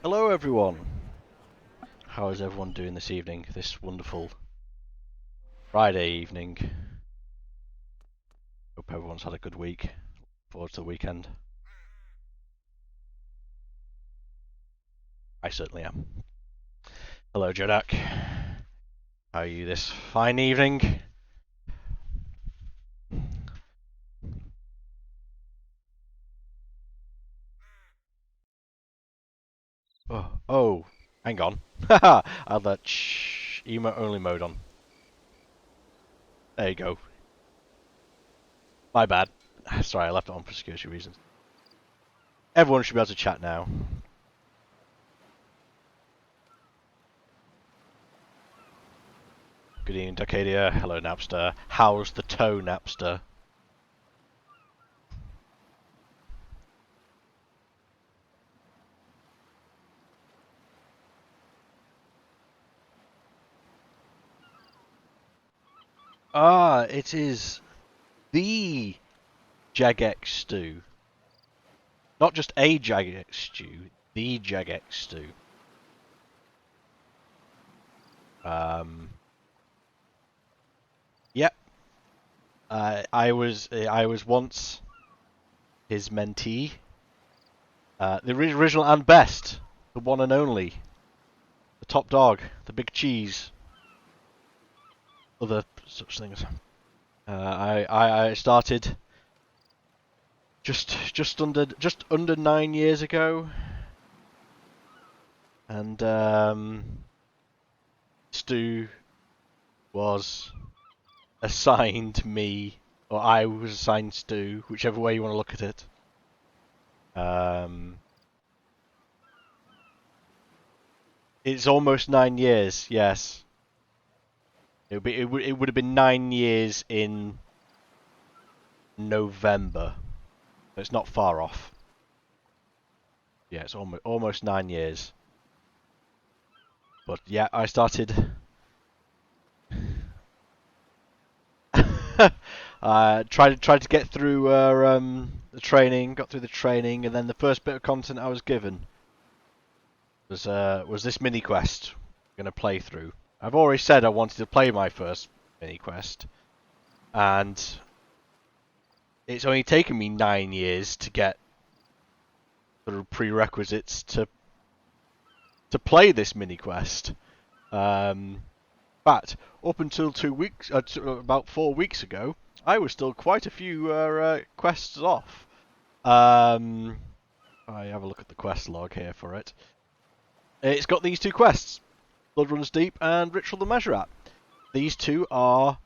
Hello everyone! How is everyone doing this evening, this wonderful Friday evening? Hope everyone's had a good week. Look forward to the weekend. I certainly am. Hello Jodak. How are you this fine evening? Oh, hang on. Haha, I had that emo only mode on. There you go. My bad. Sorry, I left it on for security reasons. Everyone should be able to chat now. Good evening, Dacadia. Hello, Napster. How's the toe, Napster? Ah, it is the Jagex stew. Not just a Jagex stew, the Jagex stew. Yep. I was once his mentee. The original and best, the one and only, the top dog, the big cheese, other such things. I started just under 9 years ago, and Stu was assigned me, or I was assigned Stu, whichever way you want to look at it. It's almost 9 years. Yes, it would have been 9 years in November. It's not far off. Yeah, it's almost 9 years. But yeah, I started. Tried to get through the training. Got through the training, and then the first bit of content I was given was this mini quest. I'm gonna play through. I've already said I wanted to play my first mini quest, and it's only taken me 9 years to get the prerequisites to play this mini quest. But up until about 4 weeks ago, I was still quite a few quests off. I have a look at the quest log here for it. It's got these two quests: Blood Runs Deep and Ritual the Measurat. These two are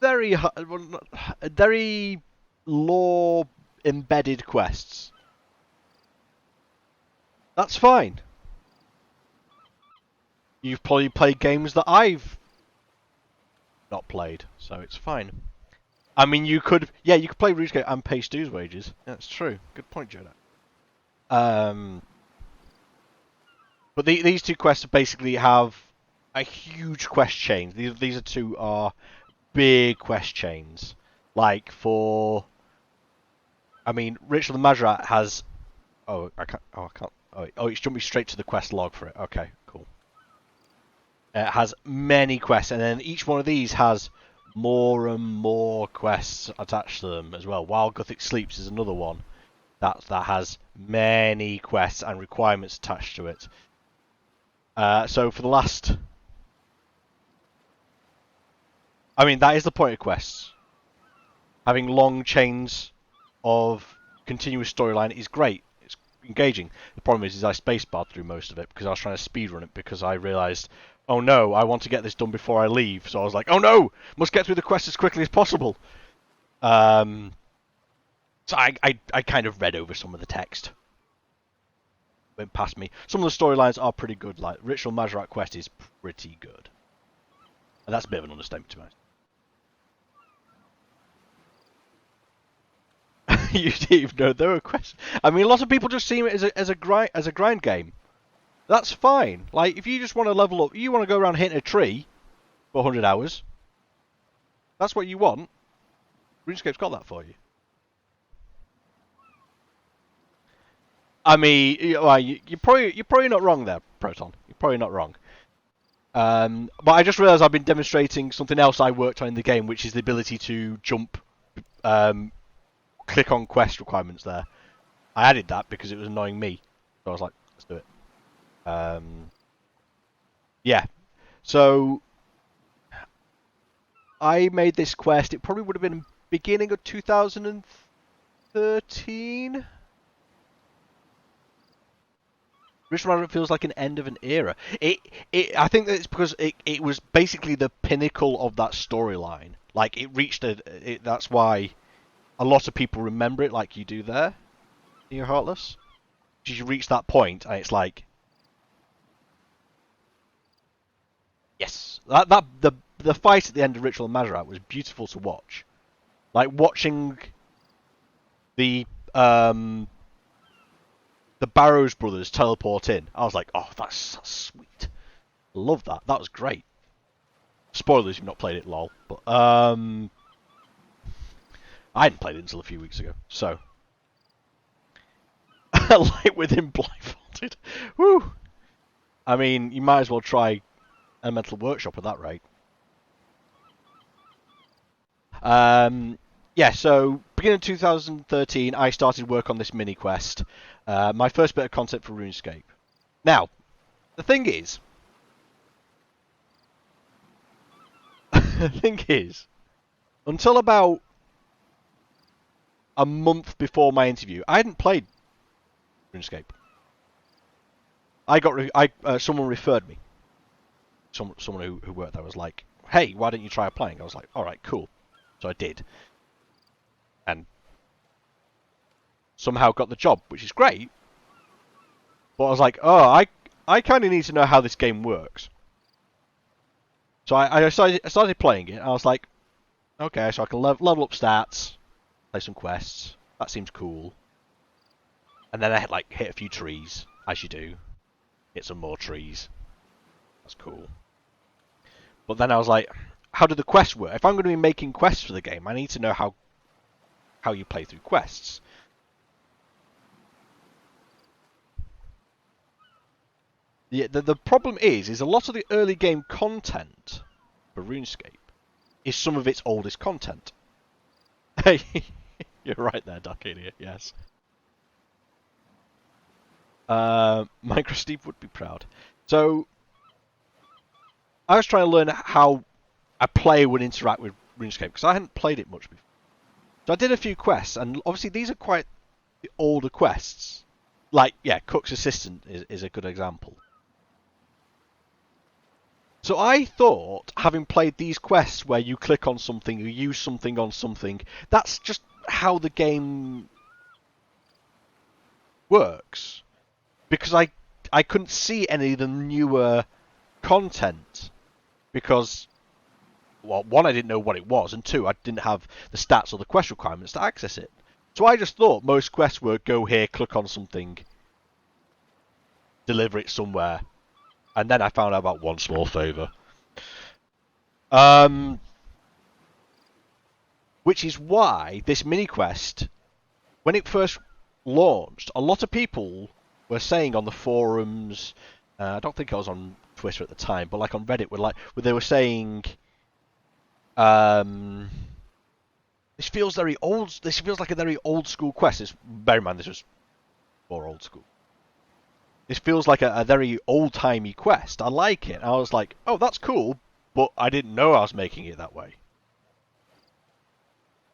very lore embedded quests. That's fine. You've probably played games that I've not played, so it's fine. I mean, you could play RuneScape and pay Stu's wages. That's true. Good point, Jonah. But these two quests basically have a huge quest chain. These two are big quest chains. Like for, I mean, Ritual the Majorat has. Oh, I can't. It's jumped me straight to the quest log for it. Okay, cool. It has many quests, and then each one of these has more and more quests attached to them as well. While Gothic Sleeps is another one that has many quests and requirements attached to it. So for the last, I mean, that is the point of quests. Having long chains of continuous storyline is great. It's engaging. The problem is I spacebarred through most of it because I was trying to speedrun it because I realised, oh no, I want to get this done before I leave. So I was like, oh no, must get through the quest as quickly as possible. So I kind of read over some of the text. Went past me. Some of the storylines are pretty good. Like Ritual Majorat quest is pretty good, and that's a bit of an understatement to be honest. You didn't even know there were quests. I mean, a lot of people just see it as a grind game. That's fine. Like if you just want to level up, you want to go around hitting a tree for 100 hours. That's what you want. RuneScape's got that for you. I mean, you're probably not wrong there, Proton. You're probably not wrong. But I just realised I've been demonstrating something else I worked on in the game, which is the ability to jump, click on quest requirements there. I added that because it was annoying me. So I was like, let's do it. Yeah. So I made this quest. It probably would have been beginning of 2013. Ritual Management feels like an end of an era. I think that it's because it was basically the pinnacle of that storyline. Like it reached that's why a lot of people remember it like you do there in your Heartless. You reach that point and it's like, yes, that the fight at the end of Ritual and Majorat was beautiful to watch. Like watching the Barrows brothers teleport in. I was like, oh, that's sweet. Love that. That was great. Spoilers, you've not played it, lol. But I hadn't played it until a few weeks ago, so like with him blindfolded. Woo! I mean, you might as well try a mental workshop at that rate. Yeah, so beginning of 2013, I started work on this mini quest. My first bit of content for RuneScape. Now, the thing is, until about a month before my interview, I hadn't played RuneScape. Someone referred me. Someone who worked there was like, "Hey, why don't you try playing?" I was like, "All right, cool." So I did, and somehow got the job, which is great. But I was like, "Oh, I kind of need to know how this game works." So I started playing it. And I was like, "Okay, so I can level up stats, play some quests. That seems cool." And then I had like hit a few trees, as you do. Hit some more trees. That's cool. But then I was like, how do the quests work? If I'm going to be making quests for the game, I need to know how you play through quests. The problem is a lot of the early game content for RuneScape is some of its oldest content. Hey, you're right there, Dark Idiot, yes. Minecraft Steve would be proud. So, I was trying to learn how a player would interact with RuneScape because I hadn't played it much before. So I did a few quests, and obviously these are quite older quests. Like, yeah, Cook's Assistant is a good example. So I thought, having played these quests where you click on something, you use something on something, that's just how the game works. Because I couldn't see any of the newer content because, well, one, I didn't know what it was, and two, I didn't have the stats or the quest requirements to access it. So I just thought most quests were go here, click on something, deliver it somewhere, and then I found out about one small favour. Which is why this mini quest, when it first launched, a lot of people were saying on the forums, I don't think I was on Twitter at the time, but like on Reddit, where they were saying, this feels very old. This feels like a very old school quest. Bear in mind, this was more old school. This feels like a very old timey quest. I like it. I was like, oh, that's cool, but I didn't know I was making it that way.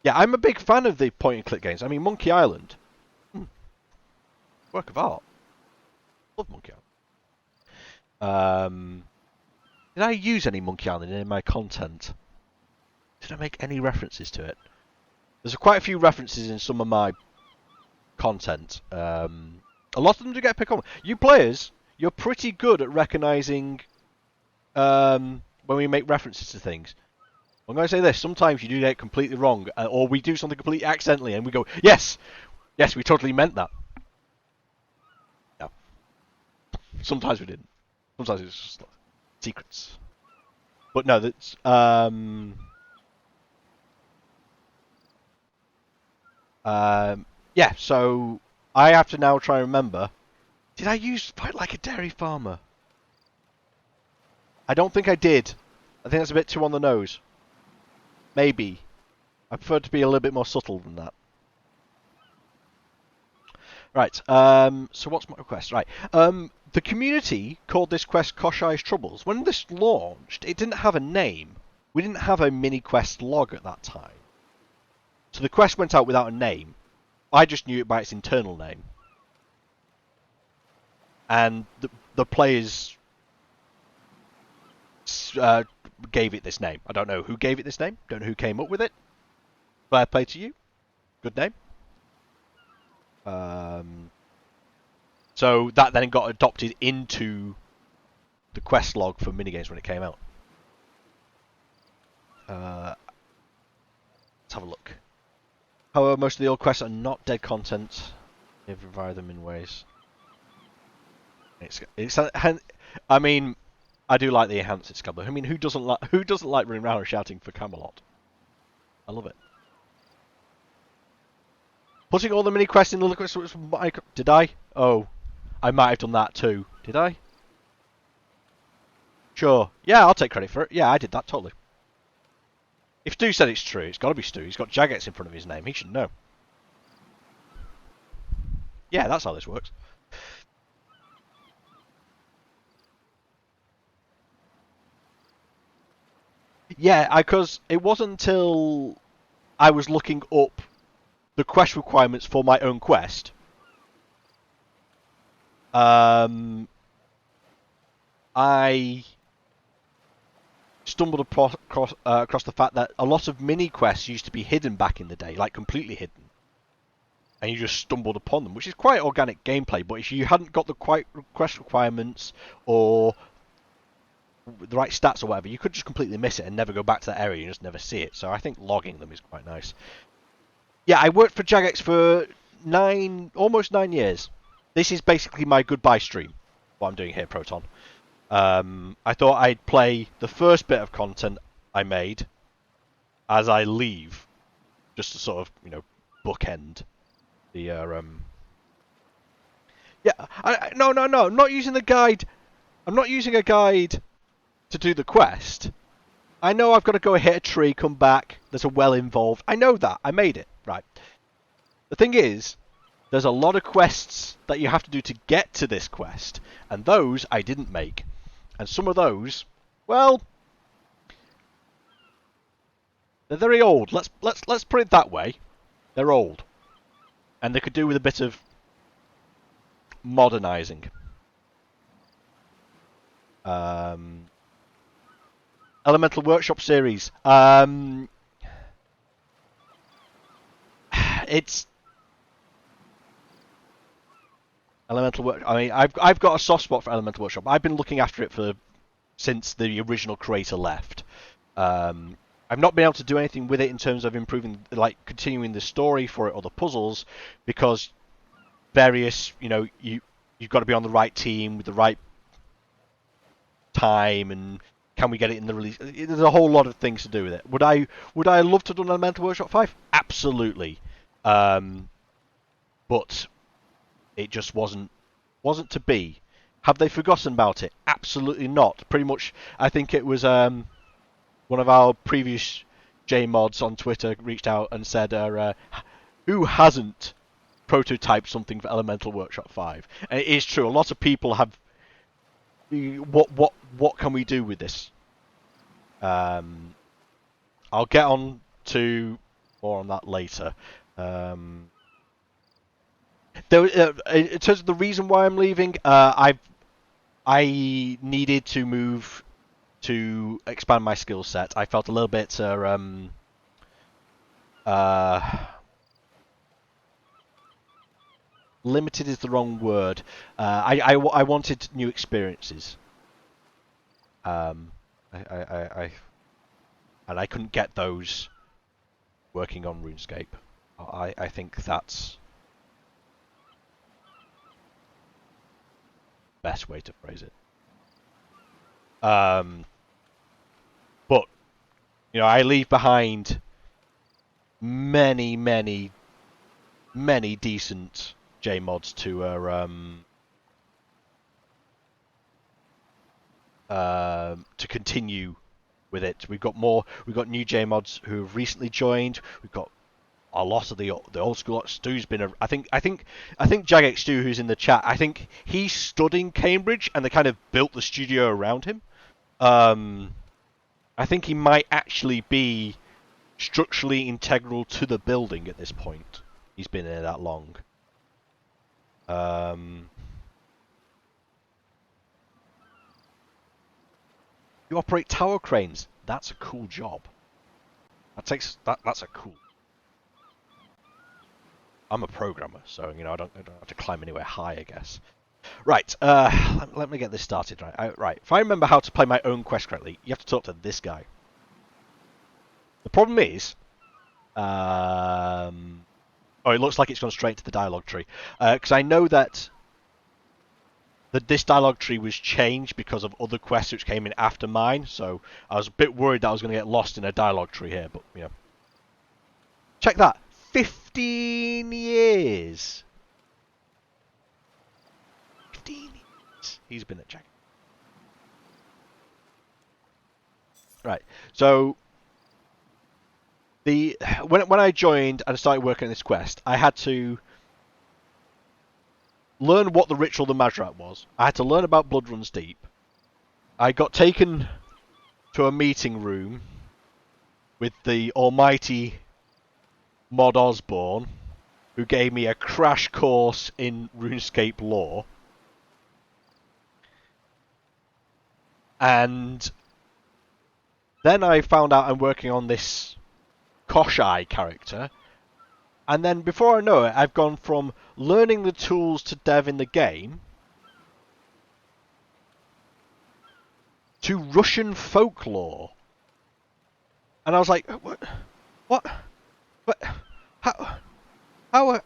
Yeah, I'm a big fan of the point and click games. I mean, Monkey Island, work of art. Love Monkey Island. Did I use any Monkey Island in my content? Did I make any references to it? There's quite a few references in some of my content. A lot of them do get picked up. You players, you're pretty good at recognising when we make references to things. I'm going to say this, sometimes you do get it completely wrong, or we do something completely accidentally, and we go, yes, we totally meant that. No. Sometimes we didn't. Sometimes it's just like, secrets. But no, that's... yeah, so I have to now try and remember. Did I use fight like a dairy farmer? I don't think I did. I think that's a bit too on the nose. Maybe. I prefer to be a little bit more subtle than that. Right, so what's my request? Right, the community called this quest Koschei's Troubles. When this launched, it didn't have a name. We didn't have a mini-quest log at that time. So the quest went out without a name. I just knew it by its internal name. And the players gave it this name. I don't know who gave it this name. Don't know who came up with it. Fair play to you. Good name. So that then got adopted into the quest log for minigames when it came out. Let's have a look. However, most of the old quests are not dead content. They revive them in ways. I mean, I do like the enhanced Excalibur. I mean, who doesn't like running around and shouting for Camelot? I love it. Putting all the mini quests in the little quests. Did I? Oh, I might have done that too. Did I? Sure. Yeah, I'll take credit for it. Yeah, I did that totally. If Stu said it's true, it's got to be Stu. He's got Jagex in front of his name. He should know. Yeah, that's how this works. Yeah, because it wasn't until I was looking up the quest requirements for my own quest. I stumbled across the fact that a lot of mini quests used to be hidden back in the day, like completely hidden, and you just stumbled upon them, which is quite organic gameplay. But if you hadn't got the quest requirements or the right stats or whatever, you could just completely miss it and never go back to that area and just never see it. So I think logging them is quite nice. Yeah, I worked for Jagex for almost 9 years. This is basically my goodbye stream, what I'm doing here, Proton. I thought I'd play the first bit of content I made as I leave, just to sort of, bookend the, Yeah, no, I'm not using the guide. I'm not using a guide to do the quest. I know I've got to go hit a tree, come back, there's a well involved. I know that. I made it. Right. The thing is, there's a lot of quests that you have to do to get to this quest, and those I didn't make. And some of those, well, they're very old. Let's put it that way. They're old. And they could do with a bit of modernizing. Elemental Workshop series. It's Elemental Workshop. I mean, I've got a soft spot for Elemental Workshop. I've been looking after it since the original creator left. I've not been able to do anything with it in terms of improving, like continuing the story for it or the puzzles, because various, you've got to be on the right team with the right time, and can we get it in the release? There's a whole lot of things to do with it. Would I love to have done Elemental Workshop 5? Absolutely. But it just wasn't to be. Have they forgotten about it? Absolutely not. Pretty much, I think it was one of our previous Jmods on Twitter reached out and said, who hasn't prototyped something for Elemental Workshop 5? And it is true. A lot of people have. What can we do with this? I'll get on to more on that later. In terms of the reason why I'm leaving, I needed to move to expand my skill set. I felt a little bit limited is the wrong word. I wanted new experiences. And I couldn't get those working on RuneScape. I think that's the best way to phrase it. But I leave behind many decent Jmods to continue with it. We've got new Jmods who have recently joined. We've got a lot of the old school. Stu's been I think Jagex Stu, who's in the chat, I think he stood in Cambridge and they kind of built the studio around him. I think he might actually be structurally integral to the building at this point. He's been there that long. You operate tower cranes. That's a cool job. That's a cool. I'm a programmer, so I don't have to climb anywhere high, I guess. Right. Let me get this started. Right. If I remember how to play my own quest correctly, you have to talk to this guy. The problem is, it looks like it's gone straight to the dialogue tree, because I know that this dialogue tree was changed because of other quests which came in after mine, so I was a bit worried that I was going to get lost in a dialogue tree here, but check that. 15 years. 15 years. He's been at Jack. Right. So when I joined and started working on this quest, I had to learn what the ritual of the Mazrat was. I had to learn about Blood Runs Deep. I got taken to a meeting room with the almighty Mod Osborne, who gave me a crash course in RuneScape lore. And then I found out I'm working on this Koschei character. And then before I know it, I've gone from learning the tools to dev in the game to Russian folklore. And I was like, what? How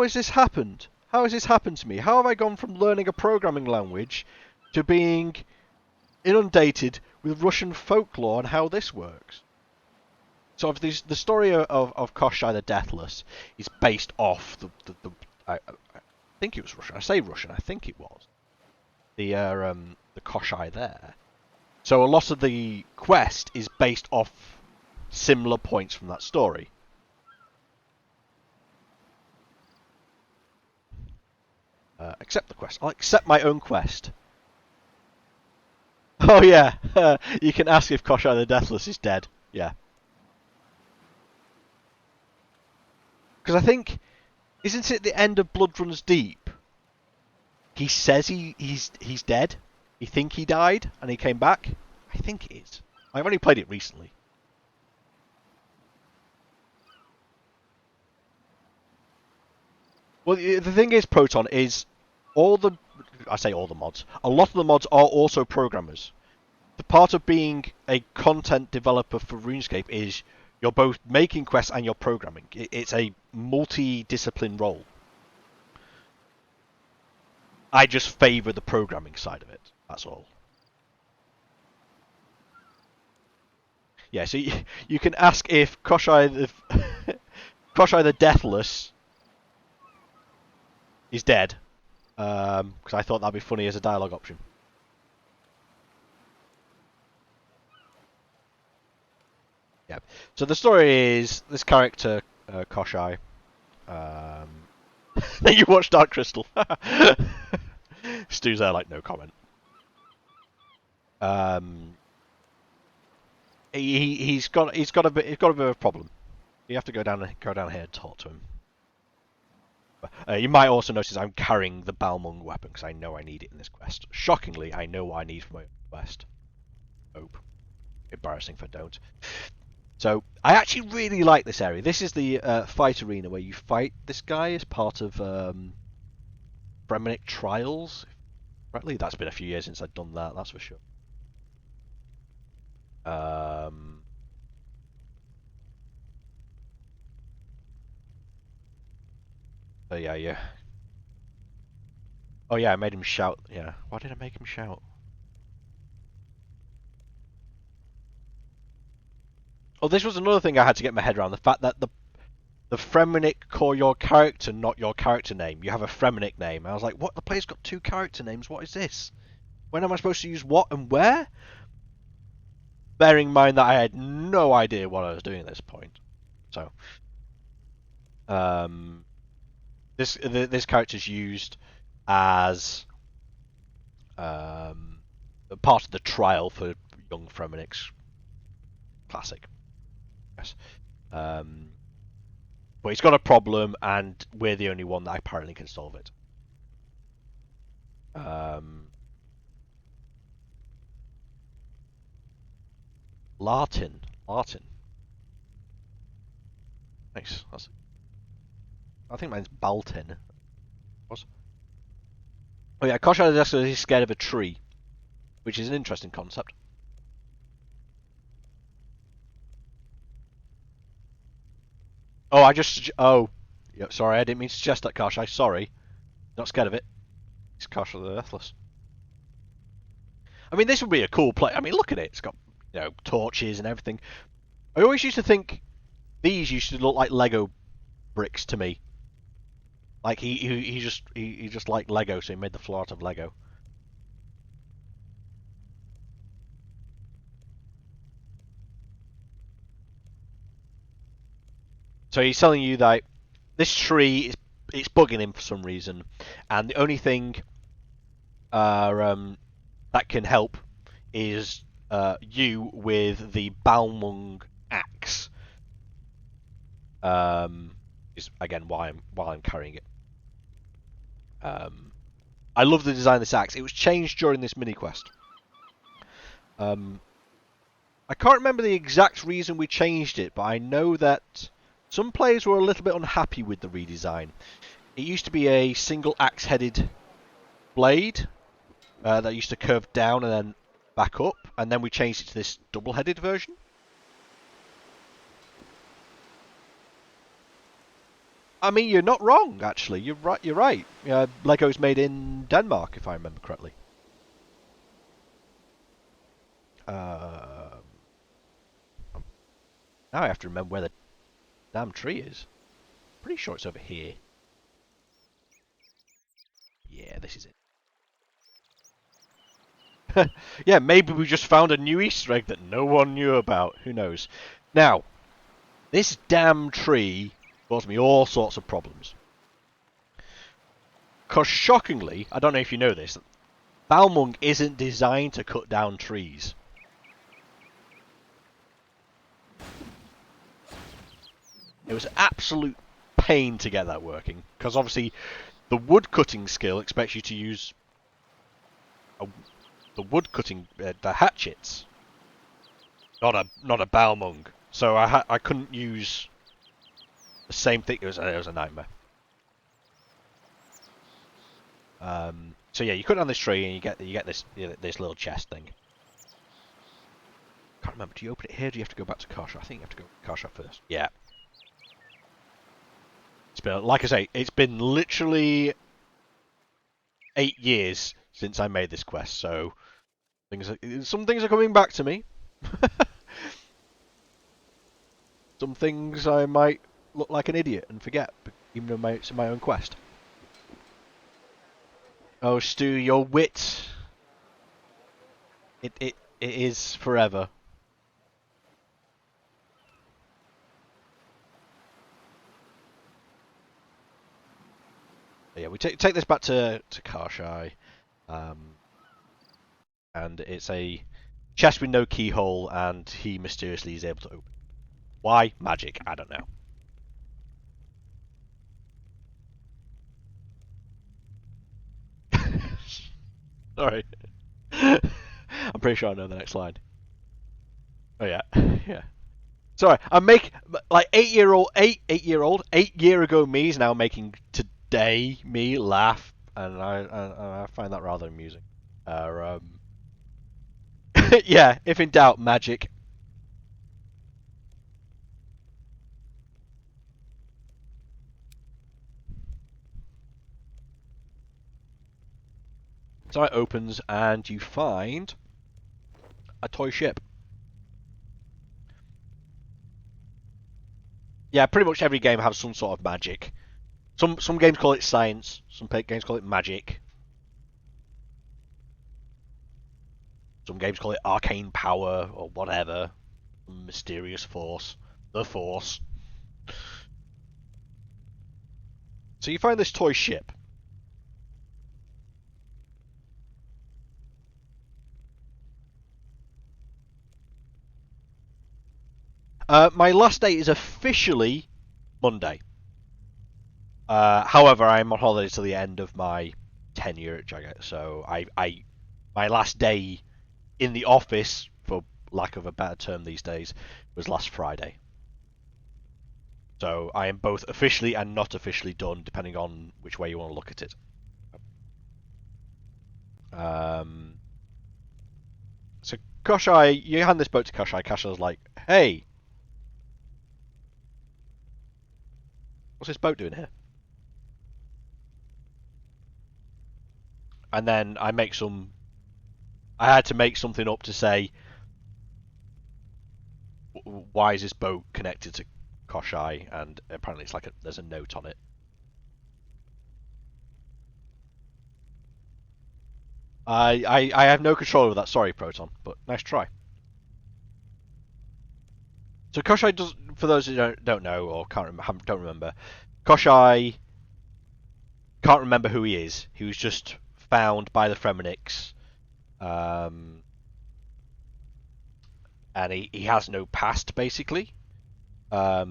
has this happened? How has this happened to me? How have I gone from learning a programming language to being inundated with Russian folklore and how this works? So the story of Koschei the Deathless is based off I think it was Russian. I say Russian. I think it was the Koschei there. So a lot of the quest is based off similar points from that story. Accept the quest. I'll accept my own quest. Oh yeah, you can ask if Koschei the Deathless is dead. Yeah. Because I think, isn't it the end of Blood Runs Deep? He says he's dead. You think he died and he came back? I think it is. I've only played it recently. Well, the thing is, Proton, is I say all the mods, a lot of the mods are also programmers. The part of being a content developer for RuneScape is you're both making quests and you're programming. It's a multi-discipline role. I just favour the programming side of it, that's all. Yeah, so you can ask if Koschei the Deathless is dead, because I thought that'd be funny as a dialogue option. Yeah. So the story is this character, Koschei. Then you watch Dark Crystal. Stu's there, like, no comment. He's got a bit of a problem. You have to go down here and talk to him. You might also notice I'm carrying the Balmung weapon because I know I need it in this quest. Shockingly, I know what I need for my quest. Hope. Embarrassing if I don't. So, I actually really like this area. This is the fight arena where you fight this guy as part of Bremenic Trials. Rightly, that's been a few years since I've done that, that's for sure. Oh yeah. Oh yeah, I made him shout. Yeah. Why did I make him shout? Oh, this was another thing I had to get my head around. The fact that the Fremenic call your character, not your character name. You have a Fremenic name. I was like, what? The player's got 2 character names. What is this? When am I supposed to use what and where? Bearing in mind that I had no idea what I was doing at this point. So, this character's used as part of the trial for young Fremenics. Classic. Yes. But he's got a problem, and we're the only one that apparently can solve it. Lartin. Nice. I think mine's Baltin. What? Oh yeah, Koschei is actually scared of a tree, which is an interesting concept. Oh, yeah, sorry, I didn't mean to suggest that, Koschei. Sorry, not scared of it. It's Koschei the Earthless. I mean, this would be a cool play. I mean, look at it. It's got, you know, torches and everything. I always used to think these used to look like Lego bricks to me. Like he just liked Lego, so he made the floor out of Lego. So he's telling you that this tree it's bugging him for some reason, and the only thing that can help is you with the Balmung axe. Is again why I'm carrying it. I love the design of this axe. It was changed during this mini quest. I can't remember the exact reason we changed it, but I know that some players were a little bit unhappy with the redesign. It used to be a single axe-headed blade that used to curve down and then back up, and then we changed it to this double-headed version. I mean, you're not wrong, actually. You're right. Lego's made in Denmark, if I remember correctly. Now I have to remember where the damn tree is. Pretty sure it's over here. Yeah, this is it. Yeah, maybe we just found a new Easter egg that no one knew about. Who knows? Now, this damn tree caused me all sorts of problems. Because shockingly, I don't know if you know this, Balmung isn't designed to cut down trees. It was an absolute pain to get that working, because obviously the wood cutting skill expects you to use the wood cutting the hatchets, not a Balmung. So I couldn't use the same thing. It was a nightmare. So yeah, you cut down this tree and you get this little chest thing. Can't remember. Do you open it here? Or do you have to go back to Koschei? I think you have to go to Koschei first. Yeah. It's been, like I say, it's been literally 8 years since I made this quest, so some things are coming back to me. Some things I might look like an idiot and forget, even though it's my own quest. Oh, Stu, your wit. It is forever. But yeah, we take this back to Koschei, and it's a chest with no keyhole, and he mysteriously is able to open. Why? Magic. I don't know. Sorry. I'm pretty sure I know the next line. Oh yeah, yeah. Sorry, I'm making like 8 year ago me is now making today me laugh, and I find that rather amusing. Yeah, if in doubt, magic. So it opens and you find a toy ship. Yeah, pretty much every game has some sort of magic. Some games call it science. Some games call it magic. Some games call it arcane power or whatever. Mysterious force. The Force. So you find this toy ship. My last day is officially Monday. However, I'm on holiday till the end of my tenure at Jagged, so my last day in the office, for lack of a better term these days, was last Friday. So I am both officially and not officially done, depending on which way you want to look at it. So Koschei, you hand this boat to Koschei. Koschei's like, "Hey, what's this boat doing here?" And then I had to make something up to say, why is this boat connected to Koschei? And apparently it's like there's a note on it. I have no control over that. Sorry, Proton, but nice try. So Koschei does, for those who don't know or don't remember, Koschei can't remember who he is. He was just found by the Fremenniks, and he has no past basically. But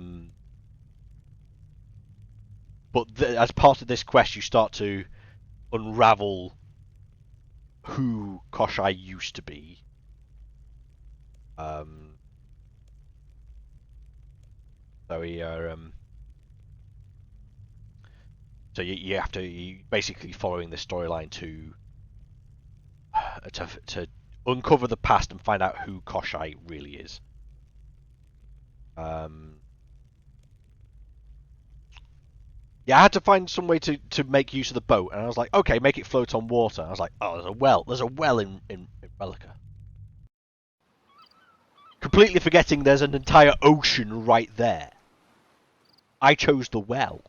as part of this quest, you start to unravel who Koschei used to be. So you have to basically following the storyline to uncover the past and find out who Koschei really is. Yeah, I had to find some way to make use of the boat, and I was like, okay, make it float on water. I was like, oh, there's a well in Relica. Completely forgetting there's an entire ocean right there. I chose the well.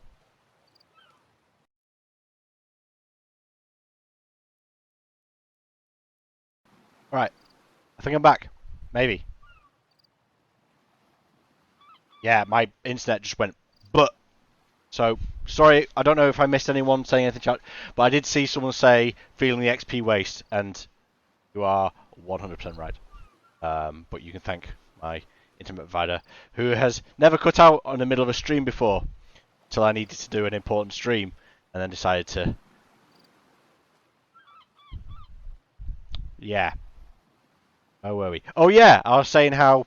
Right, I think I'm back. Maybe. Yeah, my internet just went, but. So, sorry, I don't know if I missed anyone saying anything, chat, but I did see someone say, feeling the XP waste, and you are 100% right. But you can thank my internet provider, who has never cut out on the middle of a stream before, till I needed to do an important stream, and then decided to... Yeah. Where were we? Oh yeah, I was saying how...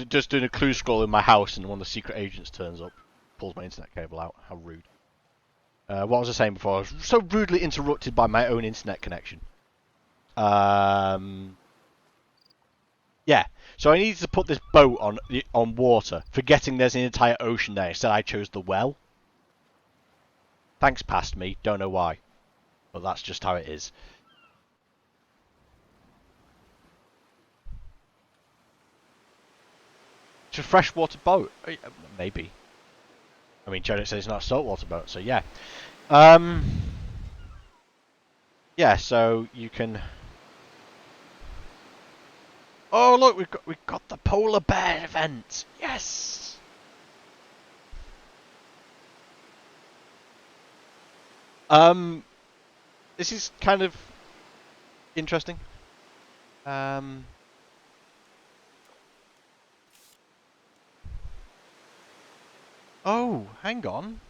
just doing a clue scroll in my house, and one of the secret agents turns up, pulls my internet cable out. How rude. What was I saying before? I was so rudely interrupted by my own internet connection. Yeah, so I needed to put this boat on water, forgetting there's an entire ocean there. Instead, I chose the well. Thanks, past me. Don't know why, but that's just how it is. It's a freshwater boat, maybe. I mean, Janet says it's not a saltwater boat, so yeah. Yeah, so you can. Oh look, we've got the polar bear event. Yes. This is kind of interesting. Oh, hang on.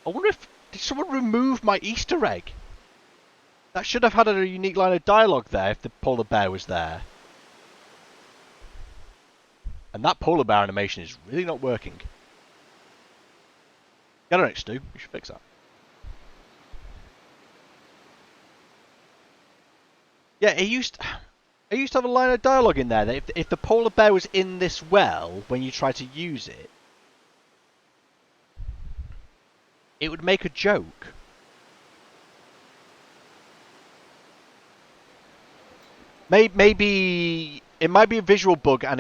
I wonder if did someone remove my Easter egg? That should have had a unique line of dialogue there if the polar bear was there. And that polar bear animation is really not working. Get on it, Stu. You should fix that. Yeah, it used to have a line of dialogue in there that if the polar bear was in this well when you try to use it, it would make a joke. Maybe it might be a visual bug, and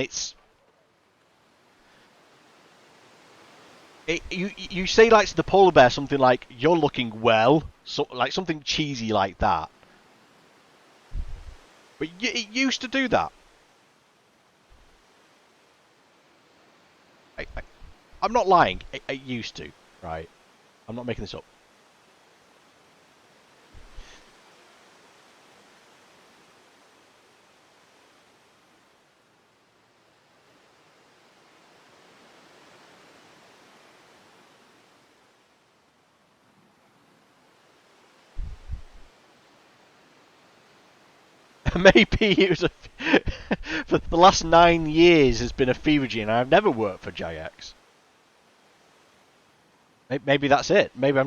you say like to the polar bear something like "You're looking well," so like something cheesy like that. But it used to do that. I, I, I'm not lying. It used to, right? I'm not making this up. Maybe it was for the last 9 years has been a fever dream. I've never worked for JX. Maybe that's it. Maybe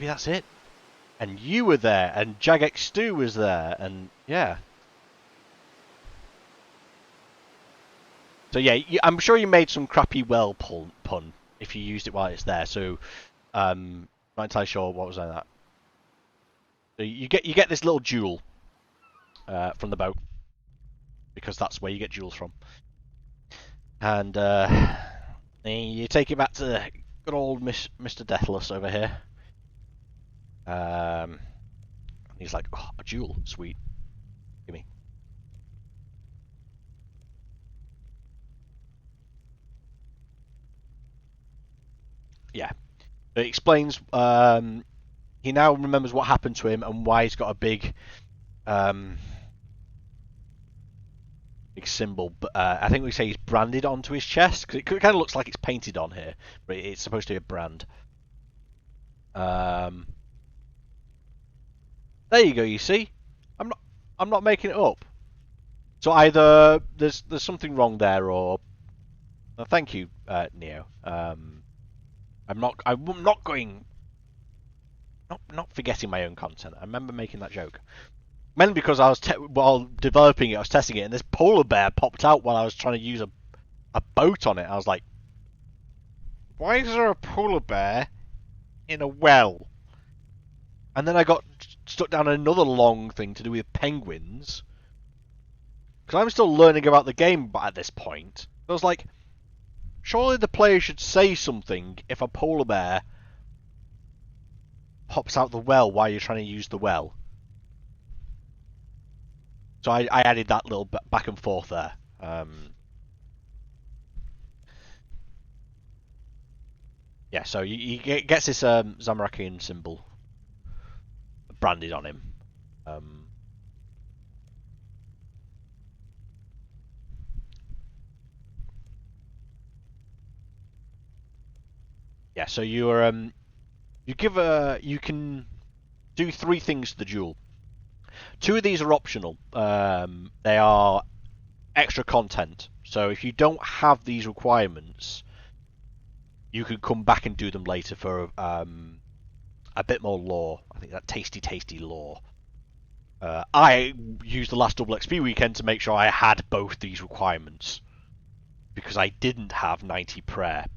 that's it. And you were there, and Jagex Stu was there, and yeah. So yeah, I'm sure you made some crappy well pun if you used it while it's there. So not entirely sure what was on that. So you get this little jewel from the boat because that's where you get jewels from, and you take it back to good old Mr. Deathless over here. He's like, oh, a jewel, sweet, give me. Yeah, it explains. He now remembers what happened to him and why he's got a big symbol. But I think we say he's branded onto his chest because it kind of looks like it's painted on here, but it's supposed to be a brand. There you go. You see, I'm not making it up. So either there's something wrong there, or thank you, Neo. I'm not going. Not forgetting my own content. I remember making that joke. Mainly because I was while developing it, I was testing it, and this polar bear popped out while I was trying to use a boat on it. I was like, "Why is there a polar bear in a well?" And then I got stuck down another long thing to do with penguins, because I'm still learning about the game at this point. I was like, surely the player should say something if a polar bear pops out the well while you're trying to use the well. So I added that little back and forth there. Yeah, so he gets this Zamarakian symbol branded on him. Yeah, so you can do 3 things to the jewel. 2 of these are optional. They are extra content. So if you don't have these requirements, you can come back and do them later for a bit more lore. I think that tasty lore. I used the last double XP weekend to make sure I had both these requirements because I didn't have 90 prayer.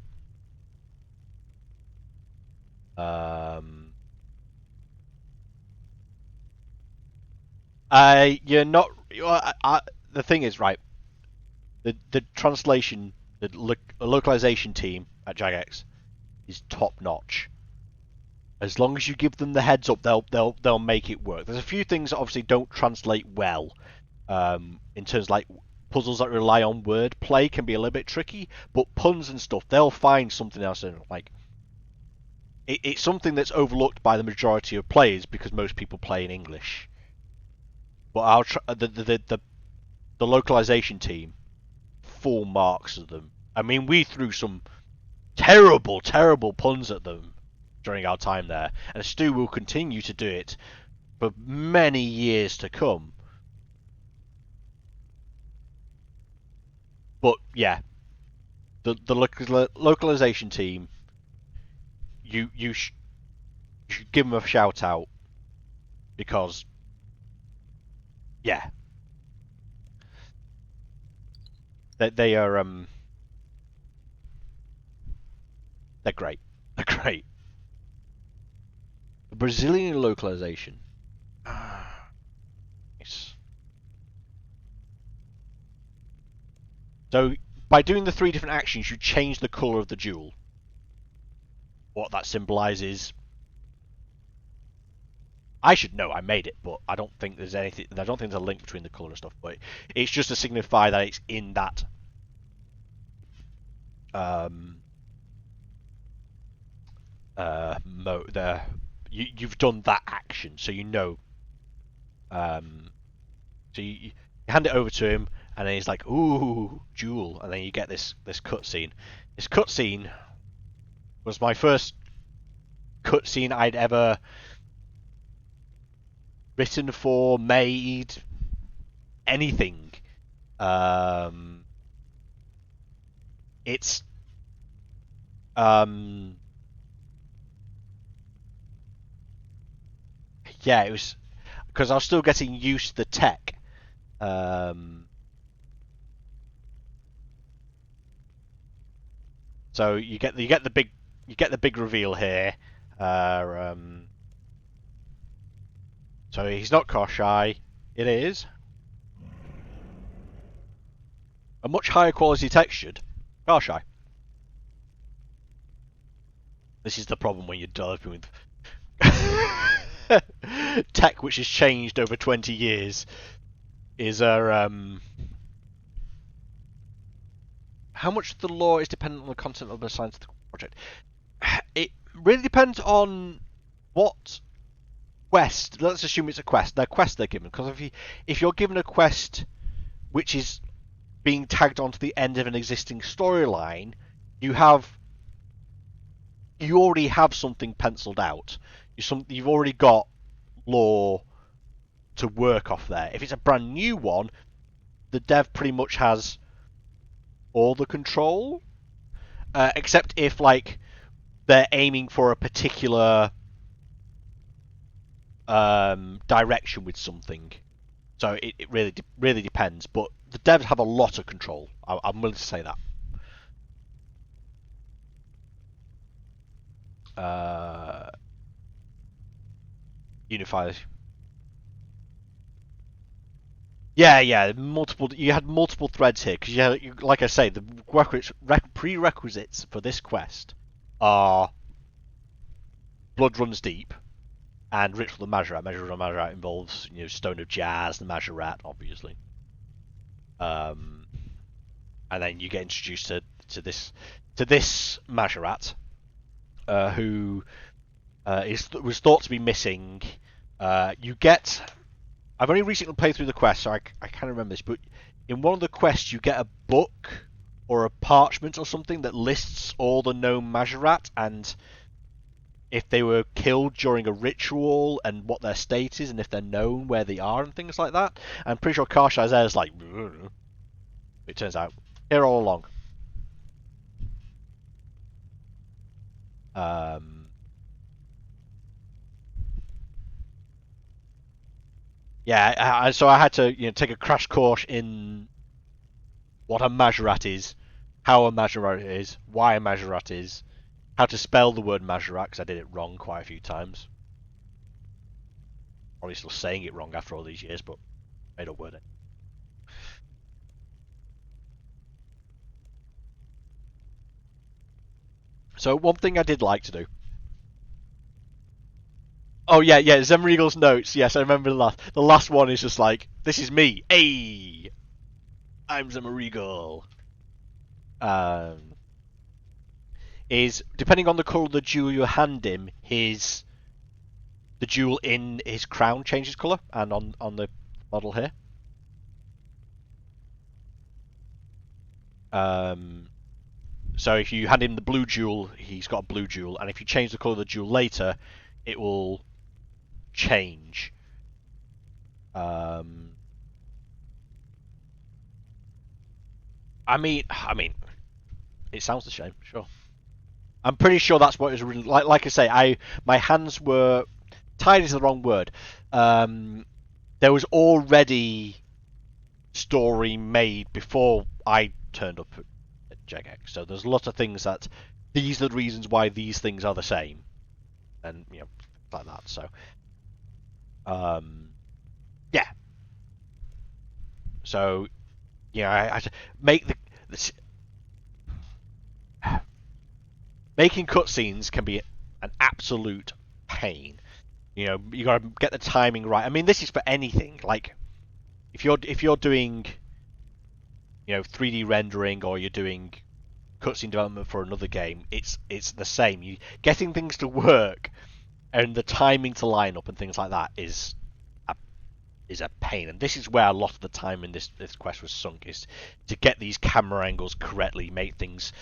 You're not. The thing is, right? The translation, the localization team at Jagex is top notch. As long as you give them the heads up, they'll make it work. There's a few things that obviously don't translate well, in terms of like puzzles that rely on wordplay can be a little bit tricky, but puns and stuff they'll find something else in. Like it's something that's overlooked by the majority of players because most people play in English. But the localization team, full marks of them. I mean, we threw some terrible puns at them during our time there, and Stu will continue to do it for many years to come. But yeah, the localization team, you should give them a shout out because yeah, they are they're great. They're great. The Brazilian localization. Nice. So by doing the 3 different actions, you change the colour of the jewel. What that symbolises, I should know. I made it, but I don't think there's anything. I don't think there's a link between the colour and stuff. But it's just to signify that it's in that mode. You've done that action, so you know. So you hand it over to him, and then he's like, "Ooh, jewel," and then you get this cutscene. This cutscene was my first cutscene I'd ever written for, made, anything. It's yeah, it was because I was still getting used to the tech. So you get the big reveal here. So he's not Koschei. It is a much higher quality textured Koschei. This is the problem when you're developing with tech which has changed over 20 years. Is how much of the lore is dependent on the content of the scientific project? It really depends on what quest. Let's assume it's a quest. They're quests they're given, because if you're given a quest which is being tagged onto the end of an existing storyline, you already have something penciled out. You've already got lore to work off there. If it's a brand new one, the dev pretty much has all the control, except if like they're aiming for a particular direction with something. So it really depends, but the devs have a lot of control. I'm willing to say that. Unify. Yeah. Multiple. You had multiple threads here because like I say, the prerequisites for this quest are blood runs deep and ritual of Majorat. Ritual of Majorat involves Stone of Jazz, the Majorat, obviously. And then you get introduced to this Majorat, who was thought to be missing. You get. I've only recently played through the quest, so I can't remember this, but in one of the quests you get a book or a parchment or something that lists all the known Majorat and if they were killed during a ritual and what their state is and if they're known where they are and things like that. I'm pretty sure Koschei's there is like, it turns out, here all along. Yeah, so I had to take a crash course in what a Majorat is, how a Majorat is, why a Majorat is, how to spell the word Majorat, because I did it wrong quite a few times. Probably still saying it wrong after all these years, but made up word it. So one thing I did like to do. Oh yeah, Zemregal's notes. Yes, I remember the last. The last one is just like, "This is me. Hey, I'm Zemregal." Is depending on the colour of the jewel you hand him, the jewel in his crown changes colour, and on the model here. So if you hand him the blue jewel, he's got a blue jewel, and if you change the colour of the jewel later, it will change. I mean, it sounds a shame, sure. I'm pretty sure that's what it was really like. Like I say, my hands were tied is the wrong word. There was already story made before I turned up at Jagex, so there's a lot of things that these are the reasons why these things are the same, and like that. So, yeah. So, I had to make This, making cutscenes can be an absolute pain. You know, you got to get the timing right. I mean, this is for anything. Like, if you're doing, 3D rendering, or you're doing cutscene development for another game, it's the same. You getting things to work and the timing to line up and things like that is a pain. And this is where a lot of the time in this quest was sunk, is to get these camera angles correctly, make things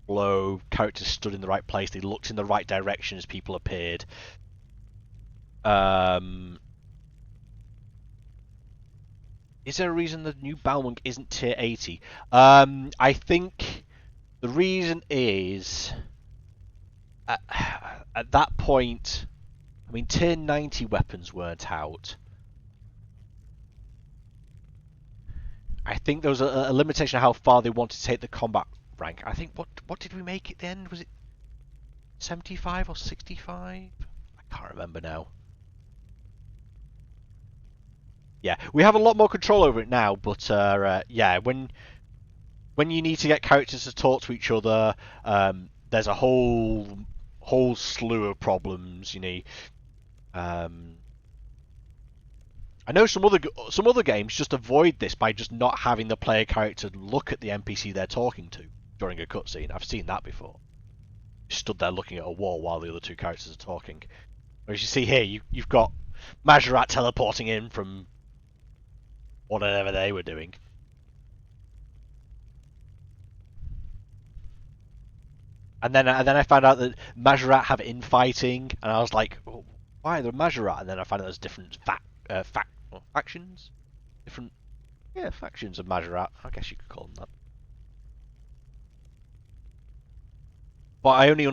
flow, characters stood in the right place, they looked in the right direction as people appeared. Is there a reason the new Balmung isn't tier 80? I think the reason is at that point, I mean, tier 90 weapons weren't out. I think there was a limitation of how far they wanted to take the combat rank. I think what did we make it then? Was it 75 or 65? I can't remember now. Yeah, we have a lot more control over it now, but yeah, when you need to get characters to talk to each other, there's a whole slew of problems. I know some other games just avoid this by just not having the player character look at the NPC they're talking to during a cutscene. I've seen that before. You stood there looking at a wall while the other two characters are talking. Whereas you see here, you've got Majorat teleporting in from whatever they were doing. And then I found out that Majorat have infighting, and I was like, oh, why are there Majorat? And then I found out there's different factions, different factions of Majorat. I guess you could call them that. But I only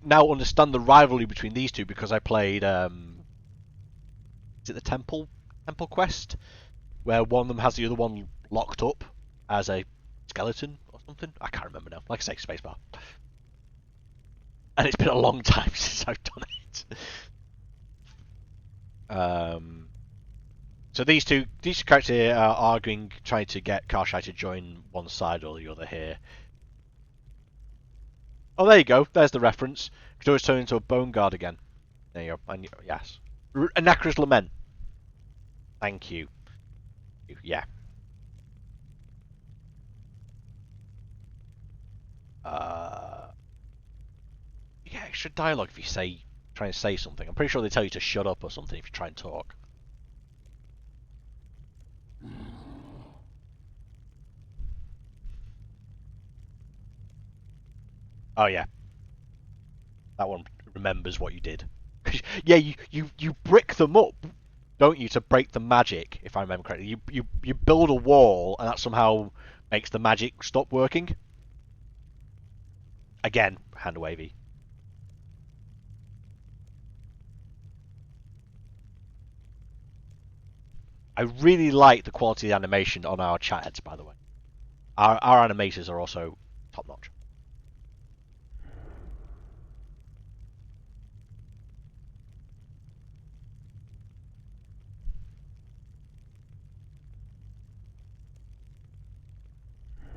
now understand the rivalry between these two because I played is it the Temple Quest, where one of them has the other one locked up as a skeleton or something. I can't remember now. Like I say, spacebar. And it's been a long time since I've done it. So these two characters here are arguing, trying to get Koschei to join one side or the other here. Oh, there you go. There's the reference. Could always turn into a bone guard again. There you go. And, yes. Anacra's Lament. Thank you. Yeah. You get extra dialogue if you try and say something. I'm pretty sure they tell you to shut up or something if you try and talk. Oh yeah. That one remembers what you did. Yeah, you brick them up, don't you, to break the magic, if I remember correctly. You build a wall and that somehow makes the magic stop working. Again, hand wavy. I really like the quality of the animation on our chat heads, by the way. Our animators are also top notch.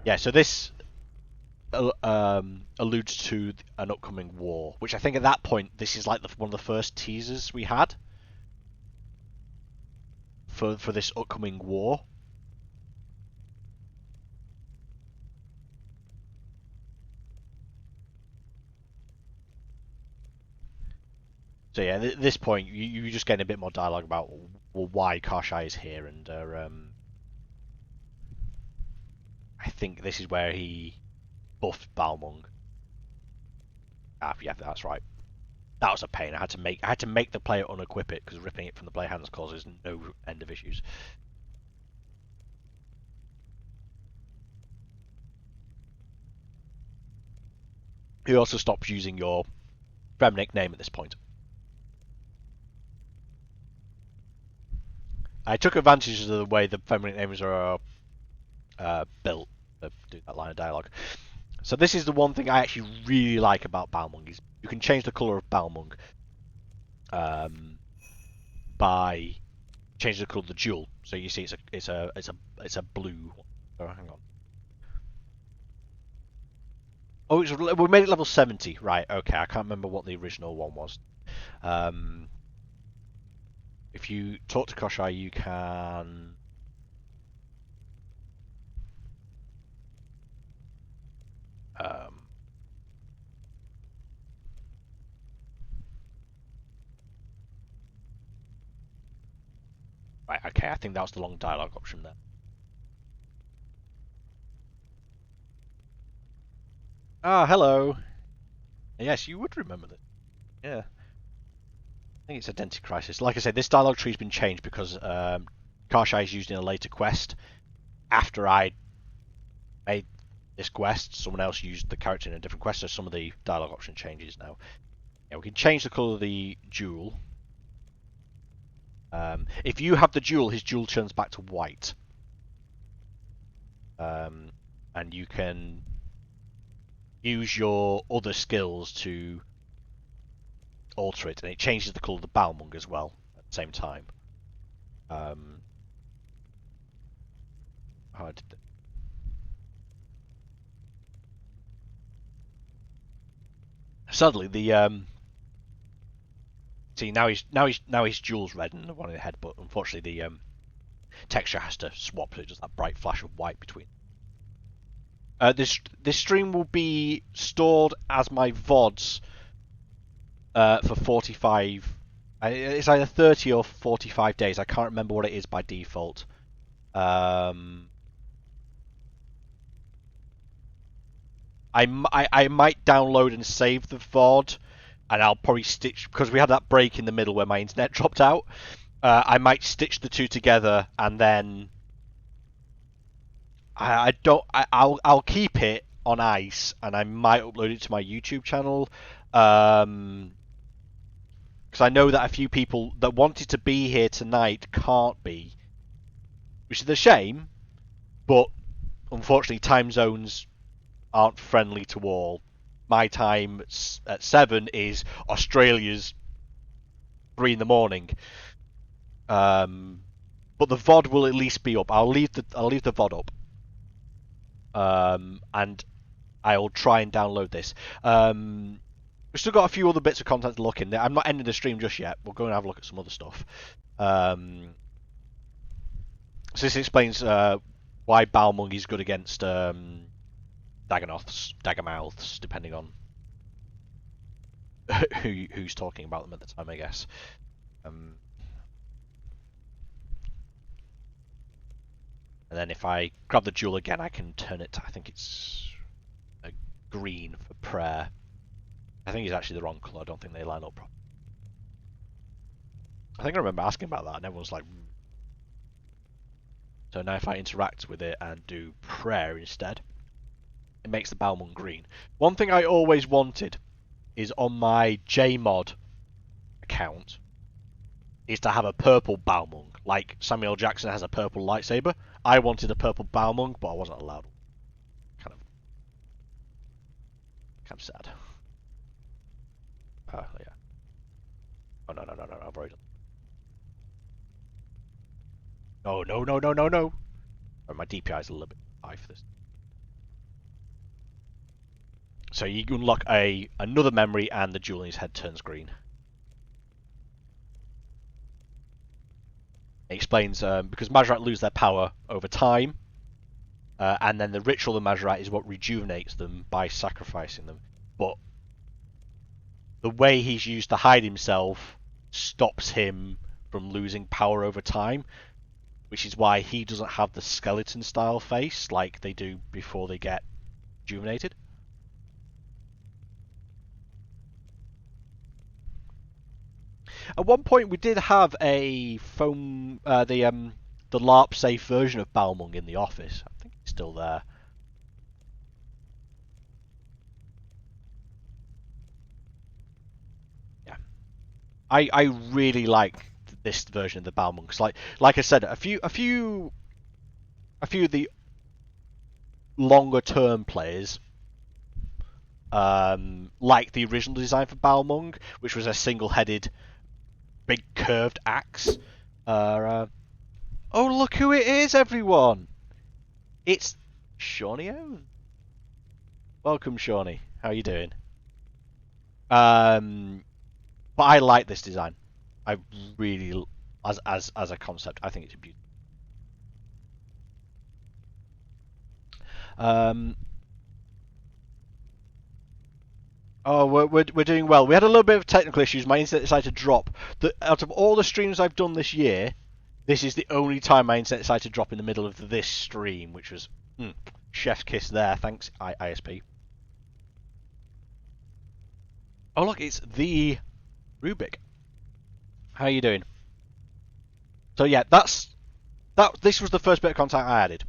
Yeah, so this alludes to an upcoming war, which I think at that point this is like one of the first teasers we had for this upcoming war. So yeah, at this point you just getting a bit more dialogue about why Koschei is here, and I think this is where he buffed Balmung. Yeah, that's right. That was a pain. I had to make the player unequip it because ripping it from the player hands causes no end of issues. He also stops using your Fremnik name at this point. I took advantage of the way the Fremnik names are built to do that line of dialogue. So this is the one thing I actually really like about Balmung, is you can change the colour of Balmung by changing the colour of the jewel. So you see it's a blue. Oh, hang on. Oh, we made it level 70. Right, okay. I can't remember what the original one was. If you talk to Koschei, you can... Right, okay. I think that was the long dialogue option there. Ah, hello. Yes, you would remember that. Yeah. I think it's Identity Crisis. Like I said, this dialogue tree's been changed because Koschei is used in a later quest. After I made this quest, someone else used the character in a different quest, so some of the dialogue option changes now. Yeah, we can change the colour of the jewel. If you have the jewel, his jewel turns back to white. And you can use your other skills to alter it, and it changes the colour of the Balmung as well at the same time. Sadly, the see now his jewel's red and the one in the head, but unfortunately the texture has to swap, so it does that bright flash of white between. This stream will be stored as my VODs for 45. It's either 30 or 45 days. I can't remember what it is by default. I might download and save the VOD, and I'll probably stitch, because we had that break in the middle where my internet dropped out. I might stitch the two together, and then I'll keep it on ice, and I might upload it to my YouTube channel. Because I know that a few people that wanted to be here tonight can't be, which is a shame. But unfortunately, time zones aren't friendly to all. My time at 7 is Australia's 3 in the morning. But the VOD will at least be up. I'll leave the VOD up. And I'll try and download this. We've still got a few other bits of content to look in. I'm not ending the stream just yet. We'll go and have a look at some other stuff. So this explains why Balmung is good against Daggermouths, depending on who's talking about them at the time, I guess. And then if I grab the jewel again, I can turn it to, I think it's a green for prayer. I think it's actually the wrong colour. I don't think they line up properly. I think I remember asking about that, and everyone's like... So now if I interact with it and do prayer instead, it makes the Balmung green. One thing I always wanted is on my Jmod account is to have a purple Balmung, like Samuel Jackson has a purple lightsaber. I wanted a purple Balmung, but I wasn't allowed. Kind of sad. Yeah. Oh no! I've already done. Oh no! Oh, my DPI is a little bit high for this. So you unlock another memory, and the jewel in his head turns green. It explains because Mazrat lose their power over time, and then the ritual of Mazrat is what rejuvenates them by sacrificing them. But the way he's used to hide himself stops him from losing power over time, which is why he doesn't have the skeleton style face like they do before they get rejuvenated. At one point we did have a the LARP safe version of Balmung in the office. I think it's still there. I really like this version of the Balmung, because like I said, a few of the longer term players like the original design for Balmung, which was a single-headed big curved axe. Oh, look who it is, everyone! It's Shawnio. Welcome, Shawnee. How you doing? But I like this design. I really, as a concept, I think it's a beauty. Um, oh, we're doing well. We had a little bit of technical issues. My internet decided to drop. Out of all the streams I've done this year, this is the only time my internet decided to drop in the middle of this stream, which was chef's kiss there. Thanks, ISP. Oh look, it's the Rubik. How are you doing? So yeah, this was the first bit of content I added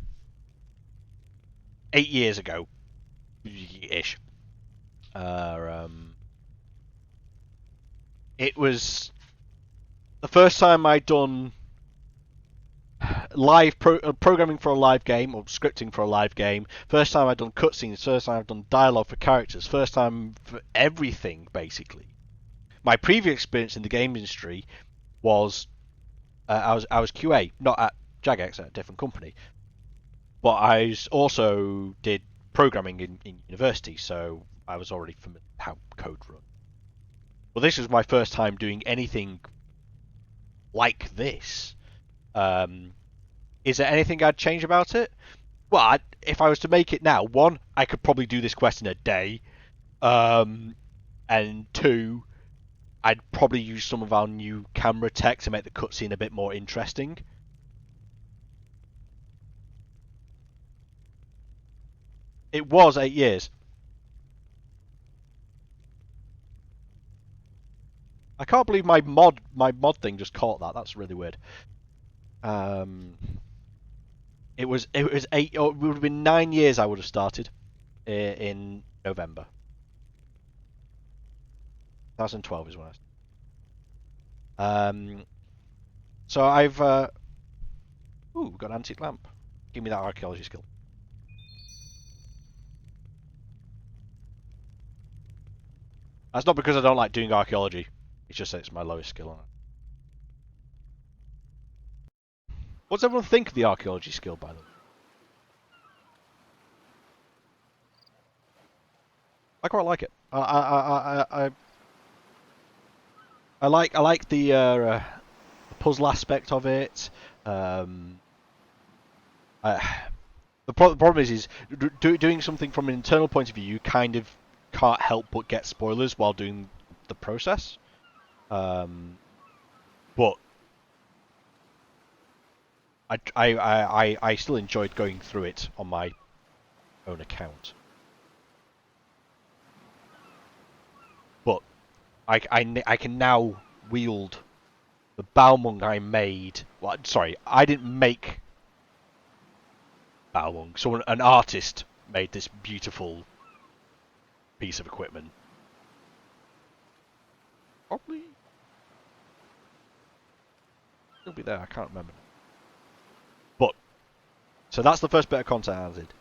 8 years ago, ish. It was the first time I'd done live programming for a live game or scripting for a live game. First time I'd done cutscenes. First time I've done dialogue for characters. First time for everything, basically. My previous experience in the game industry was I was QA, not at Jagex, at a different company, but I also did programming in university, so I was already familiar with how code runs. Well, this was my first time doing anything like this. Is there anything I'd change about it? Well, if I was to make it now, one, I could probably do this quest in a day, and two, I'd probably use some of our new camera tech to make the cutscene a bit more interesting. It was 8 years. I can't believe my mod thing just caught that. That's really weird. It was 8. Or it would have been 9 years. I would have started in November. 2012 is when I started. So I've got an antique lamp. Give me that archaeology skill. That's not because I don't like doing archaeology. It's just that it's my lowest skill on it. What does everyone think of the archaeology skill, by the way? I quite like it. I like the puzzle aspect of it. The problem is doing something from an internal point of view. You kind of can't help but get spoilers while doing the process. But I still enjoyed going through it on my own account. But I can now wield the Balmung I made. Well, sorry, I didn't make Balmung. So an artist made this beautiful piece of equipment. Probably it'll be there. I can't remember. But so that's the first bit of content I added.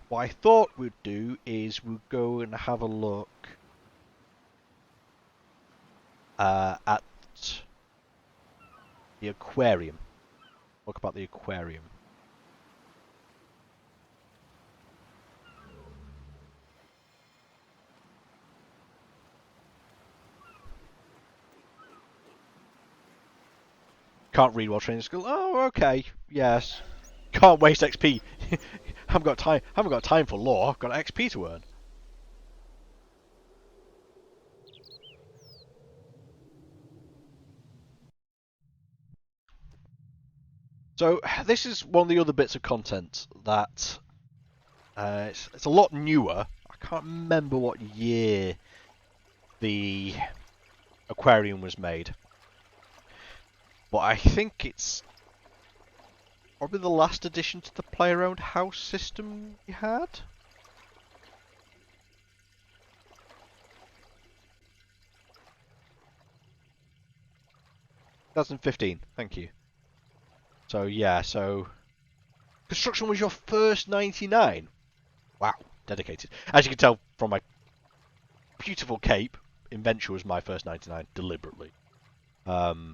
What I thought we'd do is we'll go and have a look at the aquarium. Talk about the aquarium. Can't read while training school. Oh, okay. Yes. Can't waste XP. Haven't got time. Haven't got time for lore. I've got XP to earn. So this is one of the other bits of content that it's a lot newer. I can't remember what year the aquarium was made, but I think it's probably the last addition to the player-owned house system we had. (2015). Thank you. So yeah, so construction was your first 99. Wow, dedicated. As you can tell from my beautiful cape, invention was my first 99 deliberately. But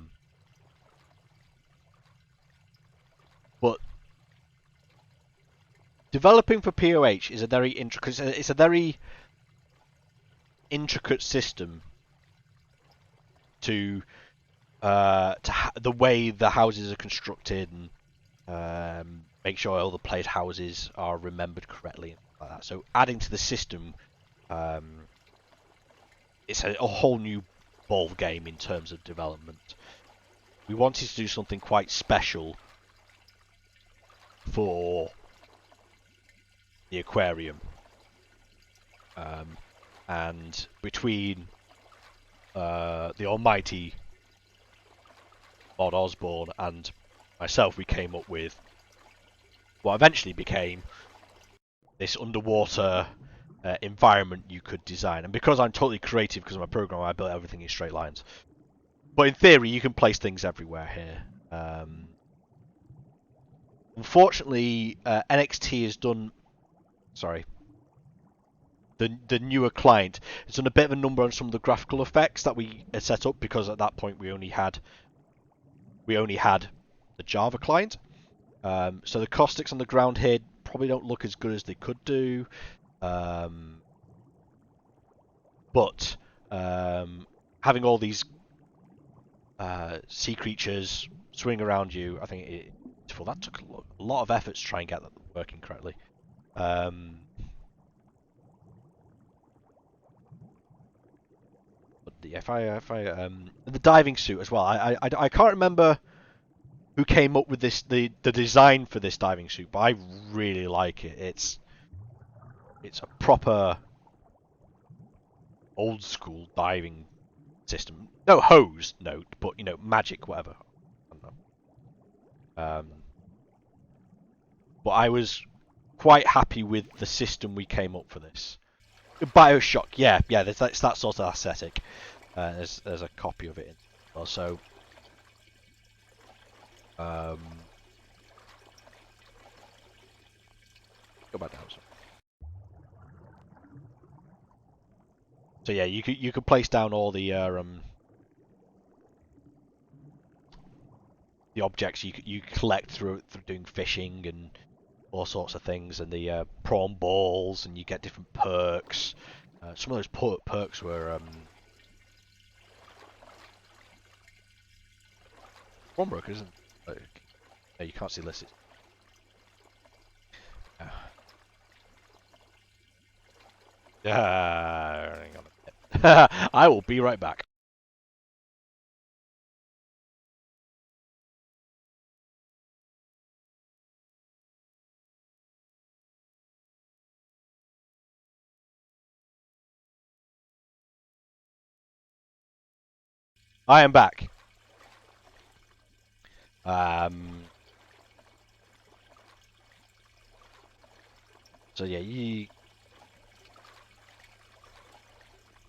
developing for POH is a very intricate. It's a very intricate system to the way the houses are constructed and make sure all the players' houses are remembered correctly and like that. So adding to the system, it's a whole new ball game in terms of development. We wanted to do something quite special for the aquarium, and between the almighty Mod Osborne and myself, we came up with what eventually became this underwater environment you could design. And because I'm totally creative, because I'm a programmer, I built everything in straight lines. But in theory, you can place things everywhere here. Unfortunately, NXT has done... Sorry. The newer client has done a bit of a number on some of the graphical effects that we had set up, because at that point we only had the Java client. So the caustics on the ground here probably don't look as good as they could do. But having all these sea creatures swing around you, I think that took a lot of effort to try and get that working correctly. If I the diving suit as well. I can't remember who came up with the design for this diving suit, but I really like it. It's a proper old school diving system. No hose, no, but magic, whatever. I don't know. But I was quite happy with the system we came up for this. BioShock, yeah, it's that sort of aesthetic. There's a copy of it in also. Go back down. So yeah, you could place down all the objects you collect through doing fishing and all sorts of things, and the prawn balls, and you get different perks. Some of those perks were prawn broker, isn't it? No, you can't see listed. Hang on a minute. I will be right back. I am back. So yeah,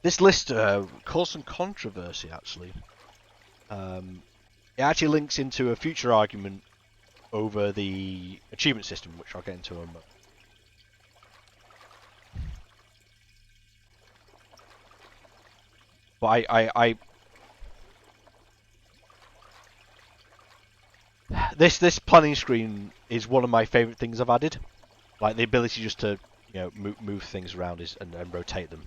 this list caused some controversy, actually. It actually links into a future argument over the achievement system, which I'll get into in a moment. But this planning screen is one of my favourite things I've added. Like the ability just to move things around and rotate them.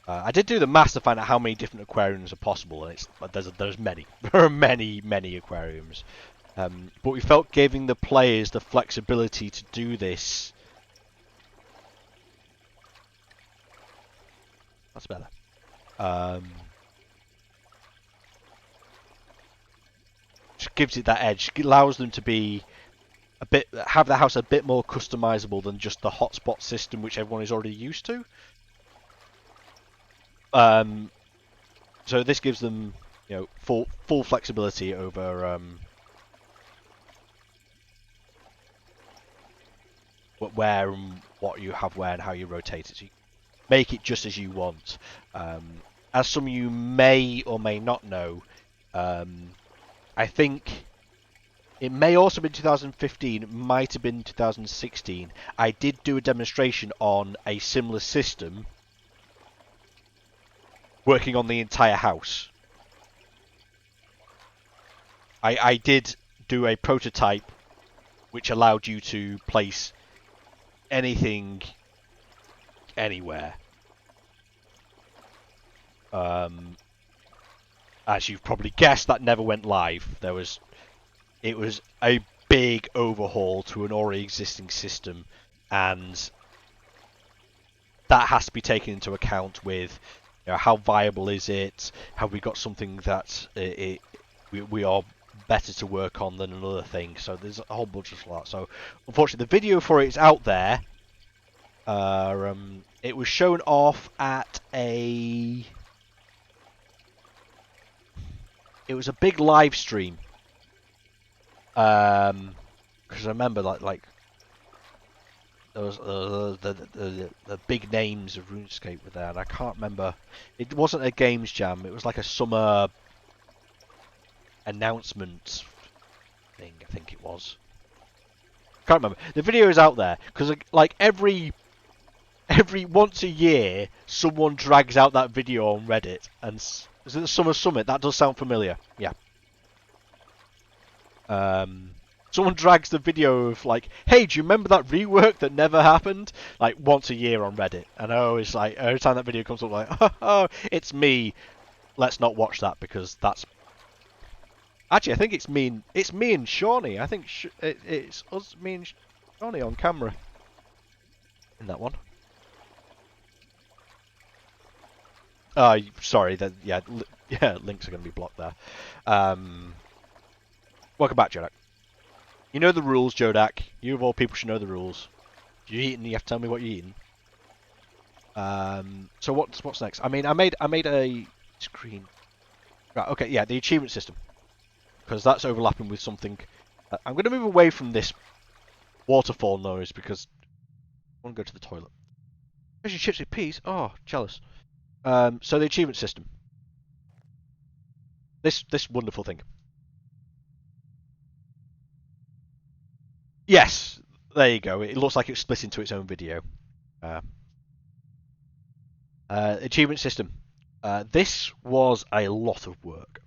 I did do the maths to find out how many different aquariums are possible, and there's many. There are many aquariums. But we felt giving the players the flexibility to do this. That's better. Just gives it that edge. It allows them to be have the house a bit more customizable than just the hotspot system, which everyone is already used to. So this gives them, full flexibility over where and what you have where and how you rotate it. So you make it just as you want. As some of you may or may not know, I think it may also have been 2015, it might have been 2016. I did do a demonstration on a similar system, working on the entire house. I did do a prototype which allowed you to place anything anywhere. As you've probably guessed, that never went live. It was a big overhaul to an already existing system, and that has to be taken into account with, you know, how viable is it? Have we got something that we are better to work on than another thing? So there's a whole bunch of that. So unfortunately, the video for it is out there. It was shown off at a... It was a big live stream. Because I remember like there was the big names of RuneScape were there, and I can't remember. It wasn't a games jam. It was like a summer announcement thing. I think it was. Can't remember. The video is out there because like every once a year, someone drags out that video on Reddit, and is it the Summer Summit? That does sound familiar. Yeah. Someone drags the video of like, hey, do you remember that rework that never happened? Like once a year on Reddit, and I always like every time that video comes up, like, oh, it's me. Let's not watch that because that's actually I think it's me. It's me and Shawnee. I think it's us, me and Shawnee on camera in that one. Sorry. Yeah, links are going to be blocked there. Welcome back, Jodak. You know the rules, Jodak. You of all people should know the rules. If you're eating, you have to tell me what you're eating. So what's next? I mean, I made a screen. Right. Okay. Yeah, the achievement system, because that's overlapping with something. I'm going to move away from this waterfall noise because I want to go to the toilet. Fish and chips with peas. Oh, jealous. So the achievement system. This wonderful thing. Yes, there you go. It looks like it's split into its own video. Achievement system. This was a lot of work.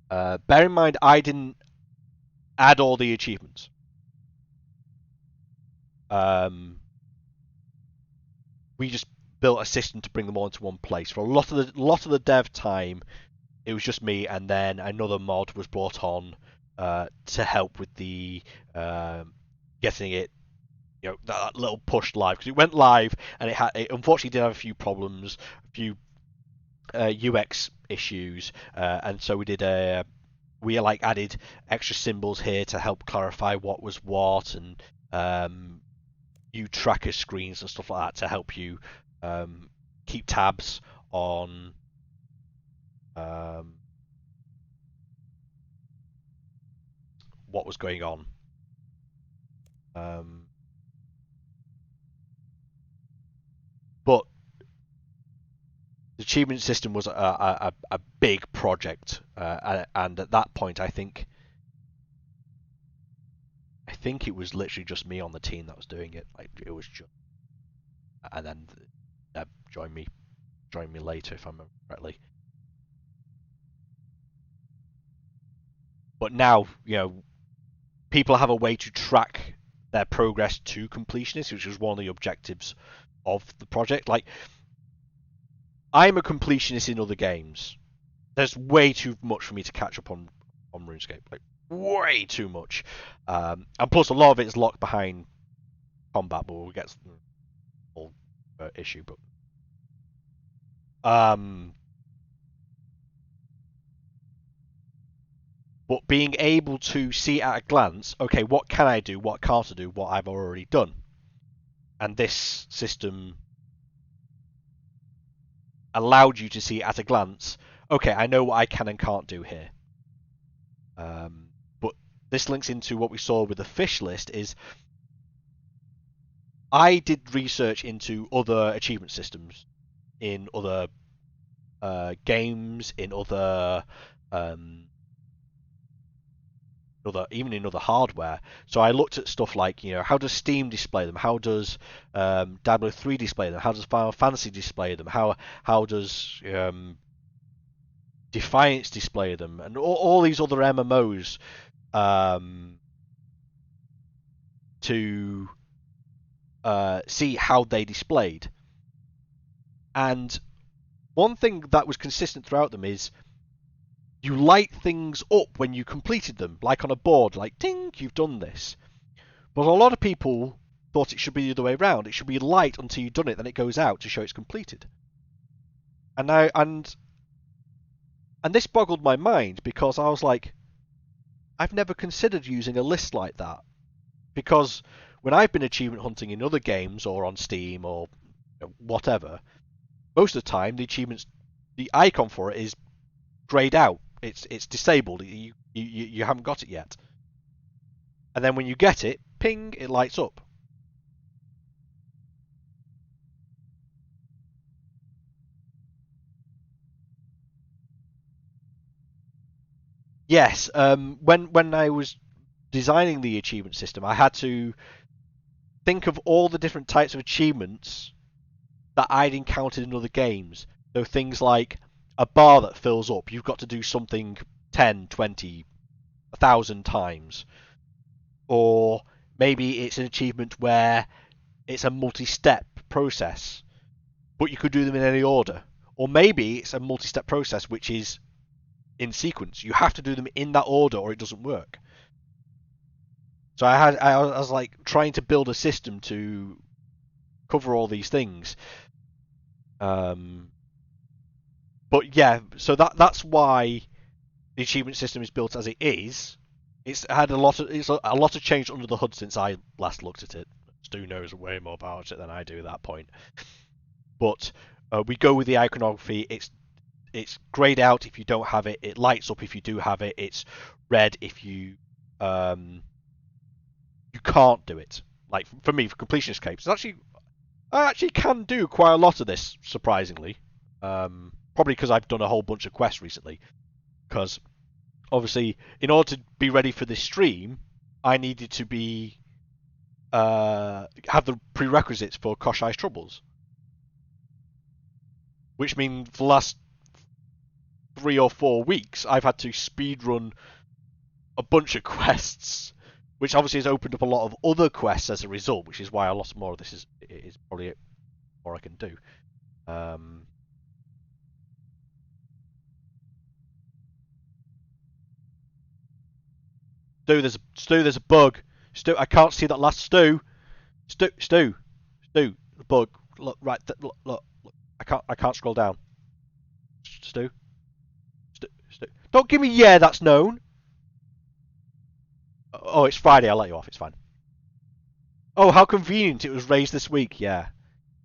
Bear in mind, I didn't add all the achievements. We just built a system to bring them all into one place. For a lot of the dev time, it was just me, and then another mod was brought on to help with the getting it, you know, that little push live, because it went live and it unfortunately did have a few problems, a few UX issues, and so we added extra symbols here to help clarify what was what, and new tracker screens and stuff like that to help you keep tabs on what was going on. But the achievement system was a big project, and at that point, I think it was literally just me on the team that was doing it. Like it was just, and then Deb joined me later, if I remember correctly. But now, you know, people have a way to track their progress to completionist, which was one of the objectives of the project. Like, I'm a completionist in other games. There's way too much for me to catch up on RuneScape. Like, way too much. And plus, a lot of it is locked behind combat, but we'll get to the whole issue. But being able to see at a glance, okay, what can I do, what can't I do, what I've already done. And this system allowed you to see at a glance, okay, I know what I can and can't do here. But this links into what we saw with the fish list is I did research into other achievement systems in other games, in other even in other hardware. So I looked at stuff like, you know, how does Steam display them? How does Diablo 3 display them? How does Final Fantasy display them? How does Defiance display them? And all these other MMOs to see how they displayed. And one thing that was consistent throughout them is you light things up when you completed them, like on a board, like ding, you've done this. But a lot of people thought it should be the other way around. It should be light until you've done it, then it goes out to show it's completed. And this boggled my mind because I was like, I've never considered using a list like that. Because when I've been achievement hunting in other games or on Steam or whatever, most of the time the icon for it is grayed out. It's disabled. You haven't got it yet. And then when you get it, ping, it lights up. Yes, when I was designing the achievement system, I had to think of all the different types of achievements that I'd encountered in other games. So things like a bar that fills up, you've got to do something 10, 20, 1,000 times. Or maybe it's an achievement where it's a multi-step process, but you could do them in any order. Or maybe it's a multi-step process which is in sequence. You have to do them in that order or it doesn't work. So I was like trying to build a system to cover all these things. But yeah, so that's why the achievement system is built as it is. It's had a lot of change under the hood since I last looked at it. Stu knows way more about it than I do at that point. But we go with the iconography. It's grayed out if you don't have it. It lights up if you do have it. It's red if you can't do it. Like for me, for completionist capes, I actually can do quite a lot of this, surprisingly. Probably because I've done a whole bunch of quests recently. Because obviously, in order to be ready for this stream, I needed to be have the prerequisites for Koschei's Troubles, which means for the last 3 or 4 weeks I've had to speedrun a bunch of quests, which obviously has opened up a lot of other quests as a result, which is why a lot more of this is probably more I can do. Stu, there's a bug. Stu, I can't see that last Stu, the bug. Look, right, look. I can't scroll down. Stu. Don't give me yeah. That's known. Oh, it's Friday. I'll let you off. It's fine. Oh, how convenient! It was raised this week. Yeah,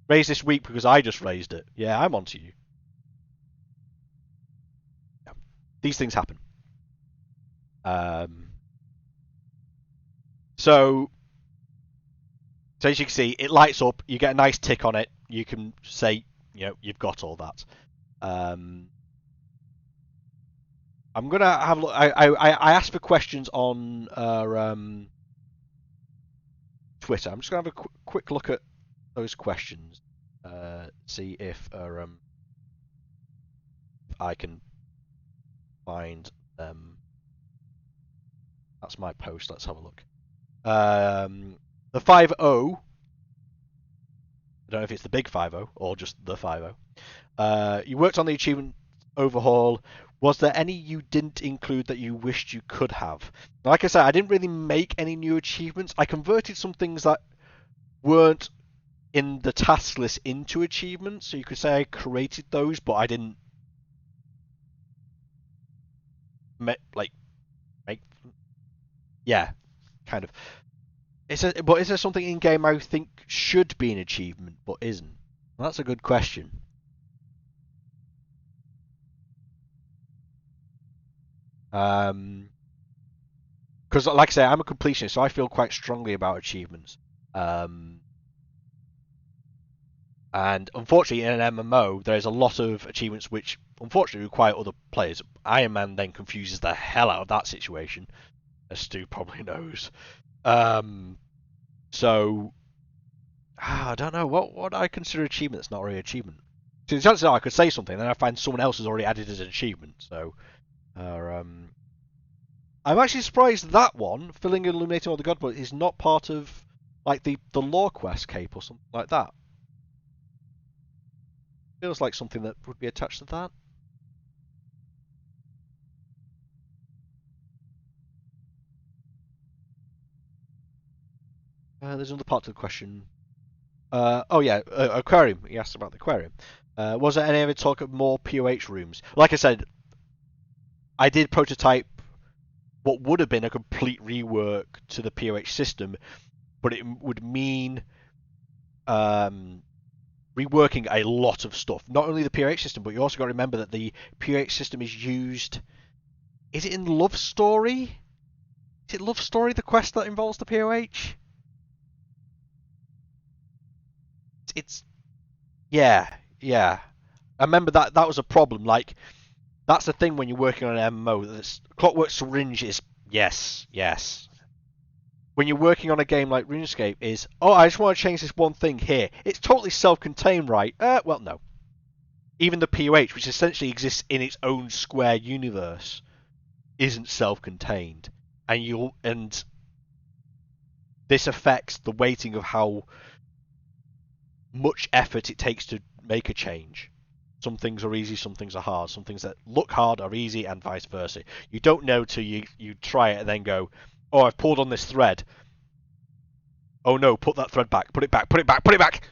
raised this week because I just raised it. Yeah, I'm on to you. Yeah. These things happen. So as you can see, it lights up. You get a nice tick on it. You can say, you've got all that. I'm gonna have a look. I asked for questions on Twitter. I'm just gonna have a quick look at those questions. See if I can find them. That's my post. Let's have a look. The 5-0. I don't know if it's the big 5-0 or just the 5-0. You worked on the achievement overhaul. Was there any you didn't include that you wished you could have? Like I said, I didn't really make any new achievements. I converted some things that weren't in the task list into achievements, so you could say I created those, but I didn't make. Yeah, kind of. But is there something in game I think should be an achievement but isn't? Well, that's a good question. Because, like I say, I'm a completionist, so I feel quite strongly about achievements. And unfortunately, in an MMO, there's a lot of achievements which, unfortunately, require other players. Iron Man then confuses the hell out of that situation, as Stu probably knows. So, I don't know what I consider achievement that's not really an achievement. So the chances are I could say something, and then I find someone else has already added it as an achievement. So, I'm actually surprised that one, filling and illuminating all the god blood, is not part of Like the lore quest cape or something like that. Feels like something that would be attached to that. There's another part to the question. Oh yeah, aquarium. He asked about the aquarium. Was there any other talk of more POH rooms? Like I said, I did prototype what would have been a complete rework to the POH system, but it would mean reworking a lot of stuff. Not only the POH system, but you also got to remember that the POH system is used. Is it in Love Story? Is it Love Story, the quest that involves the POH? It's yeah. I remember that was a problem. Like that's the thing when you're working on an MMO. This Clockwork Syringe is yes. When you're working on a game like RuneScape, is I just want to change this one thing here. It's totally self-contained, right? Well, no. Even the POH, which essentially exists in its own square universe, isn't self-contained, and this affects the weighting of how much effort it takes to make a change. Some things are easy, some things are hard. Some things that look hard are easy, and vice versa. You don't know till you try it and then go, "Oh, I've pulled on this thread. Oh no, put that thread back. Put it back. Put it back. Put it back."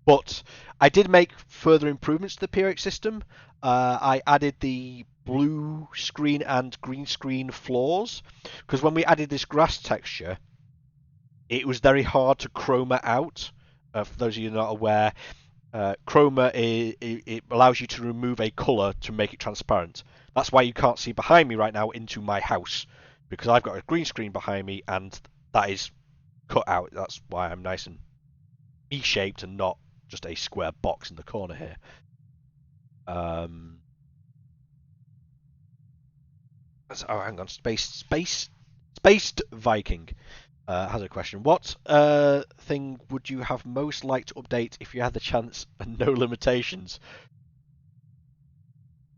But I did make further improvements to the POH system. I added the blue screen and green screen floors because when we added this grass texture, it was very hard to chroma out. For those of you not aware, chroma it allows you to remove a color to make it transparent. That's why you can't see behind me right now into my house because I've got a green screen behind me and that is cut out. That's why I'm nice and E-shaped and not just a square box in the corner here. Hang on. Spaced Viking has a question. What thing would you have most liked to update if you had the chance and no limitations?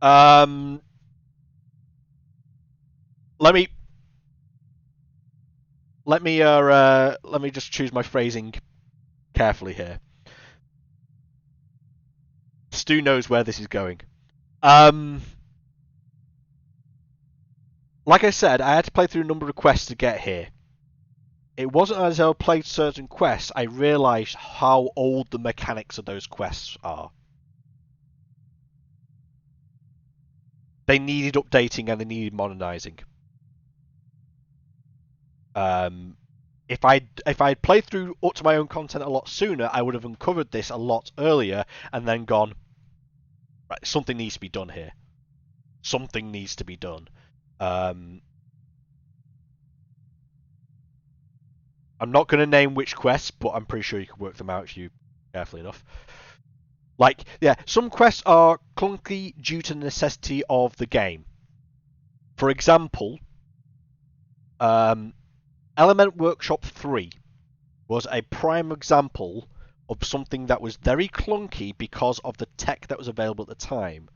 Let me let me just choose my phrasing carefully here. Stu knows where this is going. Like I said, I had to play through a number of quests to get here. It wasn't as I played certain quests, I realised how old the mechanics of those quests are. They needed updating and they needed modernising. If I'd played through up to my own content a lot sooner, I would have uncovered this a lot earlier and then gone, right, something needs to be done here. Something needs to be done. I'm not going to name which quests, but I'm pretty sure you can work them out if you carefully enough. Like, yeah, some quests are clunky due to the necessity of the game. For example, Element Workshop 3 was a prime example of something that was very clunky because of the tech that was available at the time.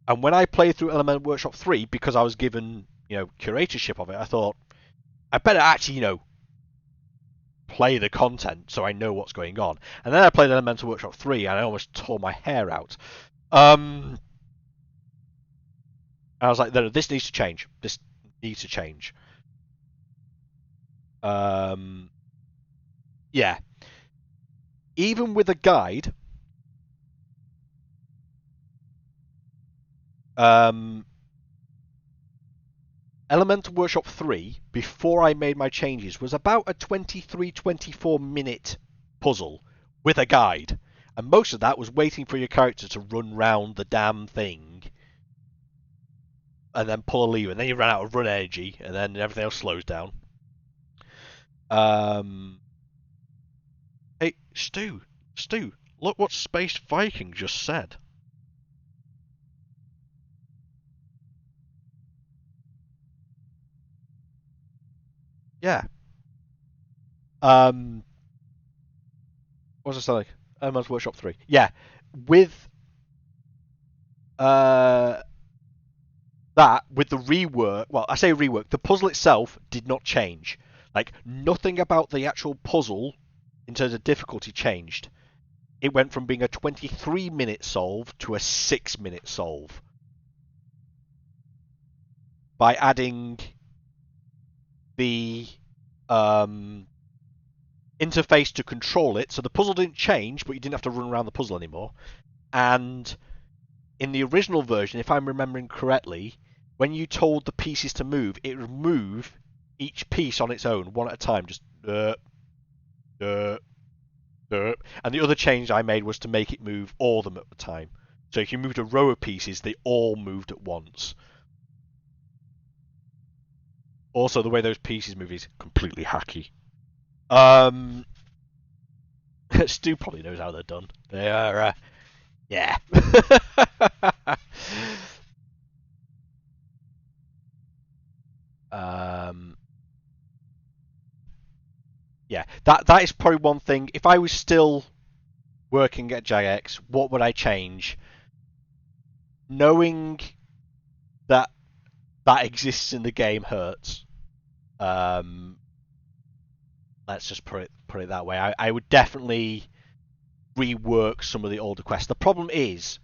And when I played through Element Workshop 3, because I was given, curatorship of it, I thought, I better actually, play the content so I know what's going on. And then I played Elemental Workshop 3 and I almost tore my hair out. I was like, no, this needs to change. This needs to change. Yeah. Even with a guide, Elemental Workshop 3, before I made my changes, was about a 23-24 minute puzzle with a guide. And most of that was waiting for your character to run round the damn thing and then pull a lever. And then you run out of run energy and then everything else slows down. Hey, Stu, look what Space Viking just said. Yeah. What was I saying? Elemental Workshop 3. Yeah. With the that with the rework, well, I say rework, the puzzle itself did not change. Like, nothing about the actual puzzle in terms of difficulty changed. It went from being a 23-minute solve to a 6-minute solve. By adding the interface to control it, so the puzzle didn't change, but you didn't have to run around the puzzle anymore. And in the original version, if I'm remembering correctly, when you told the pieces to move, it would move each piece on its own, one at a time, just and the other change I made was to make it move all of them at the time. So if you moved a row of pieces, they all moved at once. Also, the way those pieces move is completely hacky. Stu probably knows how they're done. They are, yeah. Yeah, that is probably one thing. If I was still working at Jagex, what would I change? Knowing that exists in the game hurts. Let's just put it that way. I would definitely rework some of the older quests. The problem is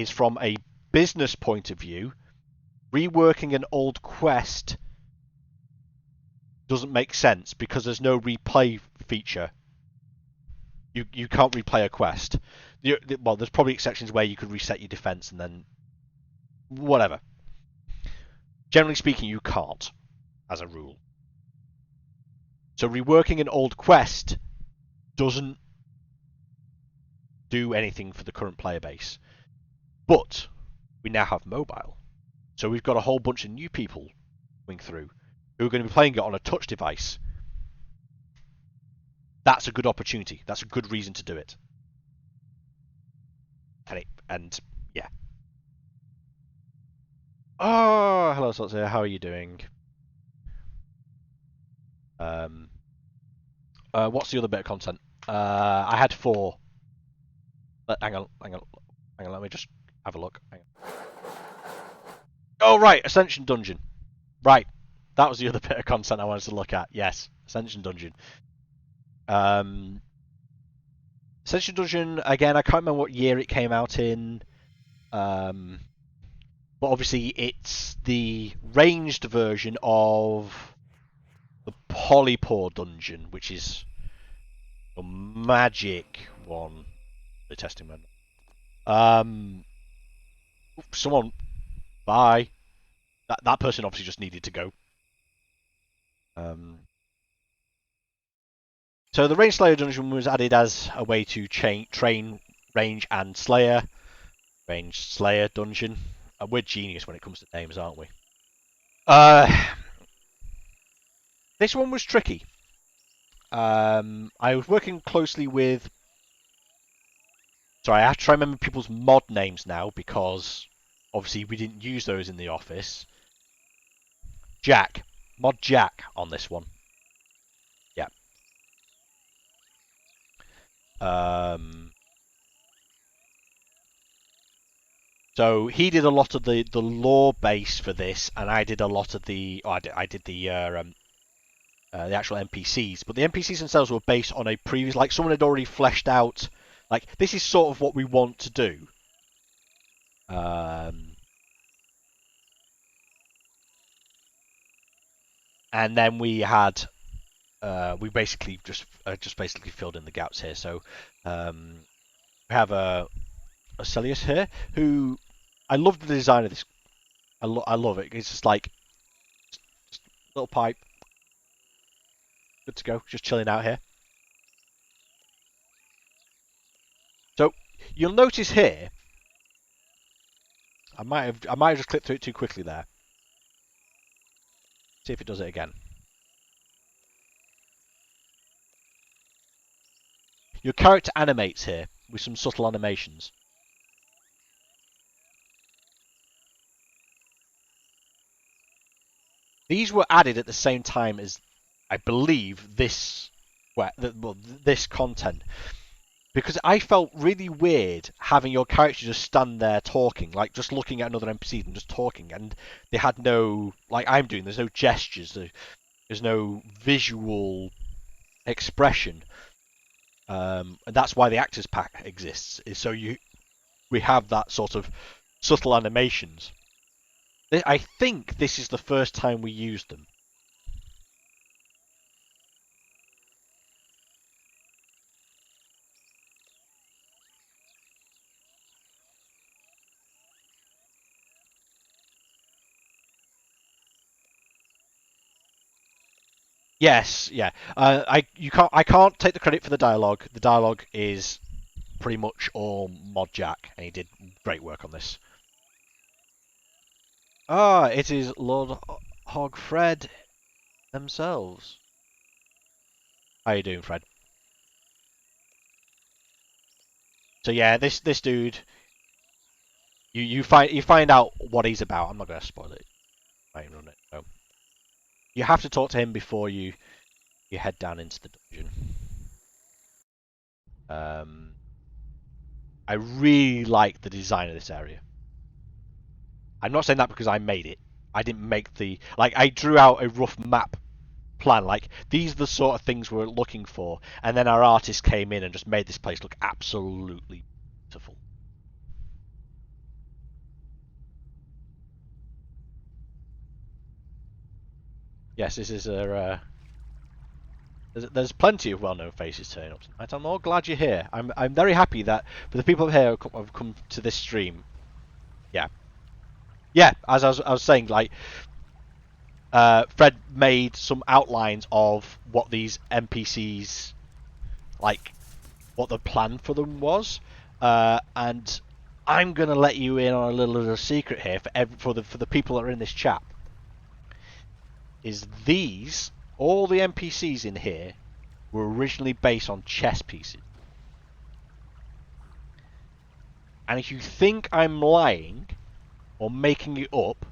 from a business point of view, reworking an old quest doesn't make sense because there's no replay feature. You can't replay a quest. Well, there's probably exceptions where you could reset your defense and then whatever. Generally speaking, you can't, as a rule. So reworking an old quest doesn't do anything for the current player base. But we now have mobile. So we've got a whole bunch of new people coming through who are going to be playing it on a touch device. That's a good opportunity. That's a good reason to do it. And yeah. Oh, hello, Sotzia. How are you doing? What's the other bit of content? I had 4. Hang on. Let me just have a look. Oh, right. Ascension Dungeon. Right. That was the other bit of content I wanted to look at. Yes. Ascension Dungeon. Ascension Dungeon, again, I can't remember what year it came out in. But obviously it's the ranged version of the Polypore Dungeon, which is a magic one. The testing man. Someone, bye. That person obviously just needed to go. So the Range Slayer dungeon was added as a way to train Range and Slayer. Range Slayer dungeon. We're genius when it comes to names, aren't we? This one was tricky. I was working closely with... Sorry, I have to try and remember people's mod names now because obviously we didn't use those in the office. Jack. Mod Jack on this one. Yeah. So he did a lot of the lore base for this, and I did a lot of the... Oh, I did the actual NPCs. But the NPCs themselves were based on a previous... Like, someone had already fleshed out... Like, this is sort of what we want to do. And then we had... we basically just basically filled in the gaps here. So we have a Celius here, who... I love the design of this. I love it. It's just like... Just little pipe. Good to go. Just chilling out here. So you'll notice here, I might have just clipped through it too quickly there. See if it does it again. Your character animates here with some subtle animations. These were added at the same time as, I believe, this content. because I felt really weird having your character just stand there talking, like just looking at another NPC and just talking, and they had no, like I'm doing, there's no gestures, there's no visual expression, and that's why the actors pack exists, is so we have that sort of subtle animations. I think this is the first time we used them. Yes, yeah. I can't take the credit for the dialogue. The dialogue is pretty much all Mod Jack, and he did great work on this. Ah, it is Lord Hog Fred themselves. How you doing, Fred? So yeah, this dude, you find out what he's about. I'm not gonna spoil it. I ain't run it. So you have to talk to him before you head down into the dungeon. I really like the design of this area. I'm not saying that because I made it. I didn't make the, like, I drew out a rough map plan, like these are the sort of things we're looking for, and then our artist came in and just made this place look absolutely beautiful. Yes, this is a there's plenty of well-known faces turning up tonight. I'm all glad you're here. I'm very happy that for the people here who have come to this stream. Yeah, yeah. As I was saying, like Fred made some outlines of what these NPCs, like what the plan for them was, and I'm gonna let you in on a little secret here for the people that are in this chat. Is these all the NPCs in here were originally based on chess pieces, and if you think I'm lying or making it up,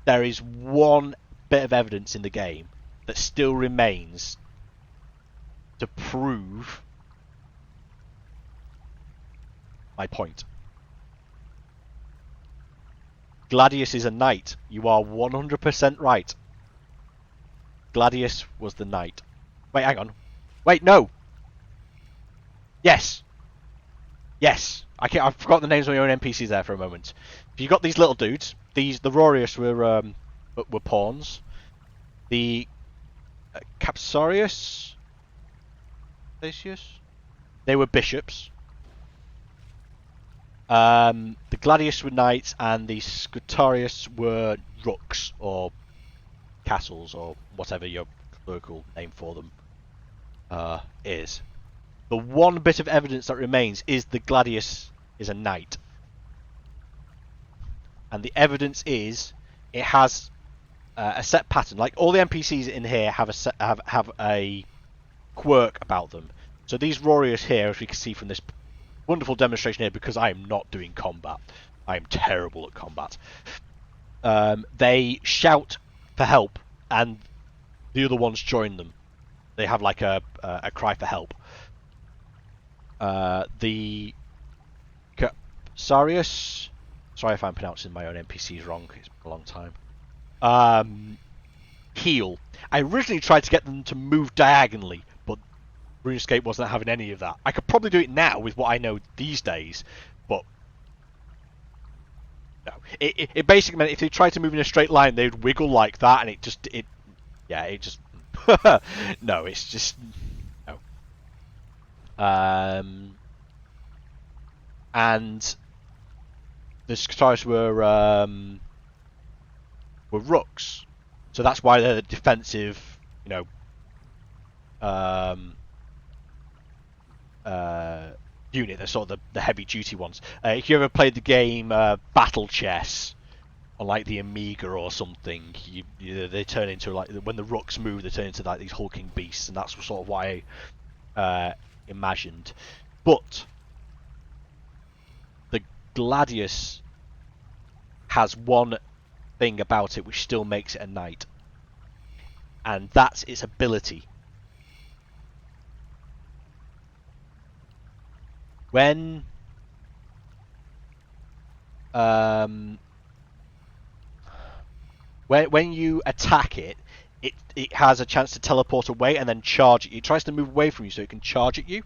there is one bit of evidence in the game that still remains to prove my point. Gladius is a knight. You are 100% right. Gladius was the knight. Wait, hang on. Wait, no. Yes. Yes. I forgot the names of your own NPCs there for a moment. You got these little dudes. The Rorius were pawns. The Capsarius, they were bishops. The Gladius were knights, and the Scutarius were rooks or castles or whatever your local name for them is. The one bit of evidence that remains is the Gladius is a knight, and the evidence is it has a set pattern. Like all the NPCs in here have a quirk about them. So these Rorius here, as we can see from this wonderful demonstration here, because I am not doing combat, I am terrible at combat. They shout for help, and the other ones join them. They have like a cry for help. The Sarius, sorry if I'm pronouncing my own NPCs wrong, it's been a long time. Heal. I originally tried to get them to move diagonally, but RuneScape wasn't having any of that. I could probably do it now with what I know these days, but no. It basically meant if they tried to move in a straight line, they'd wiggle like that, and it just no, it's just no. And the Scutaris were rooks, so that's why they're the defensive, unit. They're sort of the heavy duty ones. If you ever played the game Battle Chess on like the Amiga or something, they turn into, like, when the rooks move, they turn into like these hulking beasts, and that's sort of what I imagined. But the Gladius has one thing about it which still makes it a knight, and that's its ability. when um, when you attack it, it has a chance to teleport away and then charge it. It tries to move away from you so it can charge at you.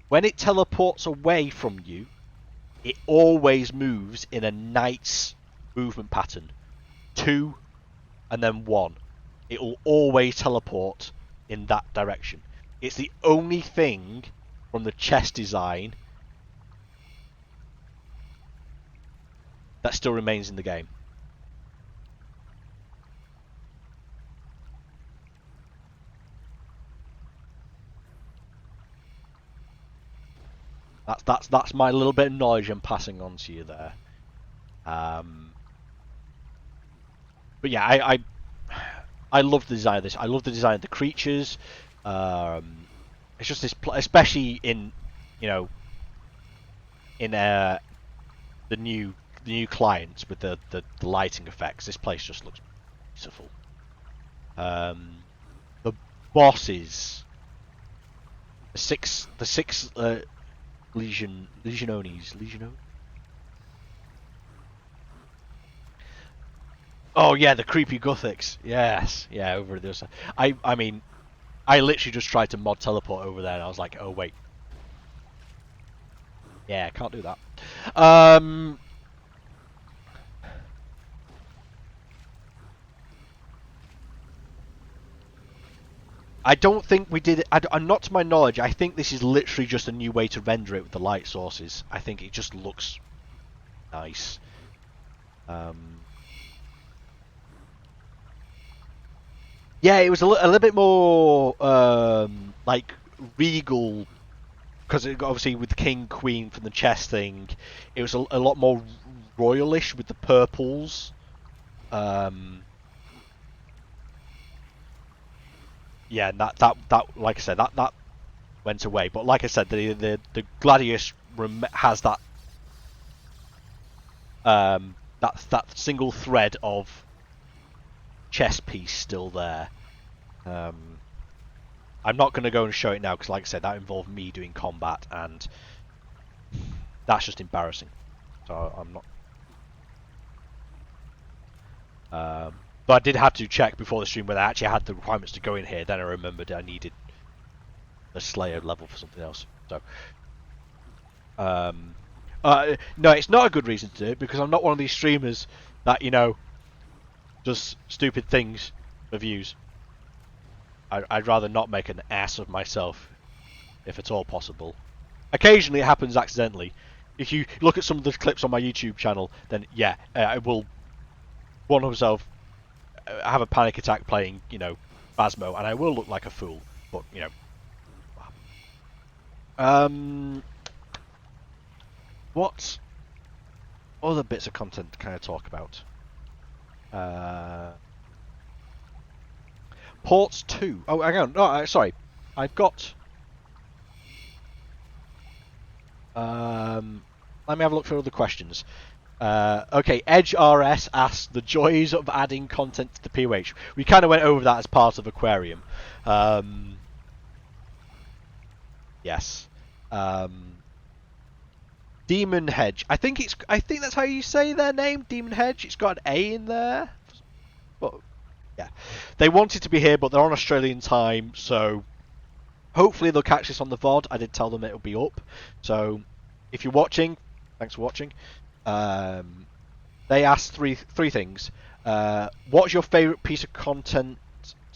When it teleports away from you, it always moves in a knight's movement pattern. 2 and then 1. It will always teleport in that direction. It's the only thing from the chest design that still remains in the game. That's my little bit of knowledge I'm passing on to you there. But yeah, I love the design of this. I love the design of the creatures. It's just this, especially in, you know, in the new clients with the lighting effects. This place just looks beautiful. The bosses, the six legionones. Oh yeah, the creepy Gothics. Yes, yeah, over the other side. I mean, I literally just tried to mod teleport over there, and I was like, oh wait, yeah, can't do that. I don't think we did it. Not to my knowledge. I think this is literally just a new way to render it with the light sources. I think it just looks nice. Yeah, it was a little bit more like regal, because obviously with the king queen from the chess thing, it was a lot more royalish with the purples. Yeah, and that like I said, that went away. But like I said, the Gladius has that that single thread of chess piece still there. I'm not going to go and show it now because, like I said, that involved me doing combat, and that's just embarrassing. So I'm not. But I did have to check before the stream whether I actually had the requirements to go in here. Then I remembered I needed a Slayer level for something else. So, no, it's not a good reason to do it because I'm not one of these streamers that, you know, does stupid things for views. I'd rather not make an ass of myself, if at all possible. Occasionally it happens accidentally. If you look at some of the clips on my YouTube channel, then yeah, I will one of myself have a panic attack playing, you know, Phasmo, and I will look like a fool. But you know, what other bits of content can I talk about? Ports 2. Oh, hang on. No, sorry. I've got. Let me have a look for other questions. Okay, Edge RS asked the joys of adding content to the POH. We kind of went over that as part of Aquarium. Yes. Demon Hedge. I think that's how you say their name, Demon Hedge. It's got an A in there. But yeah, they wanted to be here, but they're on Australian time, so hopefully they'll catch this on the VOD. I did tell them it'll be up. So if you're watching, thanks for watching. They asked three things. What's your favourite piece of content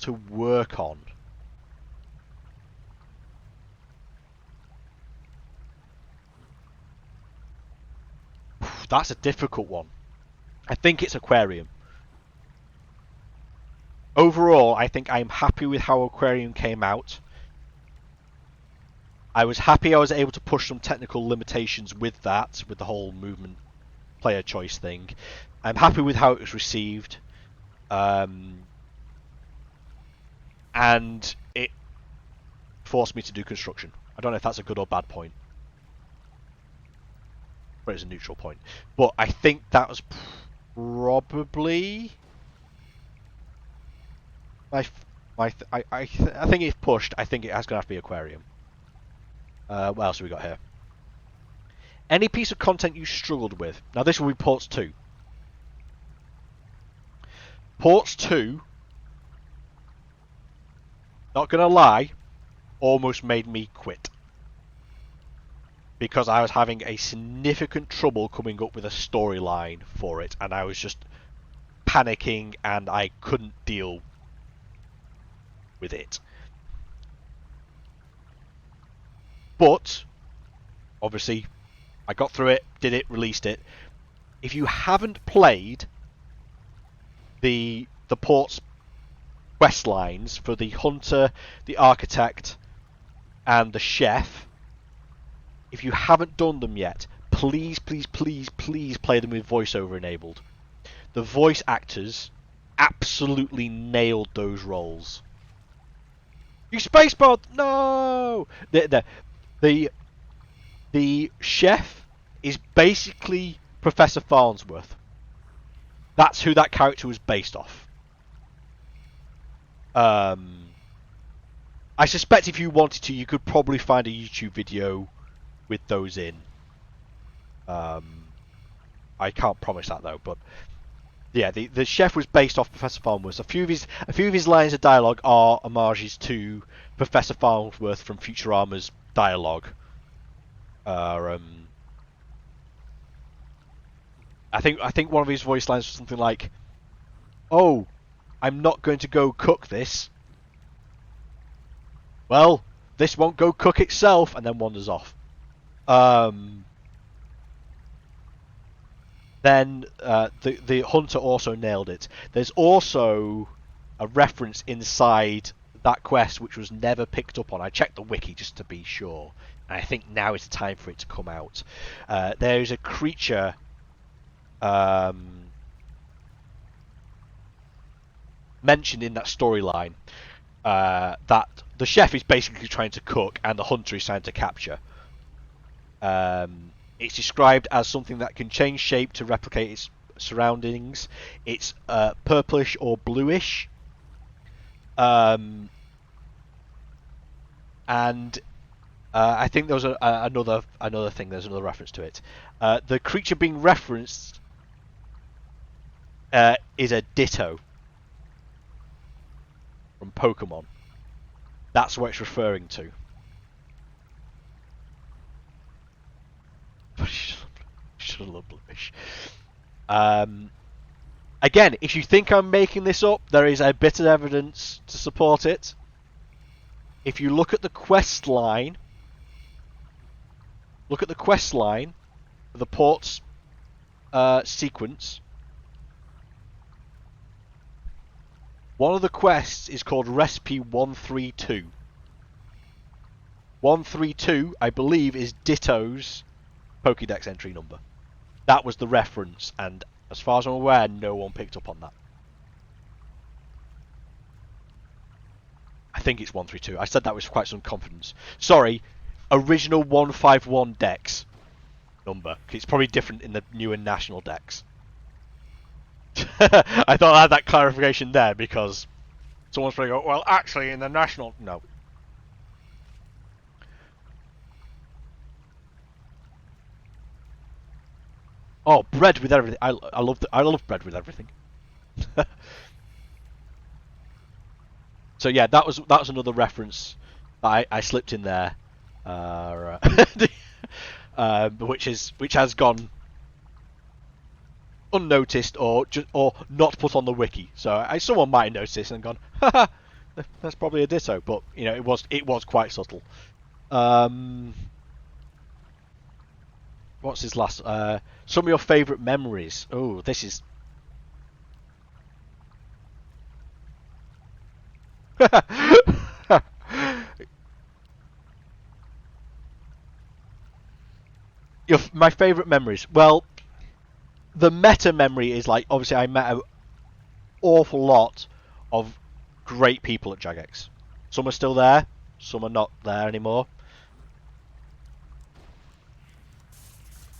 to work on? That's a difficult one. I think it's Aquarium. Overall, I think I'm happy with how Aquarium came out. I was happy I was able to push some technical limitations with that, with the whole movement player choice thing. I'm happy with how it was received. And it forced me to do construction. I don't know if that's a good or bad point. But it's a neutral point. But I think that was probably I think if pushed, I think it has going to have to be Aquarium. What else have we got here? Any piece of content you struggled with. Now this will be Ports 2. Ports 2, not gonna lie, almost made me quit. Because I was having a significant trouble coming up with a storyline for it, and I was just panicking and I couldn't deal with it. But, obviously, I got through it, did it, released it. If you haven't played the ports quest lines for the hunter, the architect, and the chef, if you haven't done them yet, please, please, please, please play them with voiceover enabled. The voice actors absolutely nailed those roles. You spacebar! No! The chef is basically Professor Farnsworth. That's who that character was based off. I suspect if you wanted to, you could probably find a YouTube video with those in. I can't promise that though, but yeah, the chef was based off Professor Farnsworth. A few of his lines of dialogue are homages to Professor Farnsworth from Futurama's dialogue. I think one of his voice lines was something like, "Oh, I'm not going to go cook this. Well, this won't go cook itself," and then wanders off. Then the hunter also nailed it. There's also a reference inside that quest which was never picked up on. I checked the wiki just to be sure, and I think now is the time for it to come out. There is a creature mentioned in that storyline that the chef is basically trying to cook and the hunter is trying to capture. It's described as something that can change shape to replicate its surroundings. It's purplish or bluish. And I think there was another thing. There's another reference to it. The creature being referenced is a Ditto from Pokemon. That's what it's referring to. Should have loved bluish. Again, if you think I'm making this up, there is a bit of evidence to support it. If you look at the quest line, of the ports sequence. One of the quests is called Recipe 132. 132, I believe, is Ditto's Pokédex entry number. That was the reference, and as far as I'm aware, no one picked up on that. I think it's 132. I said that with quite some confidence. Sorry, original 151 Dex number. It's probably different in the new and national Dex. I thought I had that clarification there because someone's probably go, well, actually, in the national... No. Oh, bread with everything. I love bread with everything. So yeah, that was another reference that I slipped in there, which has gone unnoticed or not put on the wiki. So someone might have noticed and gone, haha, that's probably a Ditto, but you know it was quite subtle. What's his last? Some of your favourite memories. Oh, this is. My favourite memories. Well, the meta memory is like obviously I met an awful lot of great people at Jagex. Some are still there, some are not there anymore.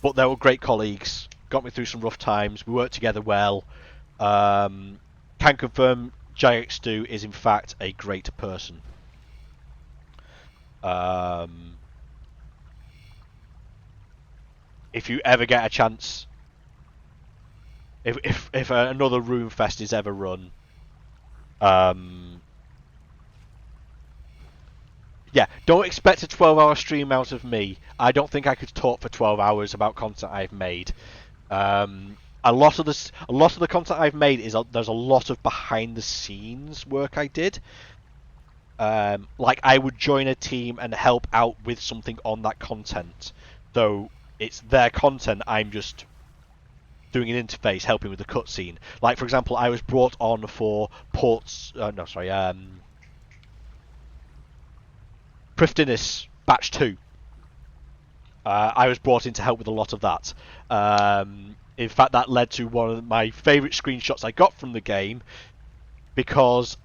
But they were great colleagues, got me through some rough times, we worked together well. Can confirm Jagex Stu is in fact a great person. if you ever get a chance, if another Rune Fest is ever run, yeah, don't expect a 12-hour stream out of me. I don't think I could talk for 12 hours about content I've made. A lot of the content I've made is there's a lot of behind the scenes work I did. Like I would join a team and help out with something on that content. So it's their content. I'm just doing an interface, helping with the cutscene. Like for example, I was brought on for Prifdinus Batch 2. I was brought in to help with a lot of that. In fact, that led to one of my favourite screenshots I got from the game, because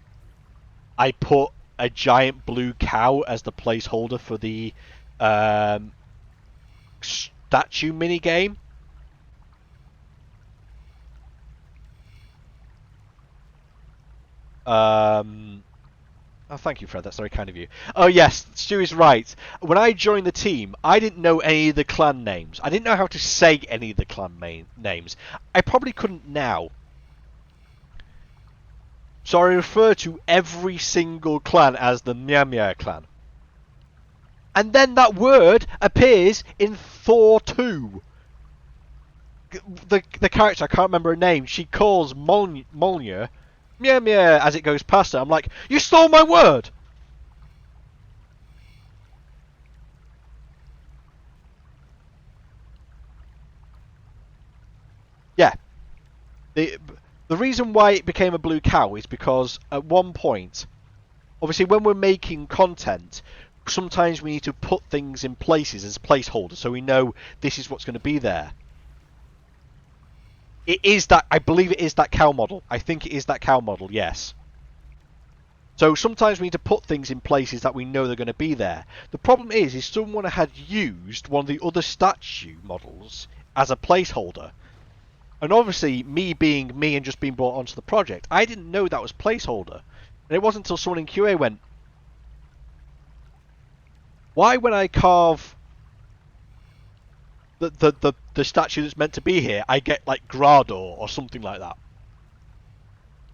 I put a giant blue cow as the placeholder for the statue mini game. Oh, thank you, Fred. That's very kind of you. Oh, yes, Stu is right. When I joined the team, I didn't know any of the clan names. I didn't know how to say any of the clan names. I probably couldn't now. So I refer to every single clan as the Mia clan. And then that word appears in Thor 2. The character, I can't remember her name, she calls Mjolnir Mia as it goes past her. I'm like, you stole my word! Yeah. The reason why it became a blue cow is because at one point, obviously when we're making content, sometimes we need to put things in places as placeholders so we know this is what's going to be there. It is that, I believe it is that cow model. I think it is that cow model, yes. So sometimes we need to put things in places that we know they're going to be there. The problem is someone had used one of the other statue models as a placeholder. And obviously, me being me and just being brought onto the project, I didn't know that was placeholder. And it wasn't until someone in QA went, why when I carve the statue that's meant to be here, I get like Grador or something like that?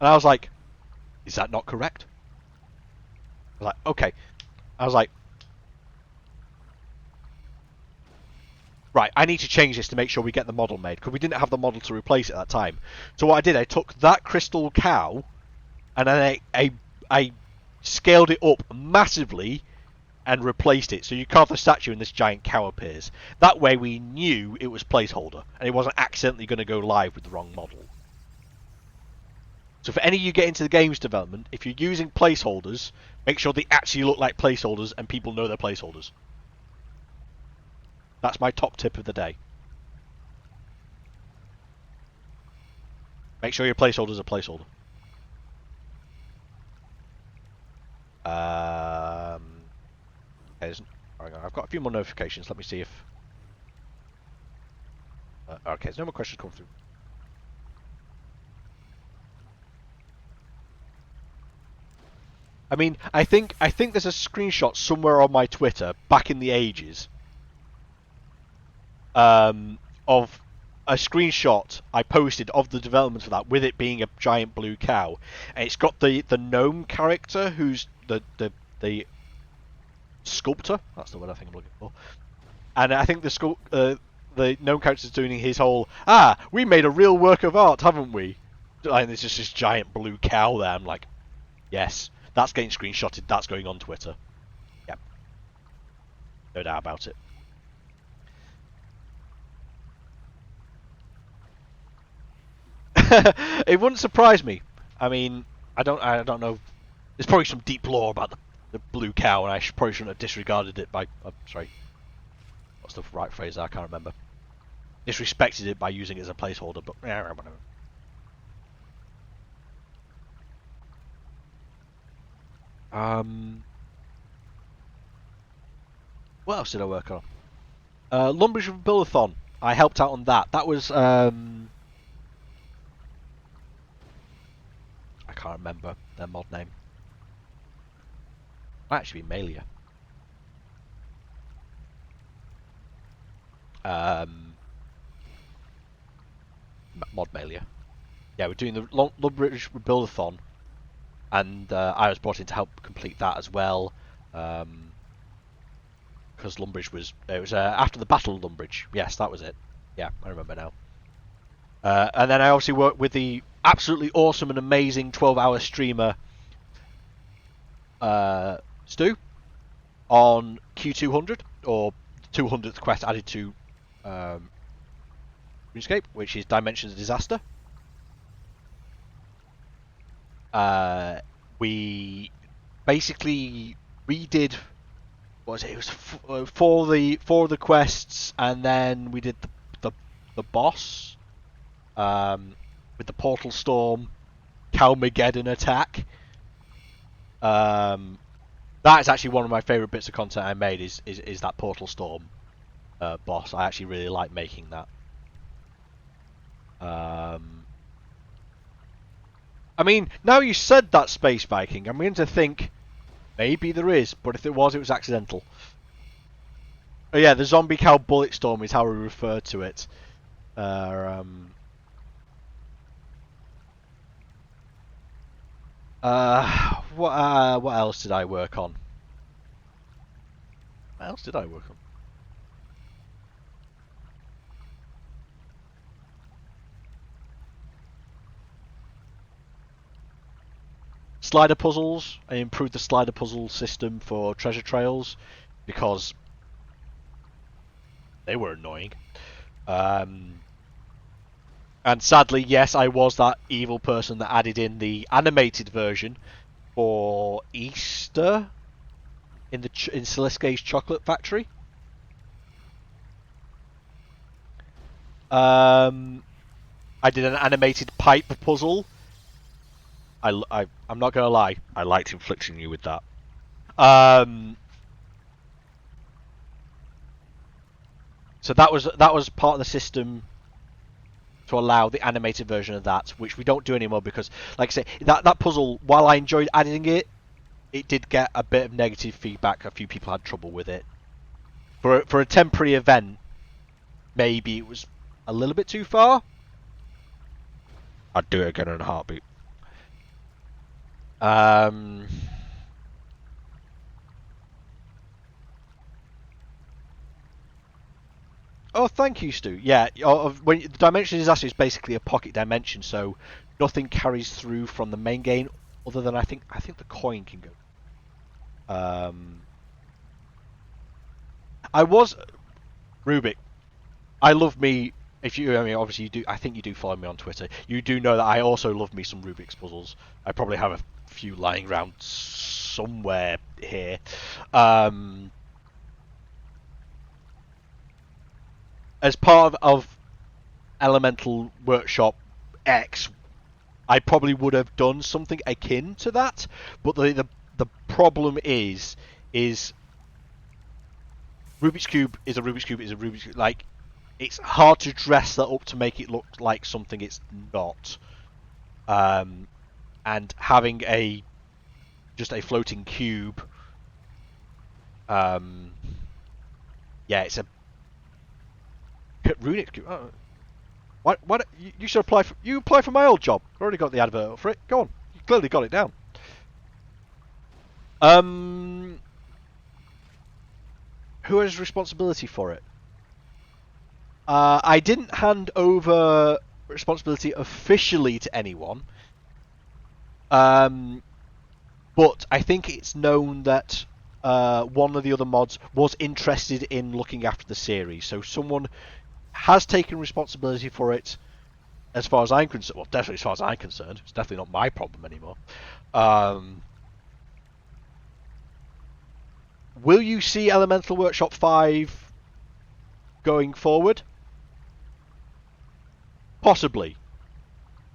And I was like, is that not correct? I was like, okay. I was like, right, I need to change this to make sure we get the model made, because we didn't have the model to replace it at that time. So what I did, I took that crystal cow, and then I scaled it up massively and replaced it. So you carve the statue and this giant cow appears. That way we knew it was placeholder, and it wasn't accidentally going to go live with the wrong model. So for any of you get into the games development, if you're using placeholders, make sure they actually look like placeholders and people know they're placeholders. That's my top tip of the day. Make sure your placeholder's a placeholder. Okay, I've got a few more notifications. Let me see if... okay, there's no more questions coming through. I mean, I think there's a screenshot somewhere on my Twitter back in the ages of a screenshot I posted of the development of that, with it being a giant blue cow, and it's got the gnome character who's the sculptor. That's the word I think I'm looking for. And I think the gnome character's doing his whole, we made a real work of art, haven't we? And there's just this giant blue cow there. I'm like, yes, that's getting screenshotted. That's going on Twitter. Yep, no doubt about it. It wouldn't surprise me. I mean, I don't know. There's probably some deep lore about the blue cow, and I probably shouldn't have disregarded it by... sorry. What's the right phrase? I can't remember. Disrespected it by using it as a placeholder, but... what else did I work on? Lumbridge of Build-a-thon. I helped out on that. That was... I can't remember their mod name. Might actually be Malia. mod mailer. Yeah, we're doing the Lumbridge Build-a-thon, and I was brought in to help complete that as well. Because Lumbridge was after the Battle of Lumbridge. Yes, that was it. Yeah, I remember now. And then I obviously worked with the absolutely awesome and amazing 12-hour streamer Stu on Q200, or 200th quest added to RuneScape, which is Dimensions of Disaster. We basically redid, what was it? It was for the quests, and then we did the boss with the Portal Storm Calmageddon attack. That is actually one of my favourite bits of content I made. Is that Portal Storm boss? I actually really like making that. I mean, now you said that, Space Viking, I'm going to think maybe there is, but if there was, it was accidental. Oh yeah, the Zombie Cow Bullet Storm is how we refer to it. What else did I work on? What else did I work on? Slider puzzles. I improved the slider puzzle system for treasure trails because they were annoying. And sadly, yes, I was that evil person that added in the animated version for Easter in Celeske's Chocolate Factory. I did an animated pipe puzzle. I'm not gonna lie, I liked inflicting you with that. So that was part of the system to allow the animated version of that, which we don't do anymore because, like I say, that puzzle, while I enjoyed adding it, it did get a bit of negative feedback. A few people had trouble with it. For a temporary event, maybe it was a little bit too far. I'd do it again in a heartbeat. Oh, thank you, Stu. Yeah, when the Dimension of Disaster is basically a pocket dimension, so nothing carries through from the main game other than I think the coin can go. I was Rubik. I love me. If you, I mean, obviously you do. I think you do follow me on Twitter. You do know that I also love me some Rubik's puzzles. I probably have a few lying around somewhere here. As part of Elemental Workshop X, I probably would have done something akin to that, but the problem is Rubik's Cube is a Rubik's Cube is a Rubik's Cube. Like, it's hard to dress that up to make it look like something it's not. And having just a floating cube, yeah, it's a Runic Cube. What? You should apply for. You apply for my old job. I already got the advert for it. Go on. You clearly got it down. Who has responsibility for it? I didn't hand over responsibility officially to anyone. But I think it's known that one of the other mods was interested in looking after the series, so someone has taken responsibility for it. As far as I'm concerned, well, definitely as far as I'm concerned, it's definitely not my problem anymore. Will you see Elemental Workshop 5 going forward? Possibly.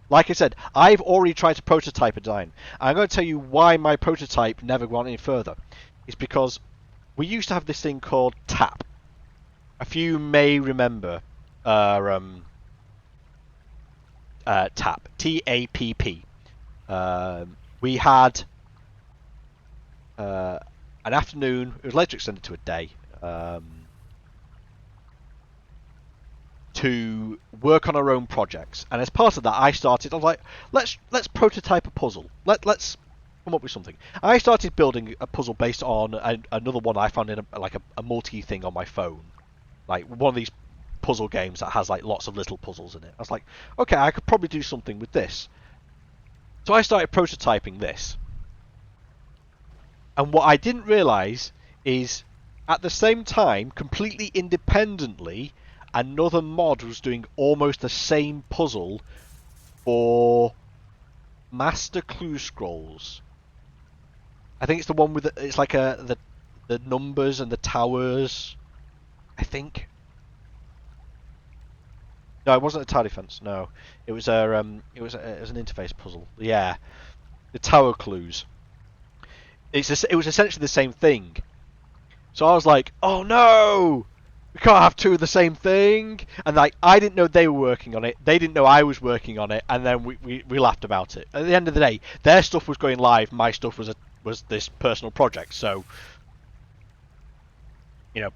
Like I said, I've already tried to prototype a design. I'm going to tell you why my prototype never went any further. It's because we used to have this thing called TAP. A few may remember TAP. T-A-P-P. We had an afternoon. It was later extended to a day. to work on our own projects. And as part of that, I was like, let's prototype a puzzle. Let's come up with something. I started building a puzzle based on another one I found in a multi thing on my phone, like one of these puzzle games that has like lots of little puzzles in it. I was like, okay, I could probably do something with this. So I started prototyping this. And what I didn't realise is, at the same time, completely independently, another mod was doing almost the same puzzle for Master Clue Scrolls. I think it's the one with it's like the numbers and the towers. I think. No, it wasn't a tower defense. No, it was an interface puzzle. Yeah, the tower clues. It was essentially the same thing. So I was like, oh no, we can't have two of the same thing. And like, I didn't know they were working on it. They didn't know I was working on it. And then we laughed about it. At the end of the day, their stuff was going live. My stuff was this personal project. So, you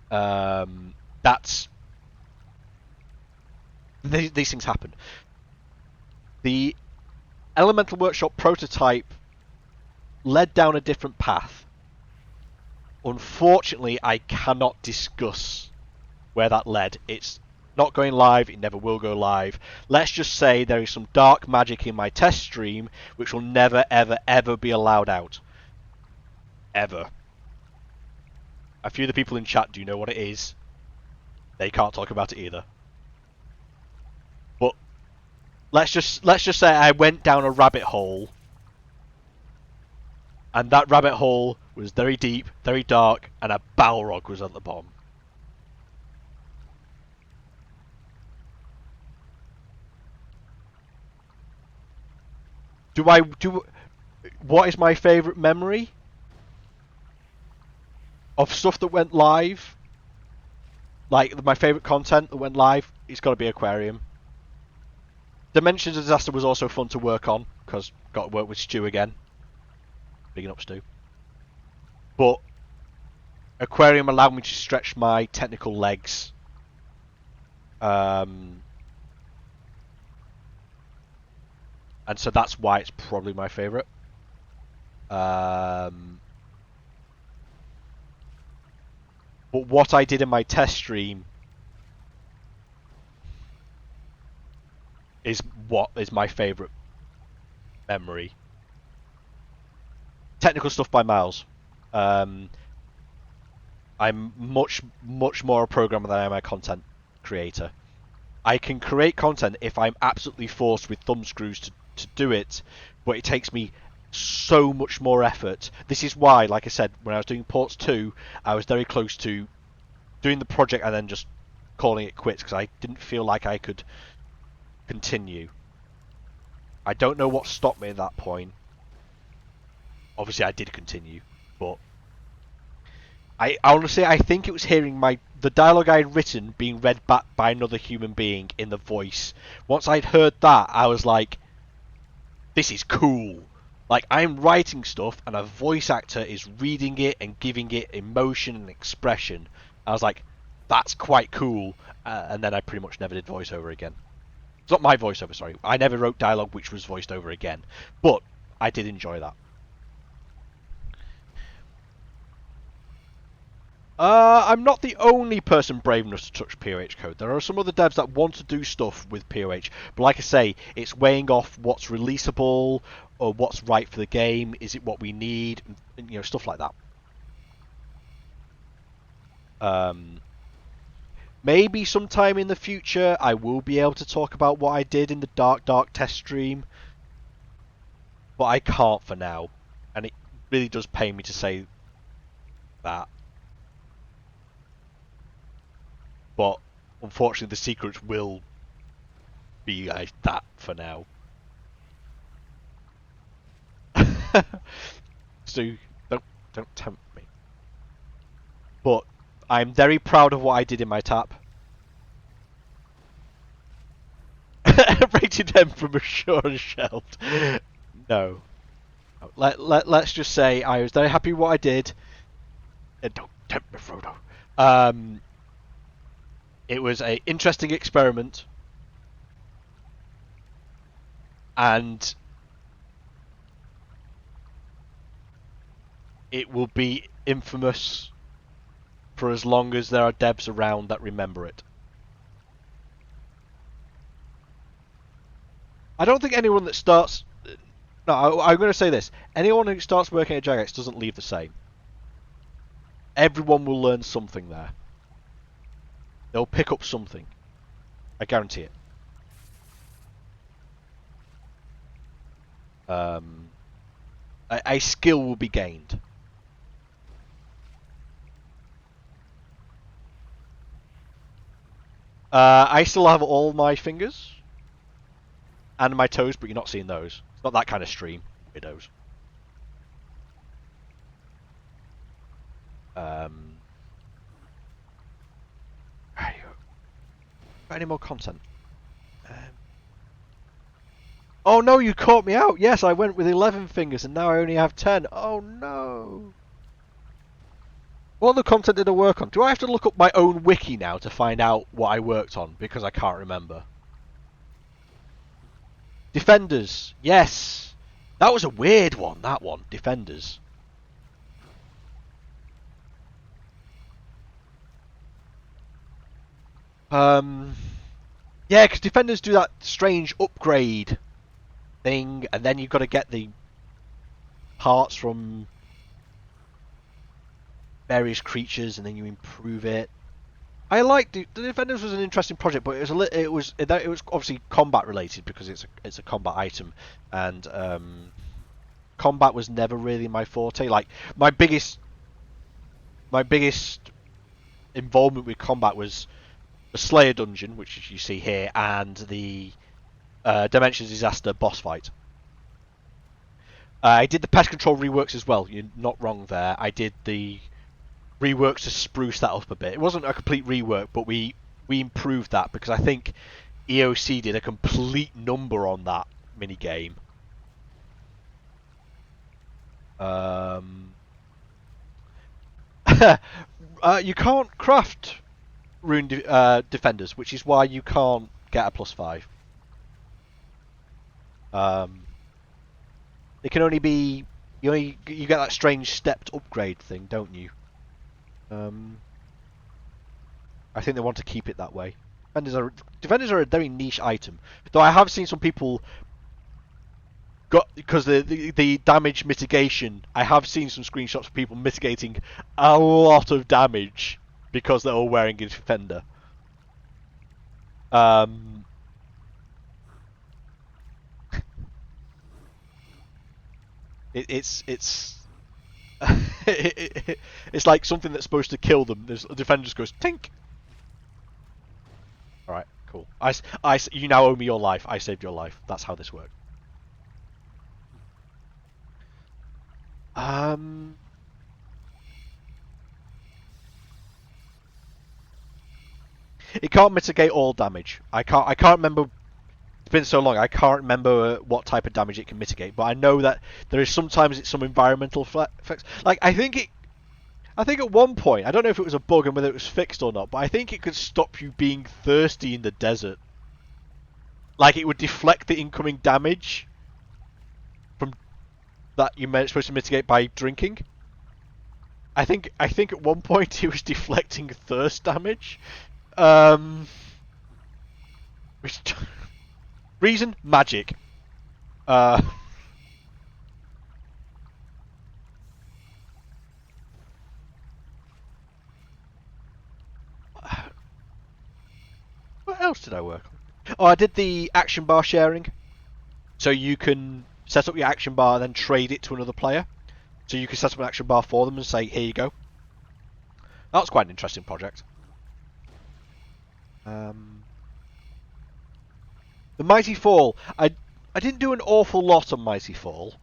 know, that's these things happen. The Elemental Workshop prototype led down a different path. Unfortunately, I cannot discuss where that led. It's not going live. It never will go live. Let's just say there is some dark magic in my test stream which will never, ever, ever be allowed out. Ever. A few of the people in chat do know what it is. They can't talk about it either. But let's just say I went down a rabbit hole. And that rabbit hole was very deep, very dark, and a Balrog was at the bottom. What is my favourite memory of stuff that went live? Like, my favourite content that went live, it's got to be Aquarium. Dimensions of Disaster was also fun to work on, because got to work with Stu again. Bigging up Stu. But Aquarium allowed me to stretch my technical legs. And so that's why it's probably my favourite. But what I did in my test stream is what is my favourite memory. Technical stuff by miles. I'm much more a programmer than I am a content creator. I can create content if I'm absolutely forced with thumbscrews to do it, but it takes me so much more effort. This is why, like I said, when I was doing Ports 2, I was very close to doing the project and then just calling it quits because I didn't feel like I could continue. I don't know what stopped me at that point. Obviously I did continue, but I honestly think it was hearing the dialogue I had written being read back by another human being in the voice. Once I'd heard that, I was like, this is cool. Like, I'm writing stuff and a voice actor is reading it and giving it emotion and expression. I was like, that's quite cool. And then I pretty much never did voiceover again. It's not my voiceover, sorry. I never wrote dialogue which was voiced over again. But I did enjoy that. I'm not the only person brave enough to touch POH code. There are some other devs that want to do stuff with POH, but like I say, it's weighing off what's releasable or what's right for the game. Is it what we need? And, you know, stuff like that. Maybe sometime in the future I will be able to talk about what I did in the dark test stream, but I can't for now, and it really does pain me to say that. But unfortunately, the secrets will be like that for now. So don't tempt me. But I'm very proud of what I did in my tap. Rated M from Ashore and Shelved. No. Let's just say I was very happy with what I did. And don't tempt me, Frodo. It was an interesting experiment, and it will be infamous for as long as there are devs around that remember it. I don't think anyone that starts... No, I'm going to say this. Anyone who starts working at Jagex doesn't leave the same. Everyone will learn something there. They'll pick up something. I guarantee it. A skill will be gained. I still have all my fingers and my toes, but you're not seeing those. It's not that kind of stream, widows. Any more content? Oh no, you caught me out! Yes, I went with 11 fingers and now I only have 10. Oh no! What other content did I work on? Do I have to look up my own wiki now to find out what I worked on? Because I can't remember. Defenders. Yes! That was a weird one, that one. Defenders. Yeah, because Defenders do that strange upgrade thing, and then you've got to get the parts from various creatures, and then you improve it. I liked the Defenders was an interesting project, but it was obviously combat related because it's a combat item, and combat was never really my forte. Like my biggest involvement with combat was the Slayer Dungeon, which you see here, and the Dimensions Disaster boss fight. I did the pest control reworks as well. You're not wrong there. I did the reworks to spruce that up a bit. It wasn't a complete rework, but we improved that because I think EOC did a complete number on that mini game. You can't craft rune defenders, which is why you can't get a +5. It can only be you get that strange stepped upgrade thing, don't you? I think they want to keep it that way. Defenders are a very niche item, though I have seen some people because the damage mitigation. I have seen some screenshots of people mitigating a lot of damage because they're all wearing a defender. It's it's like something that's supposed to kill them. The defender just goes tink. All right, cool. You now owe me your life. I saved your life. That's how this works. It can't mitigate all damage. I can't remember. It's been so long. I can't remember what type of damage it can mitigate. But I know that there is sometimes it's some environmental effects. Like I think at one point, I don't know if it was a bug and whether it was fixed or not, but I think it could stop you being thirsty in the desert. Like it would deflect the incoming damage from that you're supposed to mitigate by drinking. I think at one point it was deflecting thirst damage. Which reason? Magic. What else did I work on? Oh, I did the action bar sharing. So you can set up your action bar and then trade it to another player. So you can set up an action bar for them and say, here you go. That was quite an interesting project. The Mighty Fall. I didn't do an awful lot on Mighty Fall.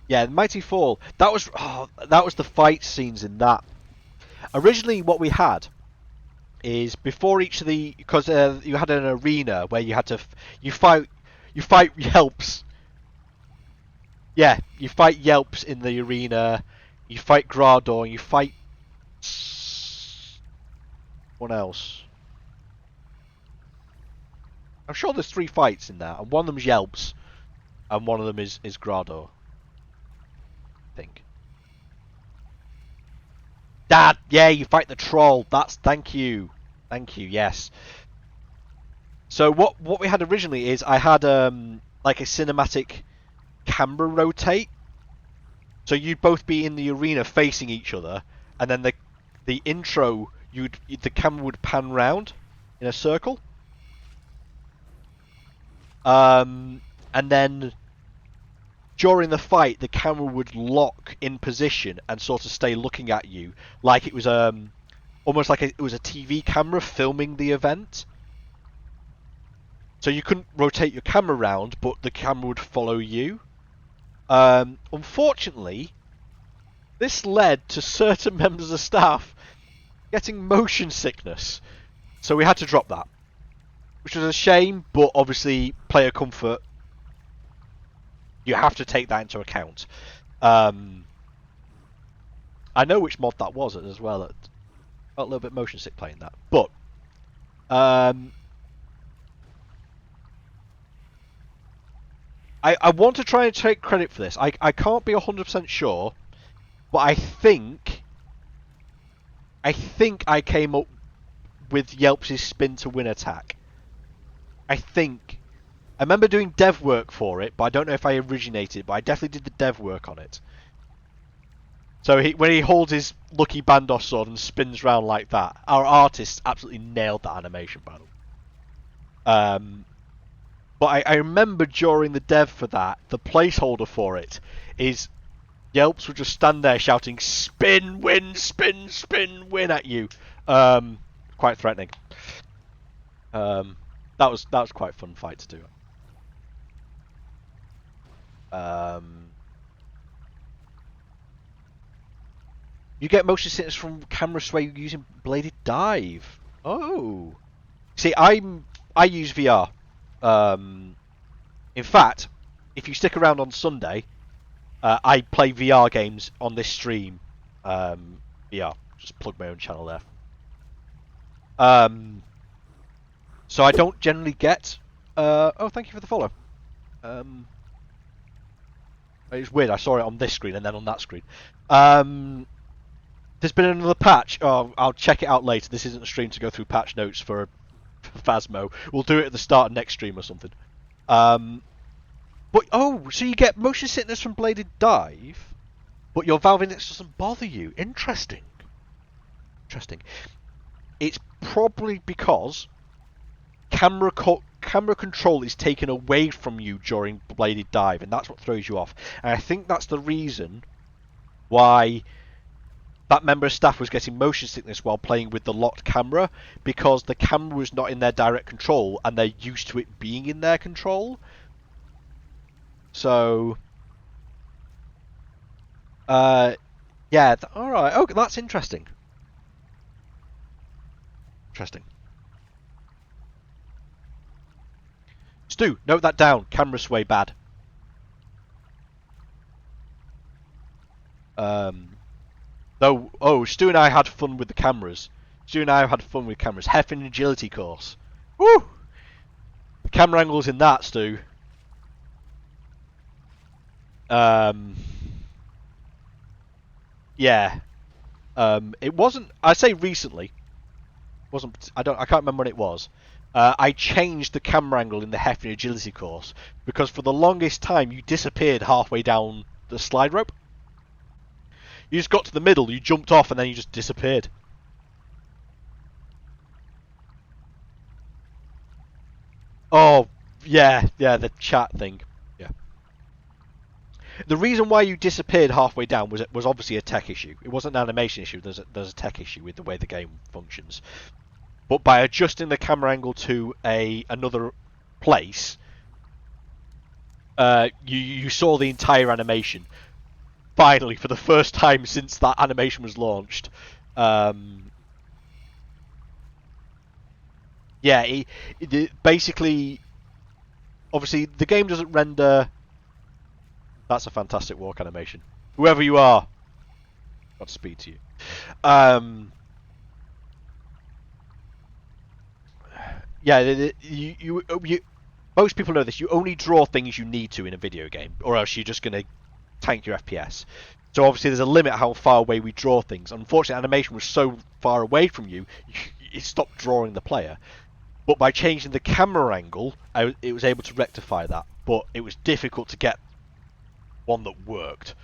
Yeah, the Mighty Fall. That was the fight scenes in that. Originally, what we had is before each of the you had an arena where you had to you fight yelps Yeah, you fight Yelps in the arena, you fight Grador, and you fight what else? I'm sure there's 3 fights in there, and one of them's Yelps, and one of them is Grador. I think. Dad, yeah, you fight the troll. Thank you, yes. So what we had originally is I had like a cinematic camera rotate. So you'd both be in the arena facing each other, and then the intro the camera would pan round in a circle. And then during the fight, the camera would lock in position and sort of stay looking at you, like it was almost like it was a TV camera filming the event. So you couldn't rotate your camera around, but the camera would follow you. Unfortunately, this led to certain members of staff getting motion sickness, so we had to drop that, which was a shame. But obviously, player comfort, you have to take that into account. I know which mod that was as well. I felt a little bit motion sick playing that, but I want to try and take credit for this. I can't be 100% sure, but I think I came up with Yelps' spin to win attack. I remember doing dev work for it, but I don't know if I originated, but I definitely did the dev work on it. So when he holds his lucky Bandos sword and spins round like that, our artists absolutely nailed that animation, by the way. But I remember during the dev for that, the placeholder for it is Yelps would just stand there shouting "Spin, win, spin, spin, win" at you. Quite threatening. That was quite a fun fight to do. You get motion sickness from camera sway using bladed dive. Oh, see, I use VR. In fact, if you stick around on Sunday, I play VR games on this stream. VR, just plug my own channel there. So I don't generally get. Oh, thank you for the follow. It's weird. I saw it on this screen and then on that screen. There's been another patch. Oh, I'll check it out later. This isn't a stream to go through patch notes for Phasmo. We'll do it at the start of next stream or something. But so you get motion sickness from bladed dive, but your Valve Index doesn't bother you. Interesting. It's probably because camera control is taken away from you during bladed dive, and that's what throws you off. And I think that's the reason why that member of staff was getting motion sickness while playing with the locked camera, because the camera was not in their direct control and they're used to it being in their control. So yeah, alright. Oh, that's interesting. Stu, note that down. Camera sway bad. Though, Stu and I had fun with the cameras. Heffing agility course. Woo! The camera angles in that, Stu. Yeah. It wasn't. I say recently. Wasn't. I can't remember when it was. I changed the camera angle in the Heffing agility course because for the longest time you disappeared halfway down the slide rope. You just got to the middle, you jumped off, and then you just disappeared. Oh, yeah, the chat thing. Yeah. The reason why you disappeared halfway down was obviously a tech issue. It wasn't an animation issue. There's a tech issue with the way the game functions. But by adjusting the camera angle to another place, you saw the entire animation. Finally, for the first time since that animation was launched. Yeah, basically, obviously, the game doesn't render That's a fantastic walk animation. Whoever you are, got to speak to you. Yeah, you most people know this. You only draw things you need to in a video game, or else you're just going to tank your FPS. So obviously there's a limit how far away we draw things. Unfortunately, animation was so far away from you, it stopped drawing the player. But by changing the camera angle, it was able to rectify that. But it was difficult to get one that worked.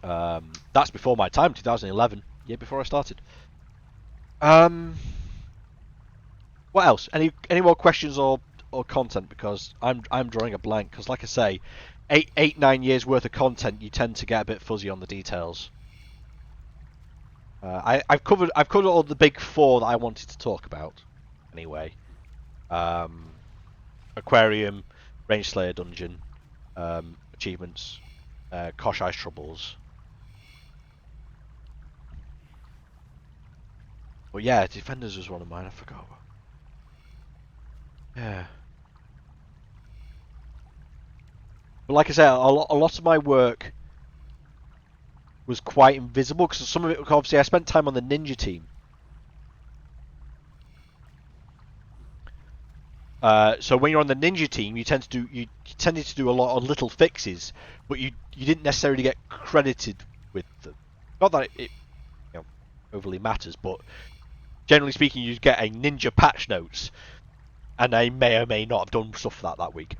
That's before my time, 2011, year before I started. What else? Any more questions or content? Because I'm drawing a blank. Because like I say, 9 years worth of content, you tend to get a bit fuzzy on the details. I've covered all the big four that I wanted to talk about. Anyway, Aquarium, Range Slayer Dungeon, achievements, Koschei's Troubles. But yeah, Defenders was one of mine. I forgot. Yeah. But like I said, a lot of my work was quite invisible because some of it, obviously, I spent time on the ninja team. So when you're on the ninja team, you tended to do a lot of little fixes, but you didn't necessarily get credited with them. Not that it overly matters, but generally speaking, you get a ninja patch notes, and I may or may not have done stuff for that week.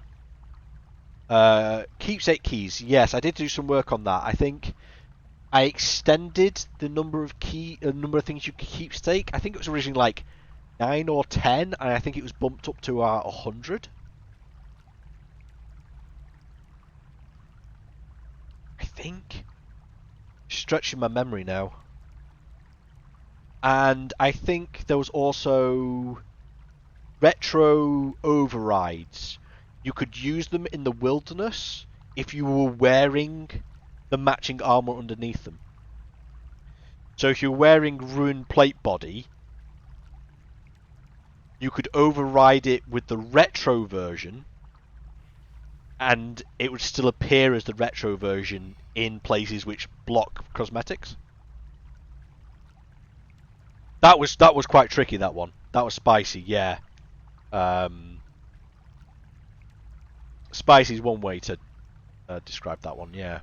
Keepsake keys, yes, I did do some work on that. I think I extended the number of things you could keepsake. I think it was originally like 9 or 10, and I think it was bumped up to 100. I think. Stretching my memory now. And I think there was also retro overrides. You could use them in the wilderness if you were wearing the matching armor underneath them. So if you're wearing Rune Plate Body, you could override it with the retro version, and it would still appear as the retro version in places which block cosmetics. That was quite tricky. That one. That was spicy. Yeah. Spicy is one way to describe that one. Yeah.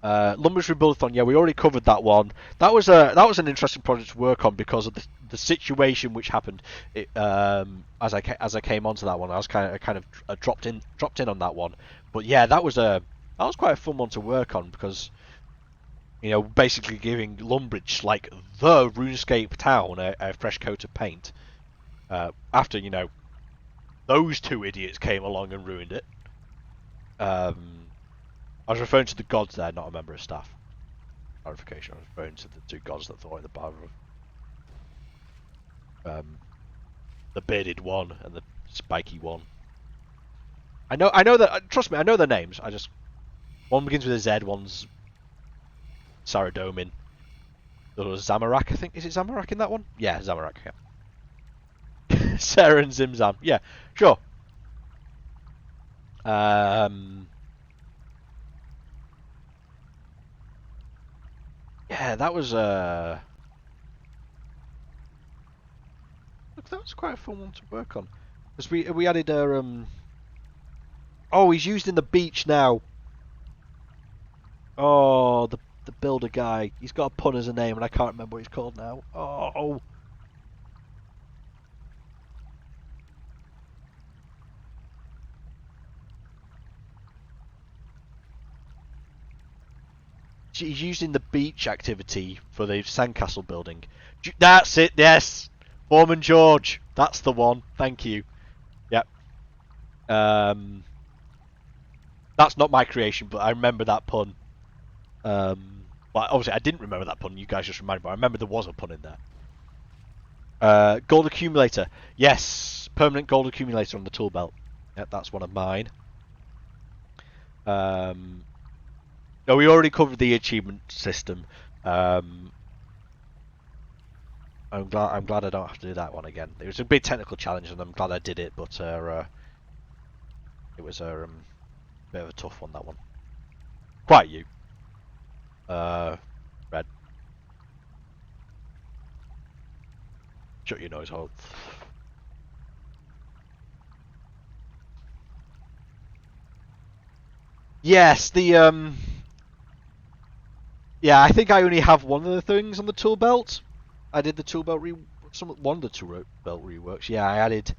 Lumber's Rebuildathon. Yeah, we already covered that one. That was an interesting project to work on because of the situation which happened. As I came onto that one, I was kind of dropped in on that one. But yeah, that was quite a fun one to work on because basically giving Lumbridge, like the RuneScape town, a fresh coat of paint. After those two idiots came along and ruined it. I was referring to the gods there, not a member of staff. Clarification, I was referring to the two gods that thought the bar of the bearded one and the spiky one. I know that. Trust me, I know their names. One begins with a Z, one's Saradomin. The other was Zamorak, I think. Is it Zamorak in that one? Yeah, Zamorak. Yeah. Sarah and Zimzam. Yeah, sure. Yeah, that was look, that was quite a fun one to work on. Because we added oh, he's used in the beach now. Oh, the builder guy. He's got a pun as a name and I can't remember what he's called now. Oh. He's used in the beach activity for the sandcastle building. That's it, yes! Foreman George. That's the one. Thank you. Yep. That's not my creation, but I remember that pun. Well, obviously I didn't remember that pun. You guys just reminded me. I remember there was a pun in there. Gold accumulator. Yes, permanent gold accumulator on the tool belt. Yep, that's one of mine. No, we already covered the achievement system. I'm glad I don't have to do that one again. It was a big technical challenge, and I'm glad I did it. But it was a bit of a tough one, that one. Quite you. Red. Shut your nose hole. Yes, the yeah, I think I only have one of the things on the tool belt. I did the tool belt one of the tool belt reworks. Yeah, I added.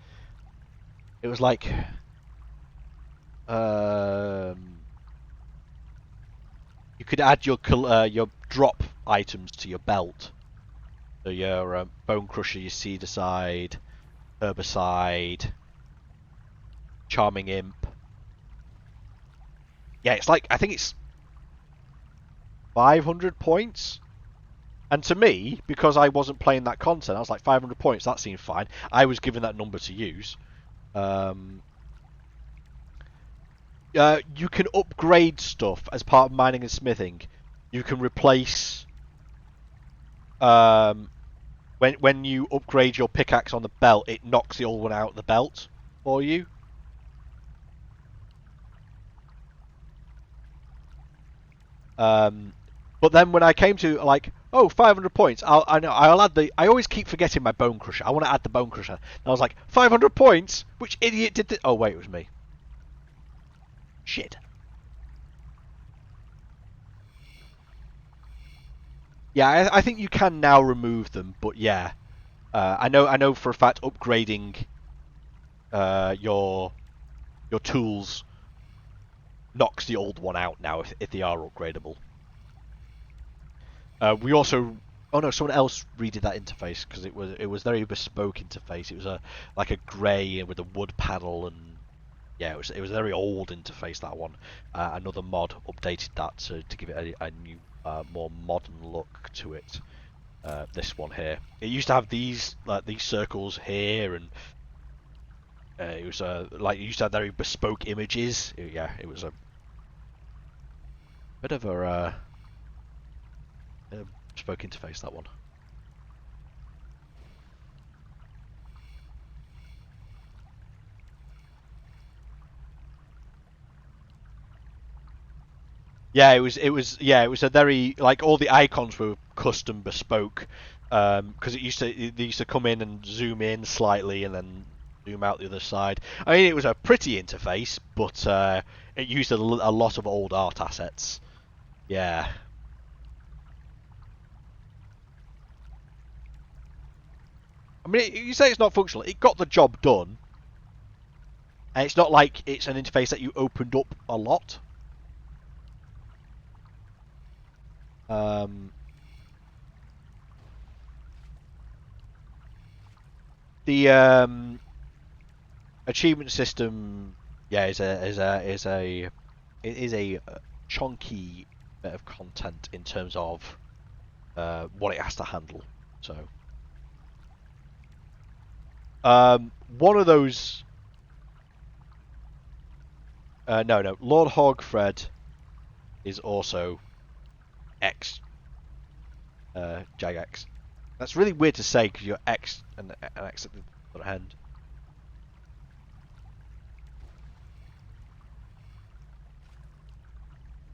It was like you could add your drop items to your belt. So your bone crusher, your seedicide, herbicide, charming imp. Yeah, it's like I think it's 500 points. And to me, because I wasn't playing that content, I was like 500 points. That seemed fine. I was given that number to use. You can upgrade stuff as part of mining and smithing. You can replace when you upgrade your pickaxe on the belt, it knocks the old one out of the belt for you. But then when I came to like, 500 points, I'll add the. I always keep forgetting my bone crusher. I want to add the bone crusher. And I was like, 500 points. Which idiot did this? Oh wait, it was me. Shit. Yeah, I think you can now remove them, but yeah, I know for a fact upgrading your tools knocks the old one out now if they are upgradable. We also, oh no, someone else redid that interface because it was very bespoke interface. It was like a grey with a wood panel, and yeah, it was a very old interface, that one. Another mod updated that to give it a new more modern look to it. This one here, it used to have these circles here, and it was like it used to have very bespoke images. Yeah, it was a bit of a bespoke interface, that one. Yeah, it was a very, like, all the icons were custom bespoke, because they used to come in and zoom in slightly and then zoom out the other side. I mean, it was a pretty interface, but it used a lot of old art assets. Yeah. I mean, you say it's not functional. It got the job done, and it's not like it's an interface that you opened up a lot. The achievement system, yeah, is a chunky bit of content in terms of what it has to handle. So, one of those. No, Lord Hogfred is also X Jagex. That's really weird to say because you're X and an X at the other end.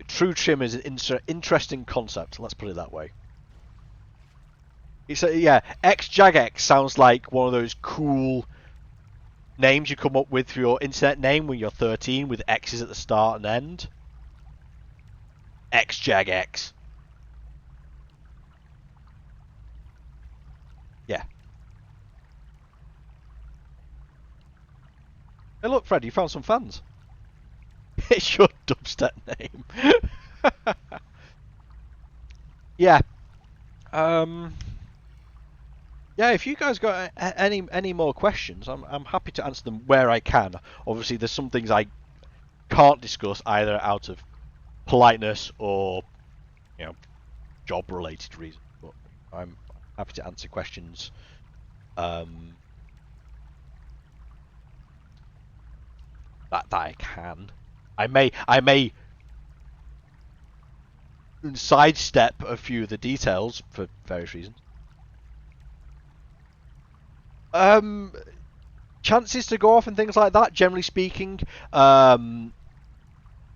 True Trim is an interesting concept. Let's put it that way. Yeah, X Jagex sounds like one of those cool names you come up with for your internet name when you're 13 with X's at the start and end. X Jagex. Yeah. Hey, look, Fred, you found some fans. It's your dubstep name. Yeah. Yeah, if you guys got any more questions, I'm happy to answer them where I can. Obviously, there's some things I can't discuss either out of politeness or, job-related reasons. But I'm happy to answer questions. That I can. I may sidestep a few of the details for various reasons. Chances to go off and things like that, generally speaking,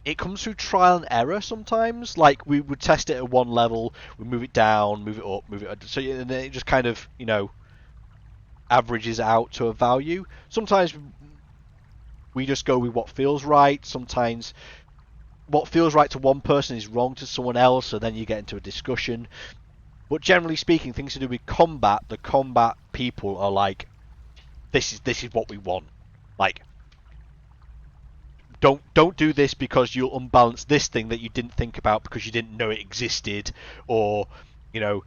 it comes through trial and error sometimes. Like, we would test it at one level, we move it down, move it up, move it up. So and then it just kind of, averages out to a value. Sometimes we just go with what feels right. Sometimes what feels right to one person is wrong to someone else, so then you get into a discussion. But generally speaking, things to do with combat, the combat people are like, this is what we want. Like, don't do this because you'll unbalance this thing that you didn't think about because you didn't know it existed, or you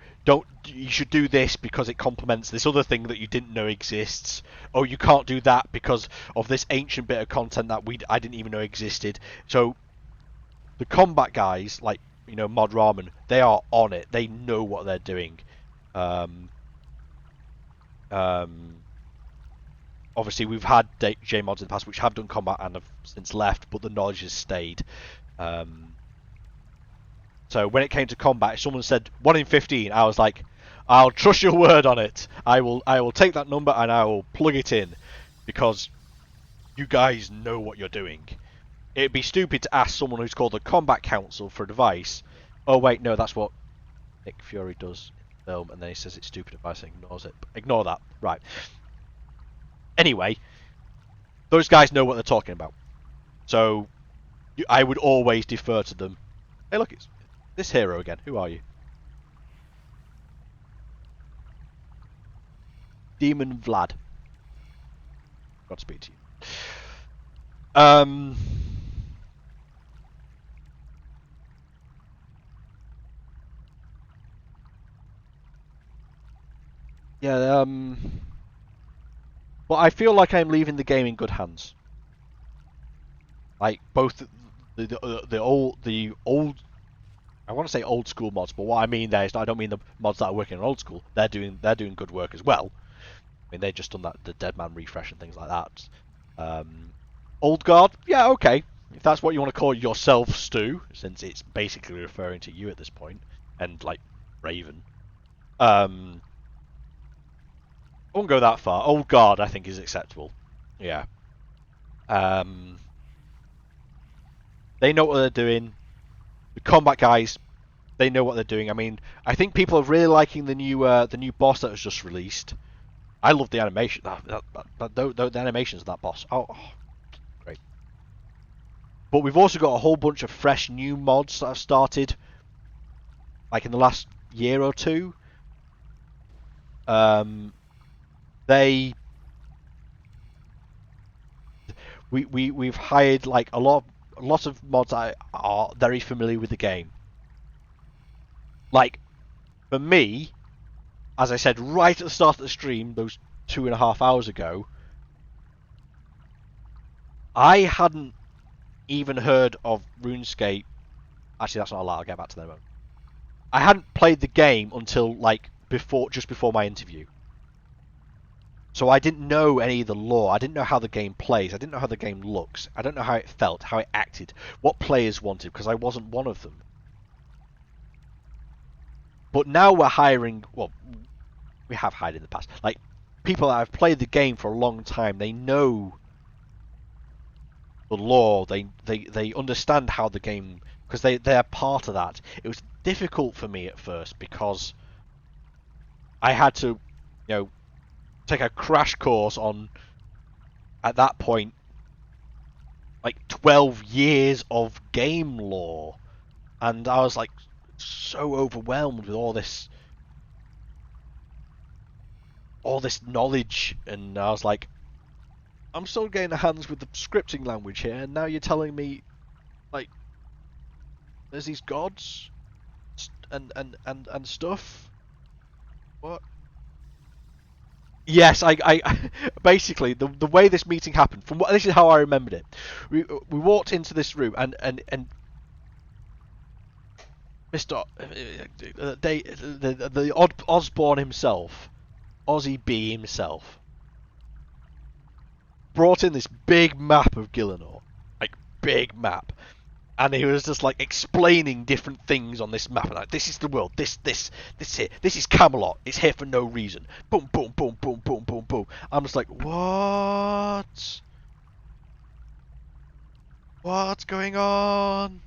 should do this because it complements this other thing that you didn't know exists, or you can't do that because of this ancient bit of content that I didn't even know existed. So the combat guys, like, Mod Ramen, they are on it. They know what they're doing. Obviously, we've had Jmods in the past which have done combat and have since left, but the knowledge has stayed. So when it came to combat, if someone said 1 in 15, I was like, I'll trust your word on it. I will take that number and I will plug it in, because you guys know what you're doing. It'd be stupid to ask someone who's called the Combat Council for advice. Oh wait, no, that's what Nick Fury does in the film, and then he says it's stupid advice and ignores it. Ignore that. Right. Anyway, those guys know what they're talking about. So I would always defer to them. Hey, look, it's this hero again. Who are you? Demon Vlad. Godspeed to you. Yeah, but I feel like I'm leaving the game in good hands. Like, both the old I want to say old school mods, but what I mean there is, I don't mean the mods that are working on old school. They're doing good work as well. I mean, they've just done the Dead Man refresh and things like that. Old Guard, yeah, okay. If that's what you want to call yourself, Stu, since it's basically referring to you at this point, and like Raven. I won't go that far. Old Guard, I think, is acceptable. Yeah. They know what they're doing. The combat guys, they know what they're doing. I mean, I think people are really liking the new boss that was just released. I love the animation. The animations of that boss. Oh, great. But we've also got a whole bunch of fresh new mods that have started, like in the last year or two. We've hired like a lot of mods that are very familiar with the game. Like, for me, as I said right at the start of the stream, those 2.5 hours ago, I hadn't even heard of RuneScape. Actually, that's not a lot. I'll get back to that in a moment. I hadn't played the game until like just before my interview. So I didn't know any of the lore. I didn't know how the game plays. I didn't know how the game looks. I don't know how it felt, how it acted, what players wanted, because I wasn't one of them. But now we're hiring, well, we have hired in the past, like, people that have played the game for a long time. They know the lore. They understand how the game, because they're part of that. It was difficult for me at first because I had to, take a crash course on, at that point, like 12 years of game lore, and I was like so overwhelmed with all this knowledge, and I was like, I'm still getting hands with the scripting language here, and now you're telling me, like, there's these gods and stuff. What? Yes, I basically the way this meeting happened. This is how I remembered it. We walked into this room and Mr. The Osborne himself, Ozzy B himself, brought in this big map of Gielinor, like big map, And he was just like explaining different things on this map. Like, this is the world. This here. This is Camelot. It's here for no reason. Boom, boom, boom, boom, boom, boom, boom. I'm just like, what? What's going on?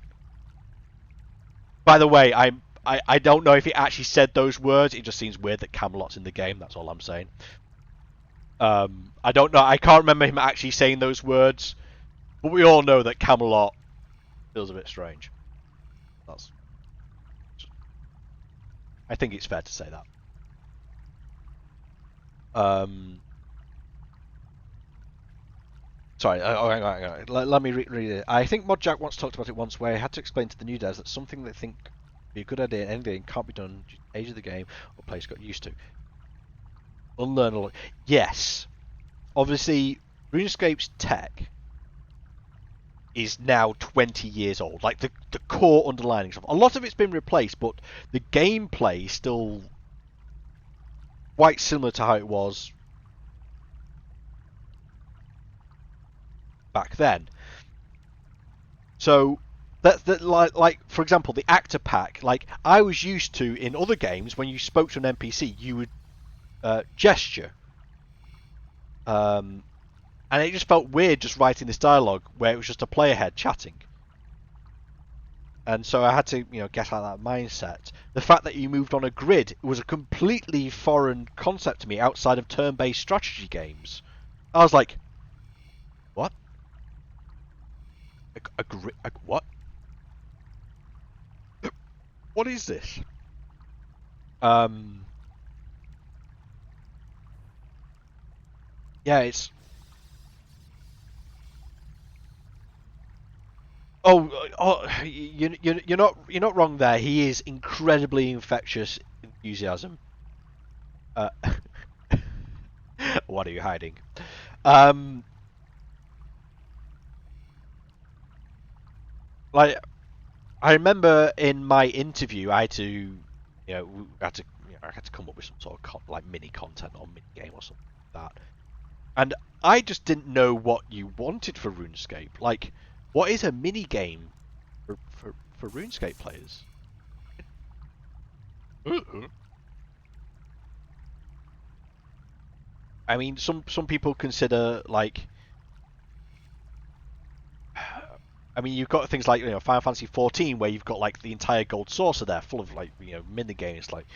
By the way, I don't know if he actually said those words. It just seems weird that Camelot's in the game. That's all I'm saying. I don't know. I can't remember him actually saying those words, but we all know that Camelot feels a bit strange. That's. I think it's fair to say that. Sorry, hang on. Let me read it. I think Modjack once talked about it once, where he had to explain to the new devs that something they think would be a good idea in any game can't be done due to the age of the game or players got used to. Unlearn a lot. Yes. Obviously, RuneScape's tech is now 20 years old. Like, the core underlying stuff. A lot of it's been replaced, but the gameplay is still quite similar to how it was back then. So that's like for example, the actor pack. Like, I was used to in other games, when you spoke to an NPC, you would gesture, and it just felt weird just writing this dialogue where it was just a player head chatting. And so I had to, get out of that mindset. The fact that you moved on a grid was a completely foreign concept to me outside of turn-based strategy games. I was like, what? A grid? What? What is this? Yeah, it's. You're not wrong there. He is incredibly infectious enthusiasm. What are you hiding? Like, I remember in my interview, I had to, I had to come up with some sort of like mini content or mini game or something like that. And I just didn't know what you wanted for RuneScape. Like, what is a mini game for RuneScape players? I mean, some people consider, like, I mean, you've got things like Final Fantasy 14, where you've got like the entire gold saucer there, full of like mini games like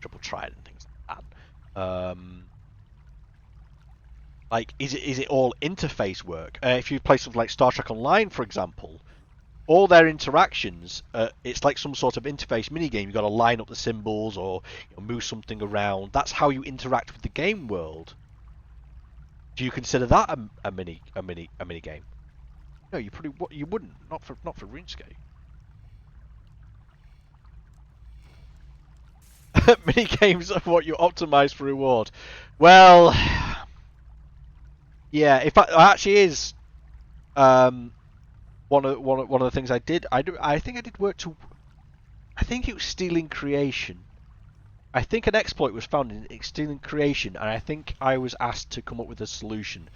Triple Trident and things like that. Like, is it all interface work? If you play something like Star Trek Online, for example, all their interactions, it's like some sort of interface minigame. You've got to line up the symbols or move something around. That's how you interact with the game world. Do you consider that a mini game? No, you wouldn't. Not for RuneScape. Mini games are what you optimize for reward. Well, yeah. If it actually is one of the things I did. I think I did work to. I think it was stealing creation. I think an exploit was found in stealing creation, and I think I was asked to come up with a solution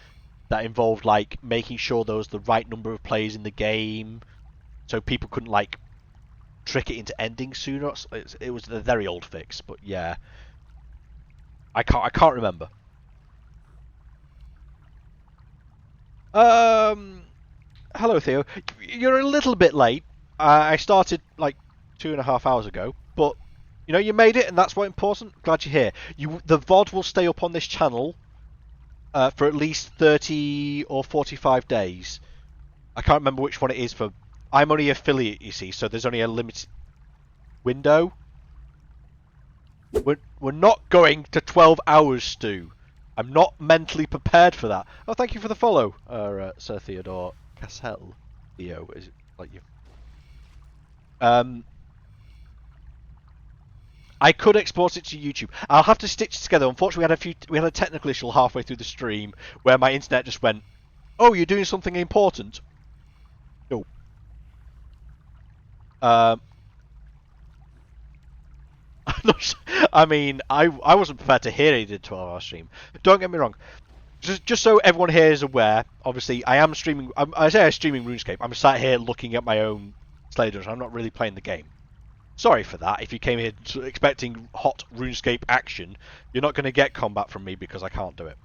that involved like making sure there was the right number of players in the game, so people couldn't like trick it into ending sooner. It was a very old fix, but yeah, I can't remember. Hello Theo, you're a little bit late. I started like 2.5 hours ago, but you made it, and that's what's important. Glad you're here. The VOD will stay up on this channel for at least 30 or 45 days. I can't remember which one it is for. I'm only affiliate, you see, so there's only a limited window. We're not going to 12 hours, Stu. I'm not mentally prepared for that. Oh, thank you for the follow, Sir Theodore Cassell. Theo, is it like you? I could export it to YouTube. I'll have to stitch it together. Unfortunately, we had a technical issue halfway through the stream where my internet just went, "Oh, you're doing something important." No. I mean, I wasn't prepared to hear he did a 12-hour stream. Don't get me wrong. just so everyone here is aware, obviously I am streaming. I say I'm streaming RuneScape. I'm sat here looking at my own Slayer Dungeon. I'm not really playing the game. Sorry for that. If you came here expecting hot RuneScape action, you're not going to get combat from me because I can't do it.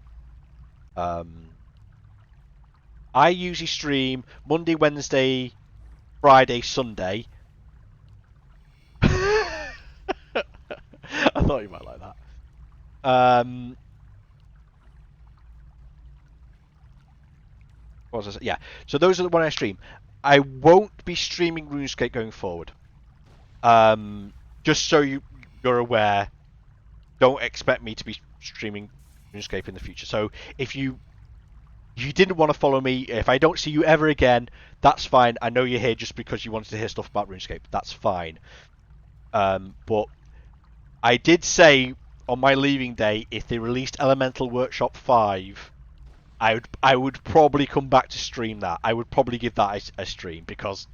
I usually stream Monday, Wednesday, Friday, Sunday. I thought you might like that. What was I saying? Yeah. So those are the one I stream. I won't be streaming RuneScape going forward. Just so you're aware, don't expect me to be streaming RuneScape in the future. So if you didn't want to follow me, if I don't see you ever again, that's fine. I know you're here just because you wanted to hear stuff about RuneScape. That's fine. But I did say on my leaving day, if they released Elemental Workshop 5, I would probably come back to stream that. I would probably give that a stream because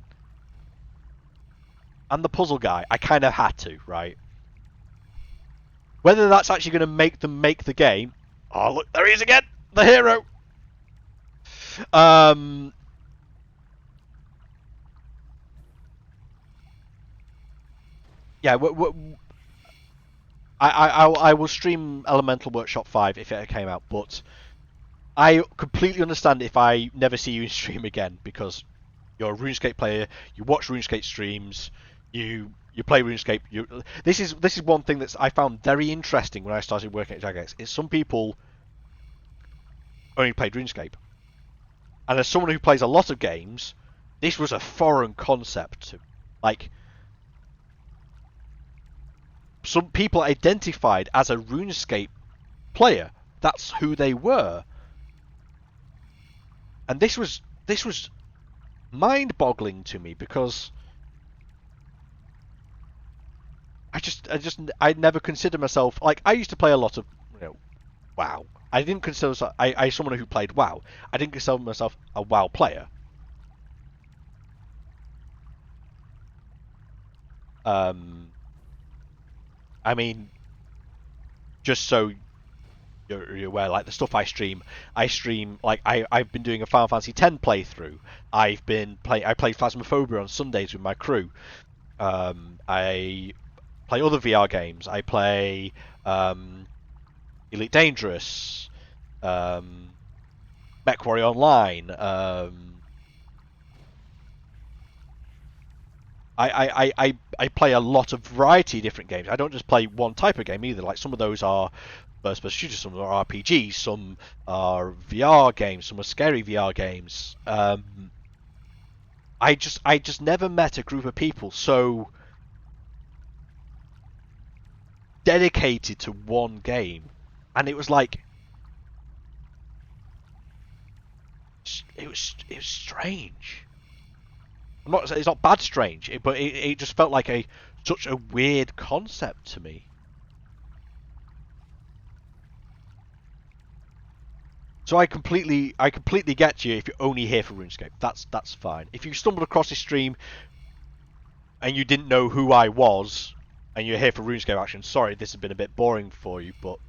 I'm the puzzle guy. I kind of had to, right? Whether that's actually going to make them make the game. Oh, look, there he is again! The hero! Yeah, I will stream Elemental Workshop 5 if it came out, but I completely understand if I never see you in stream again because you're a RuneScape player, you watch RuneScape streams, you play RuneScape. This is one thing that I found very interesting when I started working at Jagex. Is some people only played RuneScape, and as someone who plays a lot of games, this was a foreign concept. Like, some people identified as a RuneScape player. That's who they were, and this was mind-boggling to me because I never considered myself like I used to play a lot of WoW. I didn't consider myself, I someone who played WoW. I didn't consider myself a WoW player. I mean, just so you're aware, like the stuff I stream like I've been doing a Final Fantasy X playthrough. I play Phasmophobia on Sundays with my crew. I play other VR games. I play Elite Dangerous, MechWarrior Online. I play a lot of variety of different games. I don't just play one type of game either. Like some of those are first-person shooters, some are RPGs, some are VR games, some are scary VR games. I just never met a group of people so dedicated to one game, and it was like it was strange. It's not bad strange, but it just felt like such a weird concept to me. So I completely get you if you're only here for RuneScape. That's fine. If you stumbled across this stream and you didn't know who I was and you're here for RuneScape action, sorry, this has been a bit boring for you, but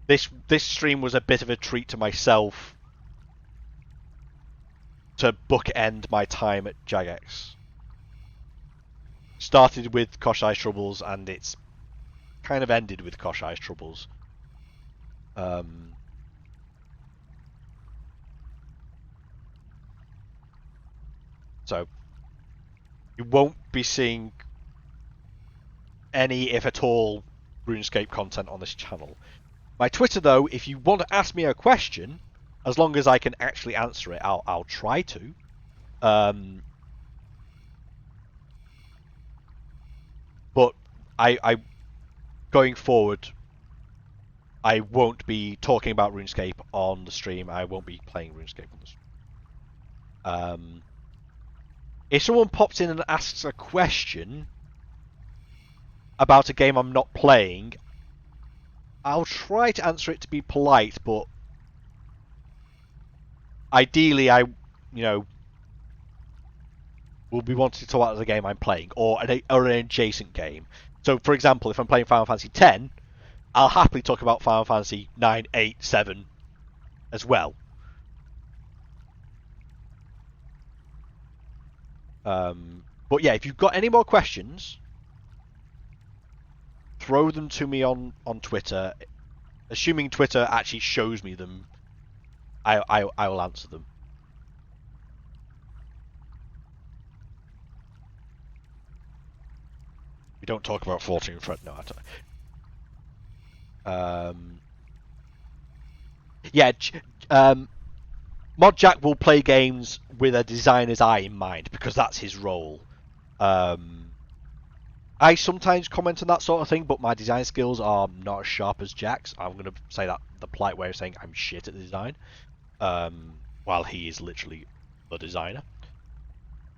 this stream was a bit of a treat to myself to bookend my time at Jagex. Started with Koschei's Troubles and it's kind of ended with Koschei's Troubles. So you won't be seeing any, if at all, RuneScape content on this channel. My Twitter, though, if you want to ask me a question, as long as I can actually answer it, I'll try to. But I going forward, I won't be talking about RuneScape on the stream. I won't be playing RuneScape on the stream. If someone pops in and asks a question about a game I'm not playing, I'll try to answer it to be polite, but ideally I will be wanting to talk about the game I'm playing or an adjacent game. So, for example, if I'm playing Final Fantasy X, I'll happily talk about Final Fantasy 9, 8, 7 as well. But yeah, if you've got any more questions, throw them to me on Twitter. Assuming Twitter actually shows me them, I will answer them. We don't talk about 14 Fred. No, yeah. Mod Jack will play games with a designer's eye in mind because that's his role. I sometimes comment on that sort of thing, but my design skills are not as sharp as Jack's. I'm going to say that the polite way of saying I'm shit at the design, while he is literally the designer.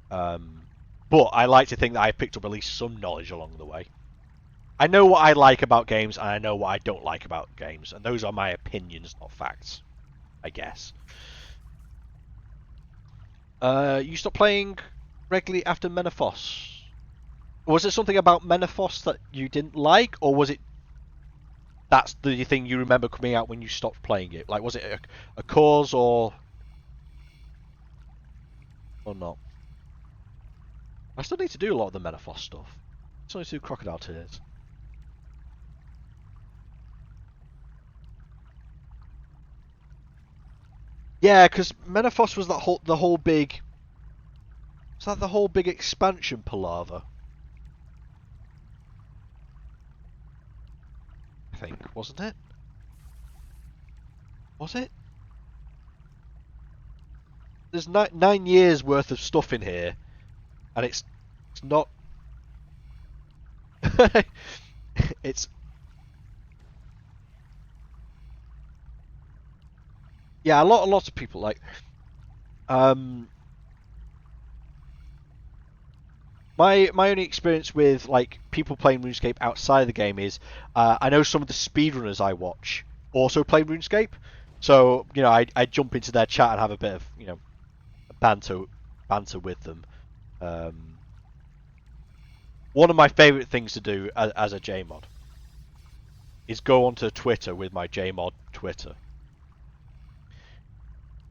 But I like to think that I picked up at least some knowledge along the way. I know what I like about games, and I know what I don't like about games, and those are my opinions, not facts, I guess. You stopped playing regularly after Menaphos. Was it something about Menaphos that you didn't like, or was it that's the thing you remember coming out when you stopped playing it? Like, was it a cause or not? I still need to do a lot of the Menaphos stuff. I still need to do Crocodile Tears. Yeah, because Menaphos was the whole big. Was that the whole big expansion palaver? I think, wasn't it? Was it? There's 9 years worth of stuff in here, and it's not. It's. Yeah, a lot of people like. My only experience with like people playing RuneScape outside of the game is I know some of the speedrunners I watch also play RuneScape, so you know I jump into their chat and have a bit of banter with them. One of my favourite things to do as a Jmod is go onto Twitter with my Jmod Twitter,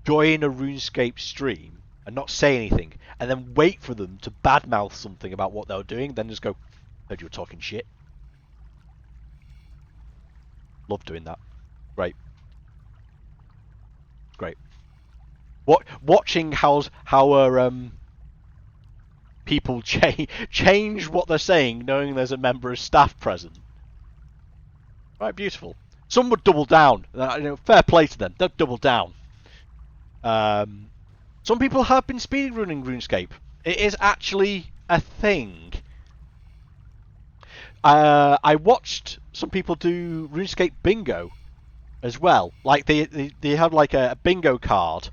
join a RuneScape stream and not say anything, and then wait for them to badmouth something about what they were doing, then just go, heard you were talking shit. Love doing that. Great. Watching how people change what they're saying, knowing there's a member of staff present. Right, beautiful. Some would double down. Fair play to them. They'll double down. Some people have been speedrunning RuneScape. It is actually a thing. I watched some people do RuneScape bingo as well. Like they had like a bingo card.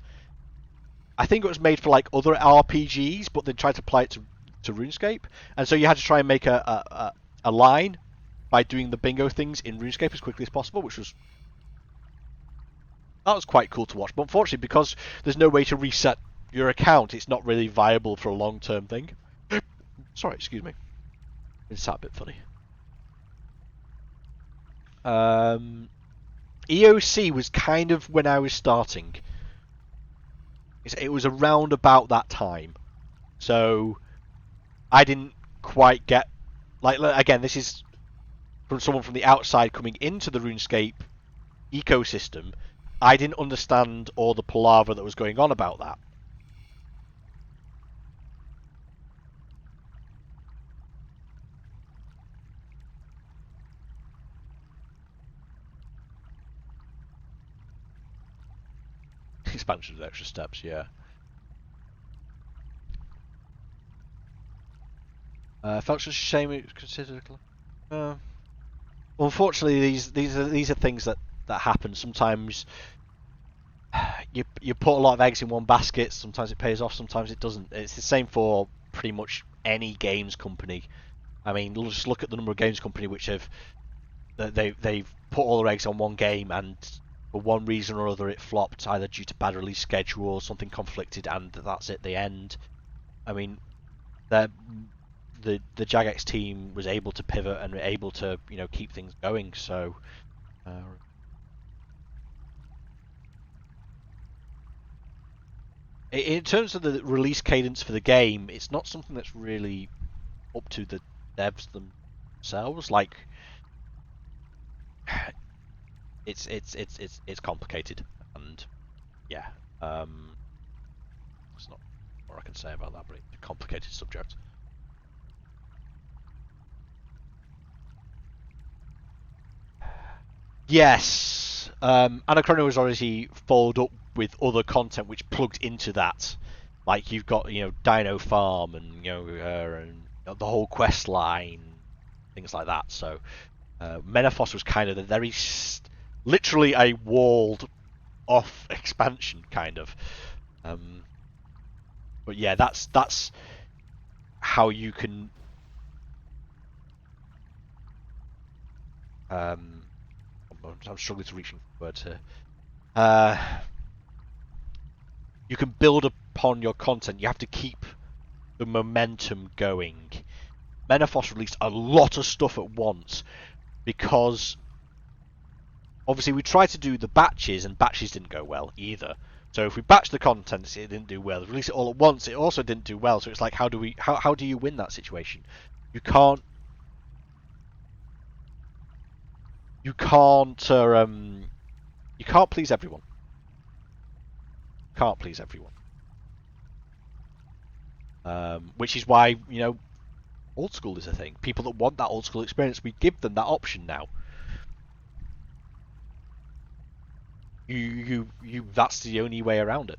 I think it was made for like other RPGs, but they tried to apply it to RuneScape, and so you had to try and make a line by doing the bingo things in RuneScape as quickly as possible, which was quite cool to watch. But unfortunately, because there's no way to reset your account, it's not really viable for a long-term thing. Sorry, excuse me. It's a bit funny. EOC was kind of when I was starting. It was around about that time, so I didn't quite get like again. This is from someone from the outside coming into the RuneScape ecosystem. I didn't understand all the palaver that was going on about that. Expansion with extra steps, yeah. Felt such a shame it was considered. Unfortunately, these are things that happen. Sometimes you put a lot of eggs in one basket. Sometimes it pays off. Sometimes it doesn't. It's the same for pretty much any games company. I mean, just look at the number of games company which have they've put all their eggs on one game, and for one reason or other it flopped, either due to bad release schedule or something conflicted, and that's it. They end. I mean, they're the Jagex team was able to pivot and able to keep things going. So. In terms of the release cadence for the game, it's not something that's really up to the devs themselves. Like, it's complicated, and yeah, there's not more I can say about that, but it's a complicated subject. Yes, Anachrono was obviously followed up with other content which plugged into that. Like you've got Dino Farm and and the whole quest line, things like that. So Menaphos was kind of the very literally a walled off expansion kind of. But yeah, that's how you can. I'm struggling to reach words here. You can build upon your content. You have to keep the momentum going. Menaphos released a lot of stuff at once because obviously we tried to do the batches and batches didn't go well either. So if we batched the content, it didn't do well. Release it all at once, it also didn't do well. So it's like, how do you win that situation? You can't please everyone. Can't please everyone. Which is why old school is a thing. People that want that old school experience, we give them that option now. That's the only way around it.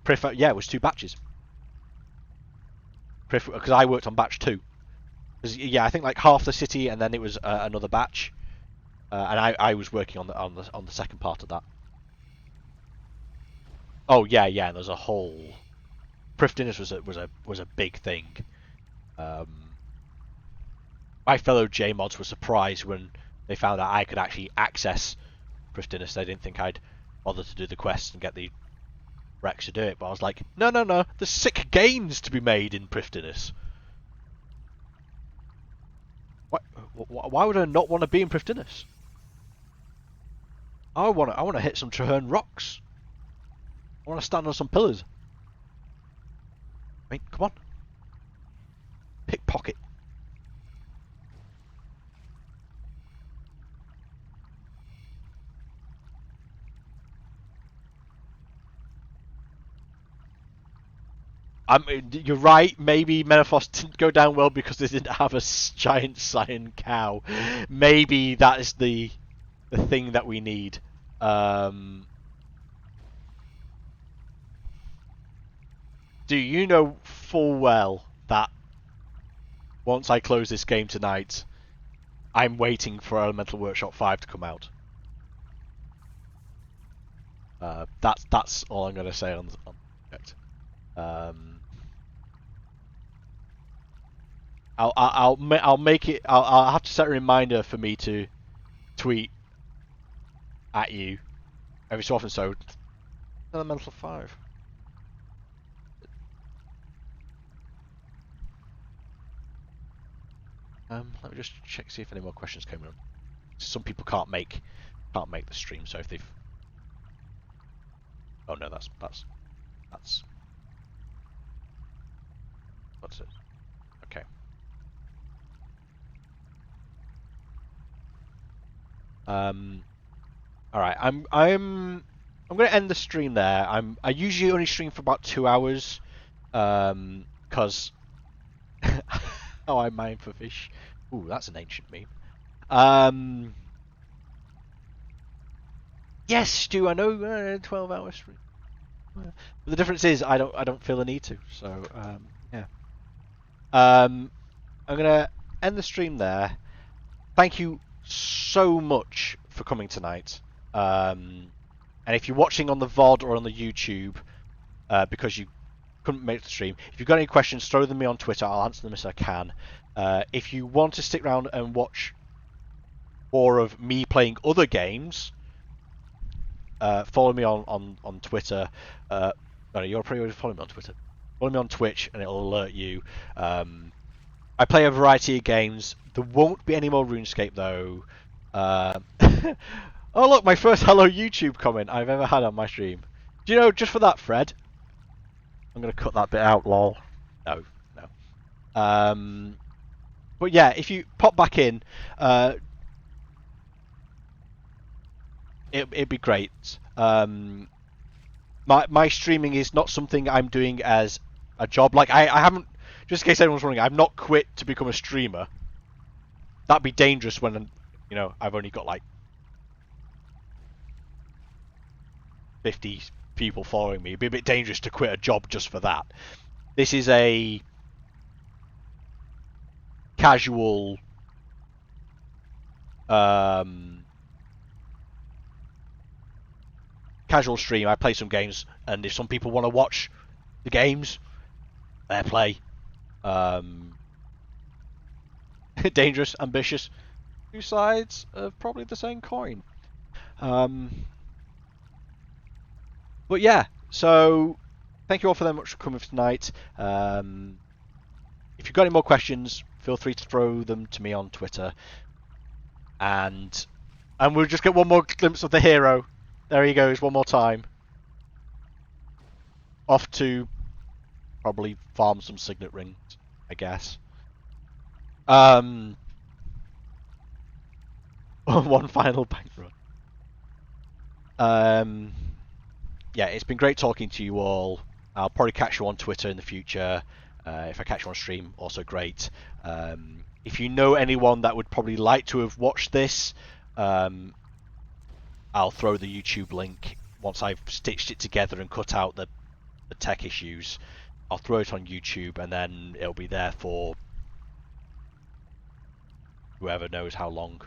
It was 2 batches. Because I worked on batch 2. Yeah, I think like half the city, and then it was another batch, and I was working on the second part of that. Oh yeah, and there's a whole. Prifdinus was a big thing. My fellow Jmods were surprised when they found out I could actually access Prifdinus. They didn't think I'd bother to do the quest and get the Rex to do it, but I was like, no, there's sick gains to be made in Prifdinus. Why would I not want to be in Prifdinus? I want to hit some Traherne rocks. I want to stand on some pillars. I mean, come on. Pickpocket. You're right. Maybe Menaphos didn't go down well because they didn't have a giant cyan cow. Maybe that is the thing that we need. Do you know full well that once I close this game tonight, I'm waiting for Elemental Workshop 5 to come out? That's all I'm going to say on the subject. I'll make it. I'll have to set a reminder for me to tweet at you every so often. So Elemental 5. Let me just check, see if any more questions came in. Some people can't make the stream, so if they've. Oh no, that's it. Okay. All right. I'm going to end the stream there. I usually only stream for about 2 hours, because oh, I mine for fish. Ooh, that's an ancient meme. Yes, Stu, I know. 12-hour stream. But the difference is I don't feel the need to. So yeah. I'm gonna end the stream there. Thank you so much for coming tonight. And if you're watching on the VOD or on the YouTube, because you couldn't make the stream, if you've got any questions, throw them me on Twitter. I'll answer them as I can. If you want to stick around and watch more of me playing other games, follow me on Twitter. No, you're probably already following me on Twitter. Follow me on Twitch, and it'll alert you. I play a variety of games. There won't be any more RuneScape though. Oh look, my first hello YouTube comment I've ever had on my stream. Do you know, just for that, Fred? I'm gonna cut that bit out, lol. No, no. But yeah, if you pop back in, it'd be great. My streaming is not something I'm doing as a job. Like I haven't, just in case anyone's wondering, I've not quit to become a streamer. That'd be dangerous when, you know, I've only got like 50 people following me. It'd be a bit dangerous to quit a job just for that. This is a casual casual stream. I play some games, and if some people want to watch the games, fair play. Dangerous, ambitious, two sides of probably the same coin. But yeah, so thank you all for very much for coming tonight. If you've got any more questions, feel free to throw them to me on Twitter. And we'll just get one more glimpse of the hero. There he goes, one more time. Off to probably farm some signet rings, I guess. One final bank run. Yeah, it's been great talking to you all. I'll probably catch you on Twitter in the future. If I catch you on stream, also great. If you know anyone that would probably like to have watched this, I'll throw the YouTube link once I've stitched it together and cut out the tech issues. I'll throw it on YouTube, and then it'll be there for whoever knows how long.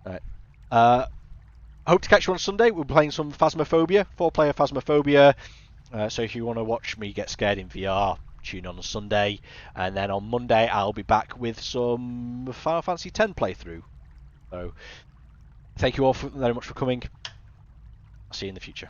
Right. Hope to catch you on Sunday. We're playing some Phasmophobia, 4-player Phasmophobia. So if you want to watch me get scared in VR, tune on Sunday. And then on Monday, I'll be back with some Final Fantasy X playthrough. So thank you all very much for coming. I'll see you in the future.